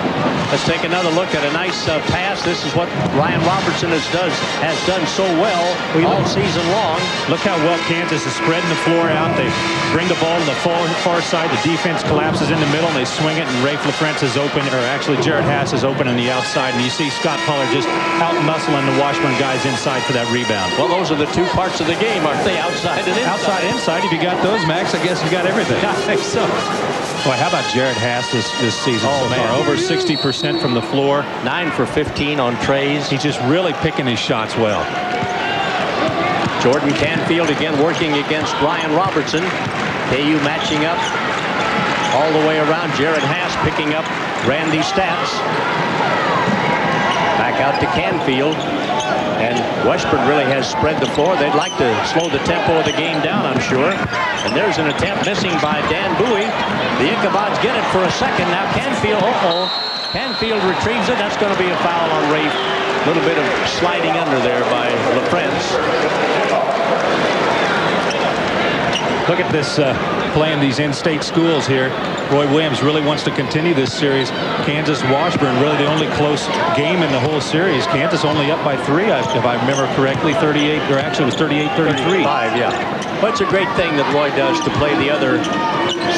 Let's take another look at a nice pass. This is what Ryan Robertson has done so well all season long. Look how well Kansas is spreading the floor out. They bring the ball to the far side. The defense collapses in the middle, and they swing it, and Rafe LaFrance is open, or actually Jared Haas is open on the outside, and you see Scott Pollard just out-muscling the Washburn guys inside for that rebound. Well, those are the two parts of the game, aren't they? Outside and inside. Outside, inside. If you got those, Max, I guess you got everything. I think so. Boy, how about Jared Haas this season so far? Over 60% from the floor. 9 for 15 on trays. He's just really picking his shots well. Jordan Canfield again working against Ryan Robertson. KU matching up all the way around. Jared Haas picking up Randy Stats. Back out to Canfield. And Washburn really has spread the floor. They'd like to slow the tempo of the game down, I'm sure. And there's an attempt missing by Dan Bowie. The Ichabods get it for a second. Now Canfield, Canfield retrieves it. That's going to be a foul on Rafe. A little bit of sliding under there by LaFrance. Look at this playing these in-state schools here. Roy Williams really wants to continue this series. Kansas-Washburn, really the only close game in the whole series. Kansas only up by 3, if I remember correctly, 38, or actually it was 38-33. 5, yeah. But it's a great thing that Roy does to play the other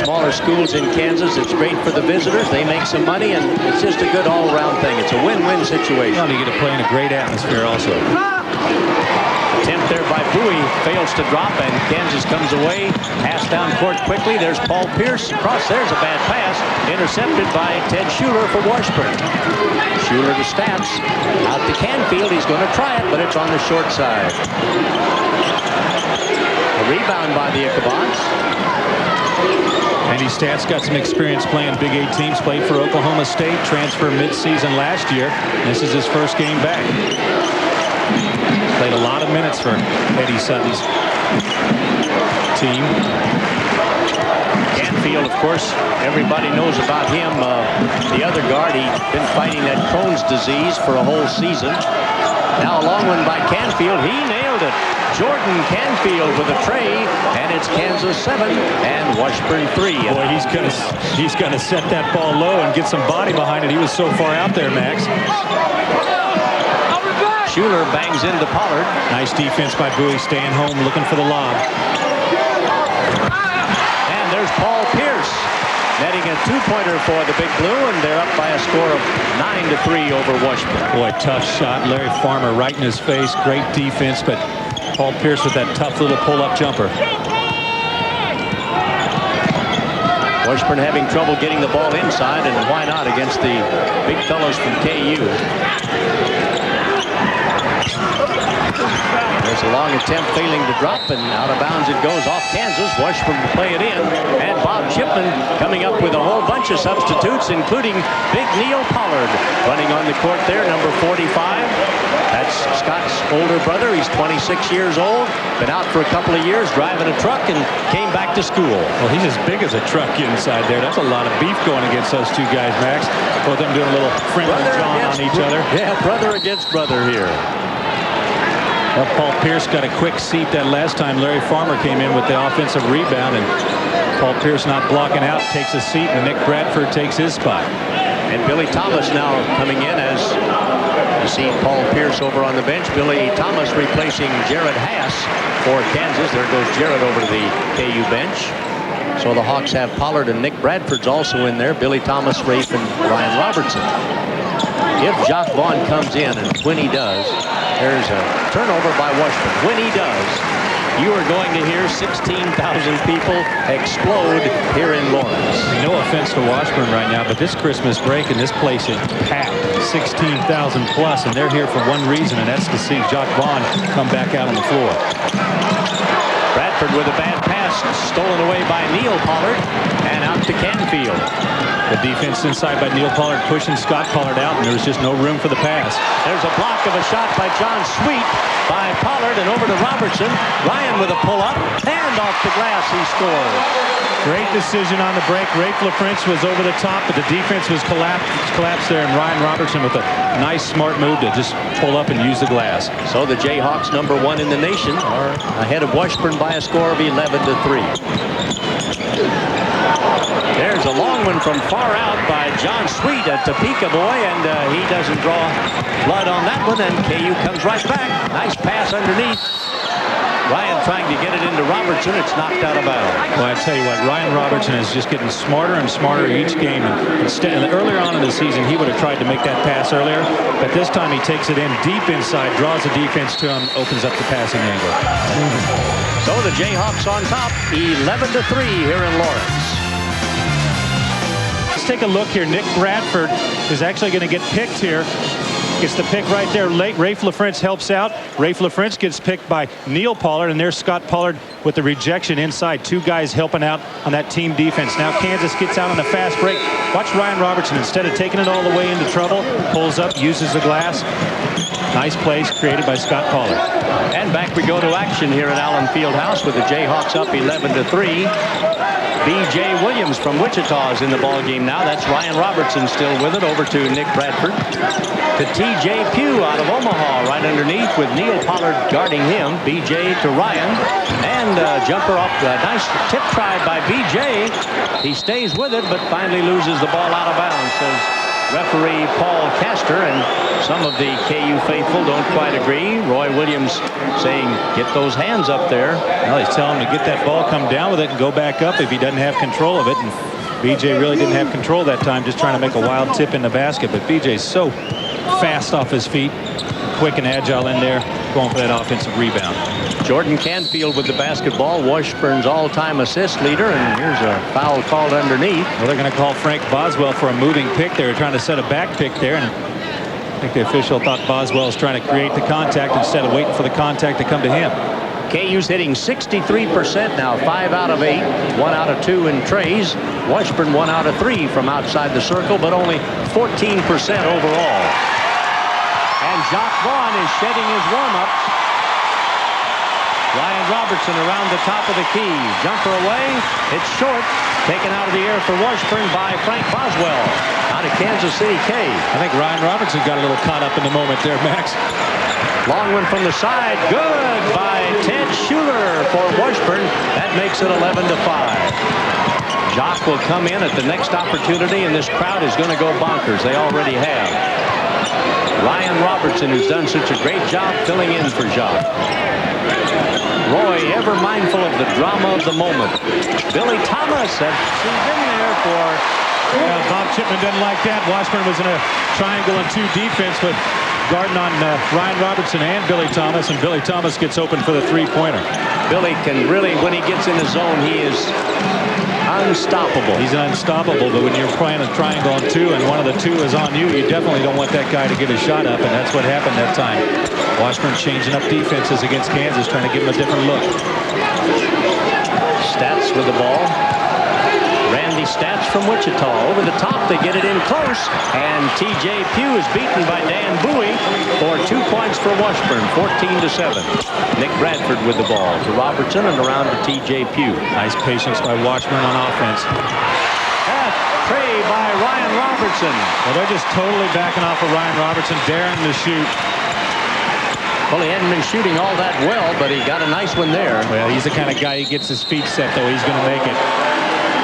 smaller schools in Kansas. It's great for the visitors. They make some money, and it's just a good all-around thing. It's a win-win situation. Well, you get to play in a great atmosphere also. Attempt there by Bowie fails to drop, and Kansas comes away. Pass down court quickly. There's Paul Pierce across. There's a bad pass. Intercepted by Ted Schuler for Washburn. Schuler to Stats. Out to Canfield. He's going to try it, but it's on the short side. A rebound by the Ichabods. Randy Stats got some experience playing Big 8 teams. Played for Oklahoma State. Transfer mid-season last year. This is his first game back. Played a lot of minutes for Eddie Sutton's team. Canfield, of course, everybody knows about him. The other guard, he's been fighting that Crohn's disease for a whole season. Now a long one by Canfield. He nailed it. Jordan Canfield with a tray, and it's Kansas 7 and Washburn 3. Boy, he's gonna set that ball low and get some body behind it. He was so far out there, Max. Schuler bangs into Pollard. Nice defense by Bowie, staying home, looking for the lob. And there's Paul Pierce. netting a two-pointer for the Big Blue, and they're up by a score of 9-3 over Washburn. Boy, tough shot. Larry Farmer right in his face. Great defense, but Paul Pierce with that tough little pull-up jumper. Washburn having trouble getting the ball inside, and why not against the big fellows from KU. There's a long attempt failing to drop, and out of bounds it goes off Kansas. Washburn will play it in, and Bob Chipman coming up with a whole bunch of substitutes, including big Neil Pollard running on the court there, number 45. That's Scott's older brother. He's 26 years old, been out for a couple of years driving a truck, and came back to school. Well, he's as big as a truck inside there. That's a lot of beef going against those two guys, Max. Both of them doing a little friendly John on each other. Yeah, brother against brother here. Well, Paul Pierce got a quick seat that last time Larry Farmer came in with the offensive rebound, and Paul Pierce not blocking out, takes a seat, and Nick Bradford takes his spot. And Billy Thomas now coming in as you see Paul Pierce over on the bench. Billy Thomas replacing Jared Haas for Kansas. There goes Jared over to the KU bench. So the Hawks have Pollard and Nick Bradford's also in there. Billy Thomas, Rafe, and Ryan Robertson. If Jacques Vaughn comes in, and when he does, there's a turnover by Washburn. When he does, you are going to hear 16,000 people explode here in Lawrence. No offense to Washburn right now, but this Christmas break and this place is packed, 16,000 plus, and they're here for one reason, and that's to see Jacques Vaughn come back out on the floor. Bradford with a bad pass, stolen away by Neil Pollard, and out to Canfield. The defense inside by Neil Pollard pushing Scott Pollard out, and there was just no room for the pass. There's a block of a shot by John Sweet by Pollard, and over to Robertson. Ryan with a pull-up, and off the glass he scores. Great decision on the break. Rafe LaFrance was over the top, but the defense was collapsed there, and Ryan Robertson with a nice, smart move to just pull up and use the glass. So the Jayhawks, number 1 in the nation, are ahead of Washburn by a score of 11-3. There's a long one from far out by John Sweet, a Topeka boy, and he doesn't draw blood on that one, and KU comes right back. Nice pass underneath. Ryan trying to get it into Robertson. It's knocked out of bounds. Well, I tell you what, Ryan Robertson is just getting smarter and smarter each game. And earlier on in the season, he would have tried to make that pass earlier, but this time he takes it in deep inside, draws the defense to him, opens up the passing angle. So the Jayhawks on top, 11-3 here in Lawrence. Let's take a look here. Nick Bradford is actually going to get picked here. Gets the pick right there late. Rafe LaFrance helps out. Rafe LaFrance gets picked by Neil Pollard, and there's Scott Pollard with the rejection inside. Two guys helping out on that team defense. Now Kansas gets out on the fast break. Watch Ryan Robertson. Instead of taking it all the way into trouble, pulls up, uses the glass. Nice plays created by Scott Pollard. And back we go to action here at Allen Fieldhouse with the Jayhawks up 11-3. B.J. Williams from Wichita is in the ball game now. That's Ryan Robertson still with it. Over to Nick Bradford. To T.J. Pugh out of Omaha right underneath with Neil Pollard guarding him. B.J. to Ryan. And jumper off. Nice tip try by B.J. He stays with it, but finally loses the ball out of bounds, says referee Paul Castor, and some of the KU faithful don't quite agree. Roy Williams saying, get those hands up there. Well, he's telling him to get that ball, come down with it, and go back up if he doesn't have control of it. And BJ really didn't have control that time, just trying to make a wild tip in the basket. But BJ's so fast off his feet, quick and agile in there, going for that offensive rebound. Jordan Canfield with the basketball, Washburn's all-time assist leader, and here's a foul called underneath. Well, they're going to call Frank Boswell for a moving pick. They were trying to set a back pick there, and I think the official thought Boswell was trying to create the contact instead of waiting for the contact to come to him. KU's hitting 63% now, 5 out of 8, 1 out of 2 in trays. Washburn 1 out of 3 from outside the circle, but only 14% overall. And Jacques Vaughn is shedding his warm-ups. Ryan Robertson around the top of the key. Jumper away. It's short. Taken out of the air for Washburn by Frank Boswell. Out of Kansas City K. I think Ryan Robertson got a little caught up in the moment there, Max. Long one from the side. Good by Ted Schuler for Washburn. That makes it 11-5. Jacques will come in at the next opportunity, and this crowd is going to go bonkers. They already have. Ryan Robertson, who's done such a great job filling in for Jacques. Roy ever mindful of the drama of the moment. Billy Thomas, she's in there for... Bob Chipman doesn't like that. Washburn was in a triangle and 2 defense with guarding on Ryan Robertson and Billy Thomas, and Billy Thomas gets open for the 3-pointer. Billy can really, when he gets in the zone, he is unstoppable. He's unstoppable, but when you're playing a triangle on 2 and one of the 2 is on you, you definitely don't want that guy to get a shot up, and that's what happened that time. Washburn changing up defenses against Kansas, trying to give him a different look. Stats with the ball. Randy Stats from Wichita. Over the top, they get it in close, and T.J. Pugh is beaten by Dan Bowie for 2 points for Washburn, 14-7. Nick Bradford with the ball to Robertson and around to T.J. Pugh. Nice patience by Washburn on offense. Tray by Ryan Robertson. Well, they're just totally backing off of Ryan Robertson, daring to shoot. Well, he hadn't been shooting all that well, but he got a nice one there. Well, he's the kind of guy, he gets his feet set, though. He's going to make it.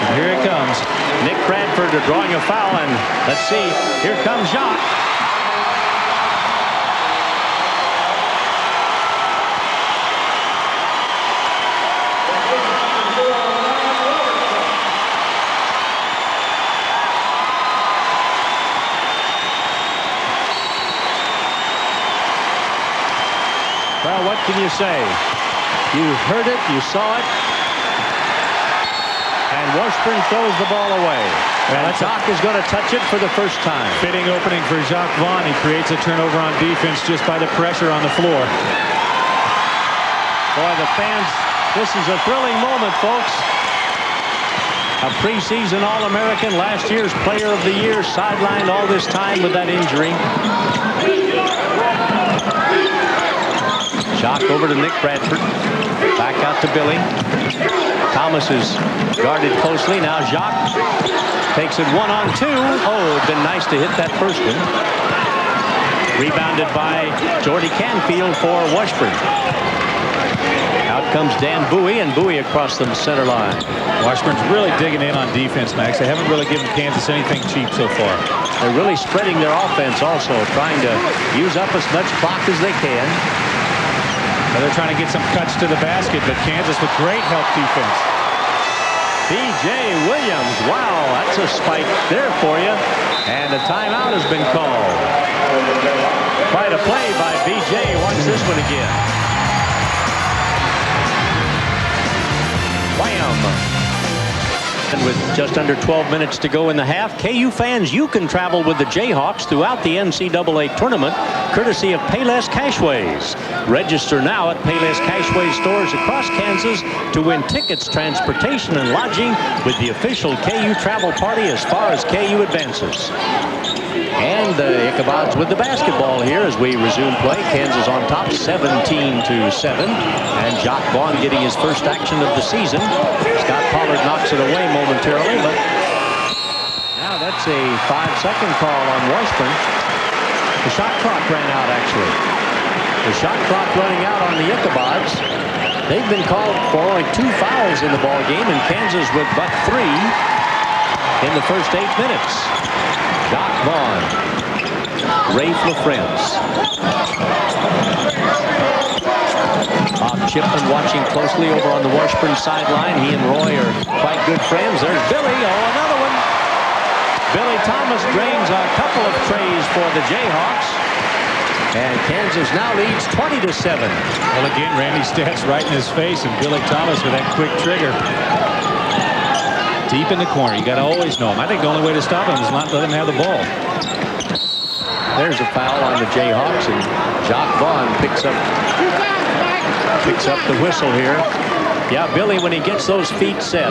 And here it comes. Nick Bradford drawing a foul, and let's see. Here comes Jacques. Well, what can you say? You heard it, you saw it. And Washburn throws the ball away. Well, and Jacques is going to touch it for the first time. Fitting opening for Jacques Vaughn. He creates a turnover on defense just by the pressure on the floor. Boy, the fans, this is a thrilling moment, folks. A preseason All-American, last year's Player of the Year, sidelined all this time with that injury. Jacques over to Nick Bradford. Back out to Billy. Thomas is guarded closely. Now Jacques takes it 1-on-2. Oh, it'd been nice to hit that first one. Rebounded by Jordy Canfield for Washburn. Out comes Dan Bowie, and Bowie across the center line. Washburn's really digging in on defense, Max. They haven't really given Kansas anything cheap so far. They're really spreading their offense also, trying to use up as much clock as they can. Well, they're trying to get some cuts to the basket, but Kansas with great help defense. B.J. Williams, wow, that's a spike there for you. And a timeout has been called. Quite a play by B.J. Watch this one again. Wham! And with just under 12 minutes to go in the half, KU fans, you can travel with the Jayhawks throughout the NCAA tournament, courtesy of Payless Cashways. Register now at Payless Cashways stores across Kansas to win tickets, transportation, and lodging with the official KU travel party as far as KU advances. And the Ichabods with the basketball here as we resume play. Kansas on top 17-7. And Jacques Vaughn getting his first action of the season. Scott Pollard knocks it away momentarily, but now that's a 5-second call on Washburn. The shot clock ran out, actually. The shot clock running out on the Ichabods. They've been called for only 2 fouls in the ball game, and Kansas with but 3 in the first 8 minutes. Jacques Vaughn, Rafe LaFrance. Bob Chipman watching closely over on the Washburn sideline. He and Roy are quite good friends. There's Billy. Oh, another one. Billy Thomas drains a couple of trays for the Jayhawks. And Kansas now leads 20-7. Well, again, Randy Stats right in his face, and Billy Thomas with that quick trigger. Deep in the corner. You got to always know him. I think the only way to stop him is not let him have the ball. There's a foul on the Jayhawks, and Jacques Vaughn picks up the whistle here. Yeah, Billy, when he gets those feet set,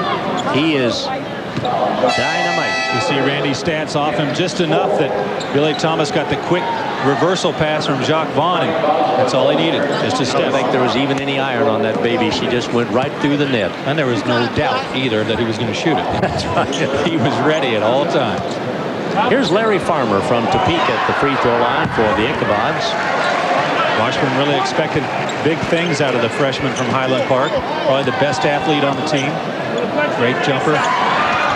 he is dynamite. You see Randy Stats off him just enough that Billy Thomas got the quick reversal pass from Jacques Vaughn, and that's all he needed, just a step. I think there was even any iron on that baby. She just went right through the net. And there was no doubt either that he was going to shoot it. That's right. He was ready at all times. Here's Larry Farmer from Topeka at the free throw line for the Ichabods. Washburn really expected big things out of the freshman from Highland Park. Probably the best athlete on the team. Great jumper.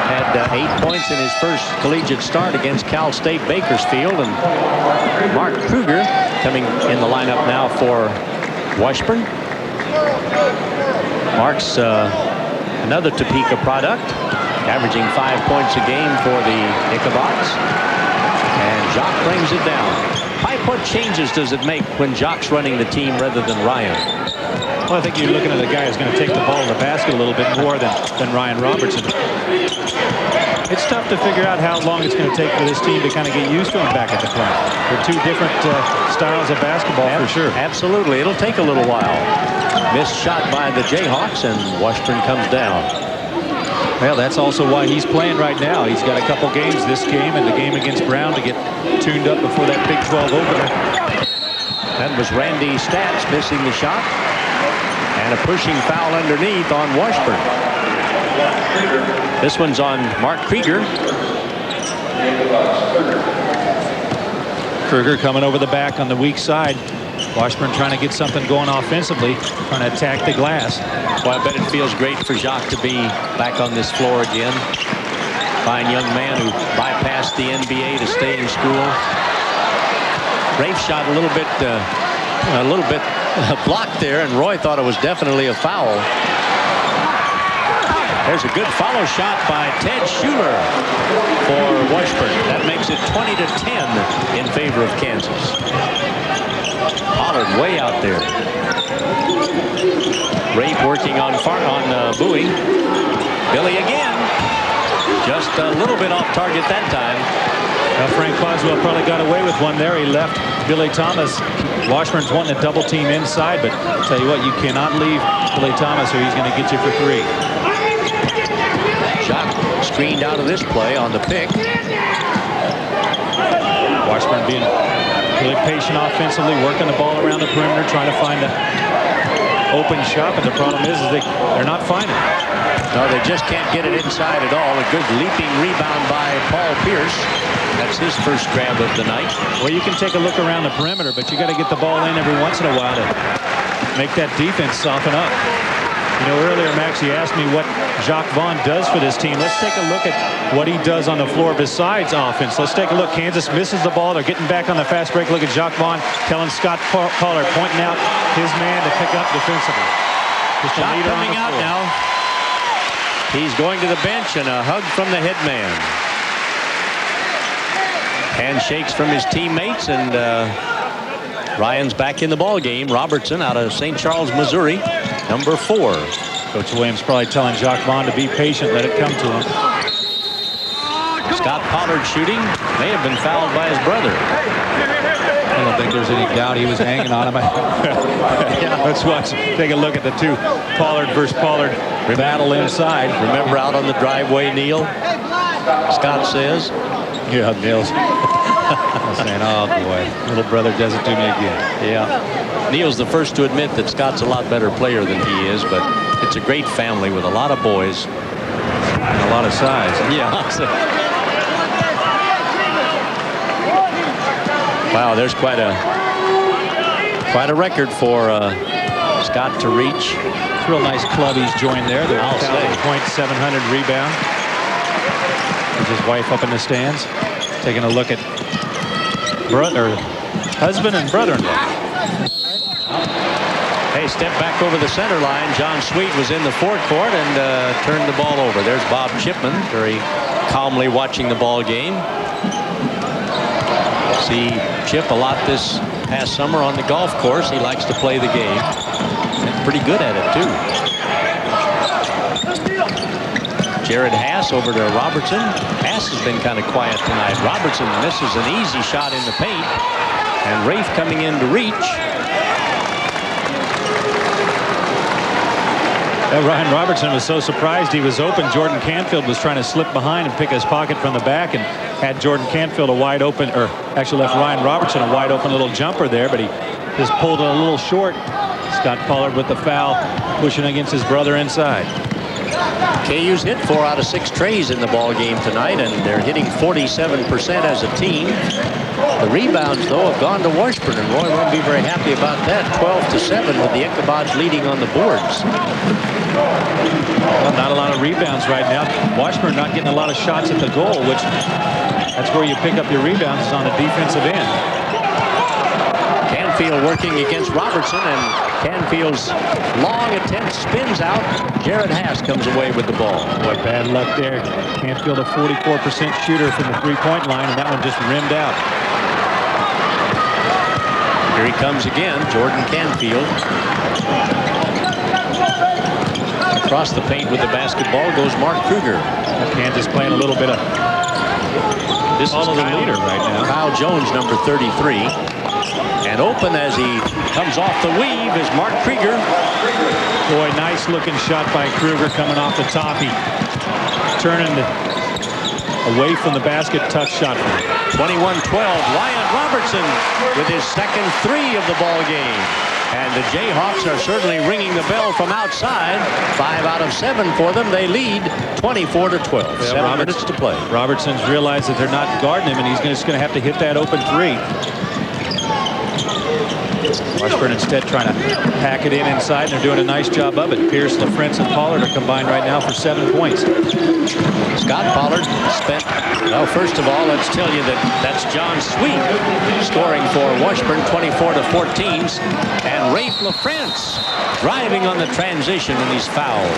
Had 8 points in his first collegiate start against Cal State Bakersfield. And Mark Kruger coming in the lineup now for Washburn. Marks another Topeka product, averaging 5 points a game for the Ichabods. And Jacques brings it down. Pipe, what changes does it make when Jacques running the team rather than Ryan? Well, I think you're looking at a guy who's going to take the ball in the basket a little bit more than Ryan Robertson. It's tough to figure out how long it's going to take for this team to kind of get used to him back at the front. They're two different styles of basketball for sure. Absolutely. It'll take a little while. Missed shot by the Jayhawks, and Washburn comes down. Well, that's also why he's playing right now. He's got a couple games, this game and the game against Brown, to get tuned up before that Big 12 opener. That was Randy Stats missing the shot. And a pushing foul underneath on Washburn. This one's on Mark Krieger. Kruger coming over the back on the weak side. Washburn trying to get something going offensively, trying to attack the glass. Well, I bet it feels great for Jacques to be back on this floor again. Fine young man who bypassed the NBA to stay in school. Rafe shot a little bit blocked there, and Roy thought it was definitely a foul. There's a good follow shot by Ted Schuler for Washburn. That makes it 20-10 in favor of Kansas. Pollard way out there. Rafe working on Bowie. Billy again. Just a little bit off target that time. Well, Frank Boswell probably got away with one there. He left Billy Thomas. Washburn's wanting a double team inside, but I'll tell you what, you cannot leave Billy Thomas or he's going to get you for 3. Jacques screened out of this play on the pick. Washburn being really patient offensively, working the ball around the perimeter, trying to find an open shot, but the problem is they're not finding it. No, they just can't get it inside at all. A good leaping rebound by Paul Pierce. That's his first grab of the night. Well, you can take a look around the perimeter, but you got to get the ball in every once in a while to make that defense soften up. You know, earlier, Max, you asked me what Jacques Vaughn does for this team. Let's take a look at what he does on the floor besides offense. Let's take a look. Kansas misses the ball. They're getting back on the fast break. Look at Jacques Vaughn telling Scott Pollard, pointing out his man to pick up defensively. Jacques coming out now. He's going to the bench, and a hug from the head man. Handshakes from his teammates, and Ryan's back in the ball game. Robertson out of St. Charles, Missouri, number 4. Coach Williams probably telling Jacques Vaughn to be patient, let it come to him. Scott Pollard shooting, may have been fouled by his brother. I don't think there's any doubt he was hanging on him. Yeah, let's take a look at the two Pollard versus Pollard battle inside. Remember out on the driveway, Neil? Scott says. Yeah, Neil's saying, oh boy, little brother does it to me again. Yeah. Neil's the first to admit that Scott's a lot better player than he is, but it's a great family with a lot of boys. And a lot of size. Yeah. Wow, there's quite a record for Scott to reach. It's a real nice club he's joined there. The 1,700 rebound. There's his wife up in the stands, taking a look at husband and brother-in-law. Hey, step back over the center line. John Sweet was in the forecourt and turned the ball over. There's Bob Chipman, very calmly watching the ball game. See Chip a lot this past summer on the golf course. He likes to play the game. And pretty good at it, too. Jared Haas over to Robertson. Haas has been kind of quiet tonight. Robertson misses an easy shot in the paint. And Rafe coming in to reach. Ryan Robertson was so surprised he was open. Jordan Canfield was trying to slip behind and pick his pocket from the back and had Jordan Canfield a wide open, or actually left Ryan Robertson a wide open little jumper there, but he just pulled it a little short. Scott Pollard with the foul, pushing against his brother inside. KU's hit 4 out of 6 trays in the ball game tonight, and they're hitting 47% as a team. The rebounds, though, have gone to Washburn, and Roy won't be very happy about that. 12-7 with the Ichabods leading on the boards. Well, not a lot of rebounds right now. Washburn not getting a lot of shots at the goal, which that's where you pick up your rebounds, is on the defensive end. Canfield working against Robertson, and Canfield's long attempt spins out. Jared Haas comes away with the ball. Boy, bad luck there. Canfield, a 44% shooter from the three-point line, and that one just rimmed out. Here he comes again, Jordan Canfield. Across the paint with the basketball goes Mark Kruger. Kansas playing a little bit of this is the leader right now. Kyle Jones, number 33. And open as he comes off the weave is Mark Krieger. Boy, nice looking shot by Kruger coming off the top. He turning away from the basket, tough shot. 21-12, Wyatt Robertson with his second three of the ball game. And the Jayhawks are certainly ringing the bell from outside. 5 out of 7 for them. They lead 24-12. 7 minutes to play. Robertson's realized that they're not guarding him, and he's just going to have to hit that open three. Washburn instead trying to pack it in inside, and they're doing a nice job of it. Pierce, LaFrentz, and Pollard are combined right now for 7 points. Scott Pollard spent, well, first of all, let's tell you that that's John Sweet scoring for Washburn, 24-14. And Rafe LaFrentz driving on the transition, and he's fouled.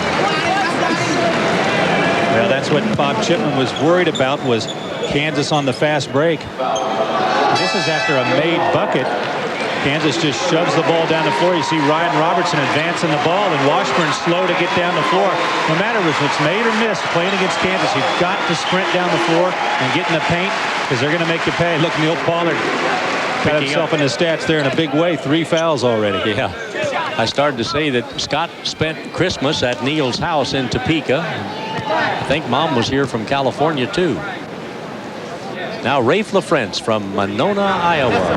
Well, that's what Bob Chipman was worried about, was Kansas on the fast break. This is after a made bucket. Kansas just shoves the ball down the floor. You see Ryan Robertson advancing the ball, and Washburn slow to get down the floor. No matter if it's made or missed, playing against Kansas, you've got to sprint down the floor and get in the paint, because they're going to make you pay. Look, Neil Pollard got himself in the stats there in a big way. 3 fouls already. Yeah. I started to say that Scott spent Christmas at Neil's house in Topeka. I think Mom was here from California, too. Now Rafe LaFrentz from Monona, Iowa.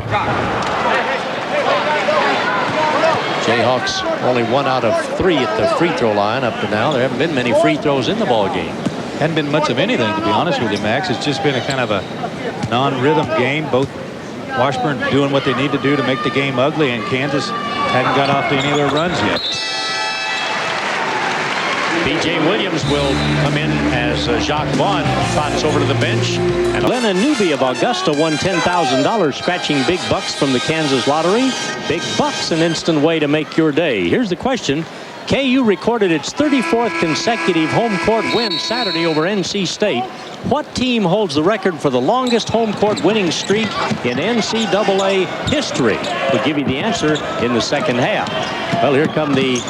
Jayhawks only 1 out of 3 at the free throw line up to now. There haven't been many free throws in the ball game. Hadn't been much of anything, to be honest with you, Max. It's just been a kind of a non-rhythm game. Both Washburn doing what they need to do to make the game ugly, and Kansas hadn't got off to any of their runs yet. B.J. Williams will come in as Jacques Vaughn trots over to the bench. And Lena Newby of Augusta won $10,000 scratching big bucks from the Kansas lottery. Big bucks, an instant way to make your day. Here's the question. KU recorded its 34th consecutive home court win Saturday over NC State. What team holds the record for the longest home court winning streak in NCAA history? We'll give you the answer in the second half. Well, here come the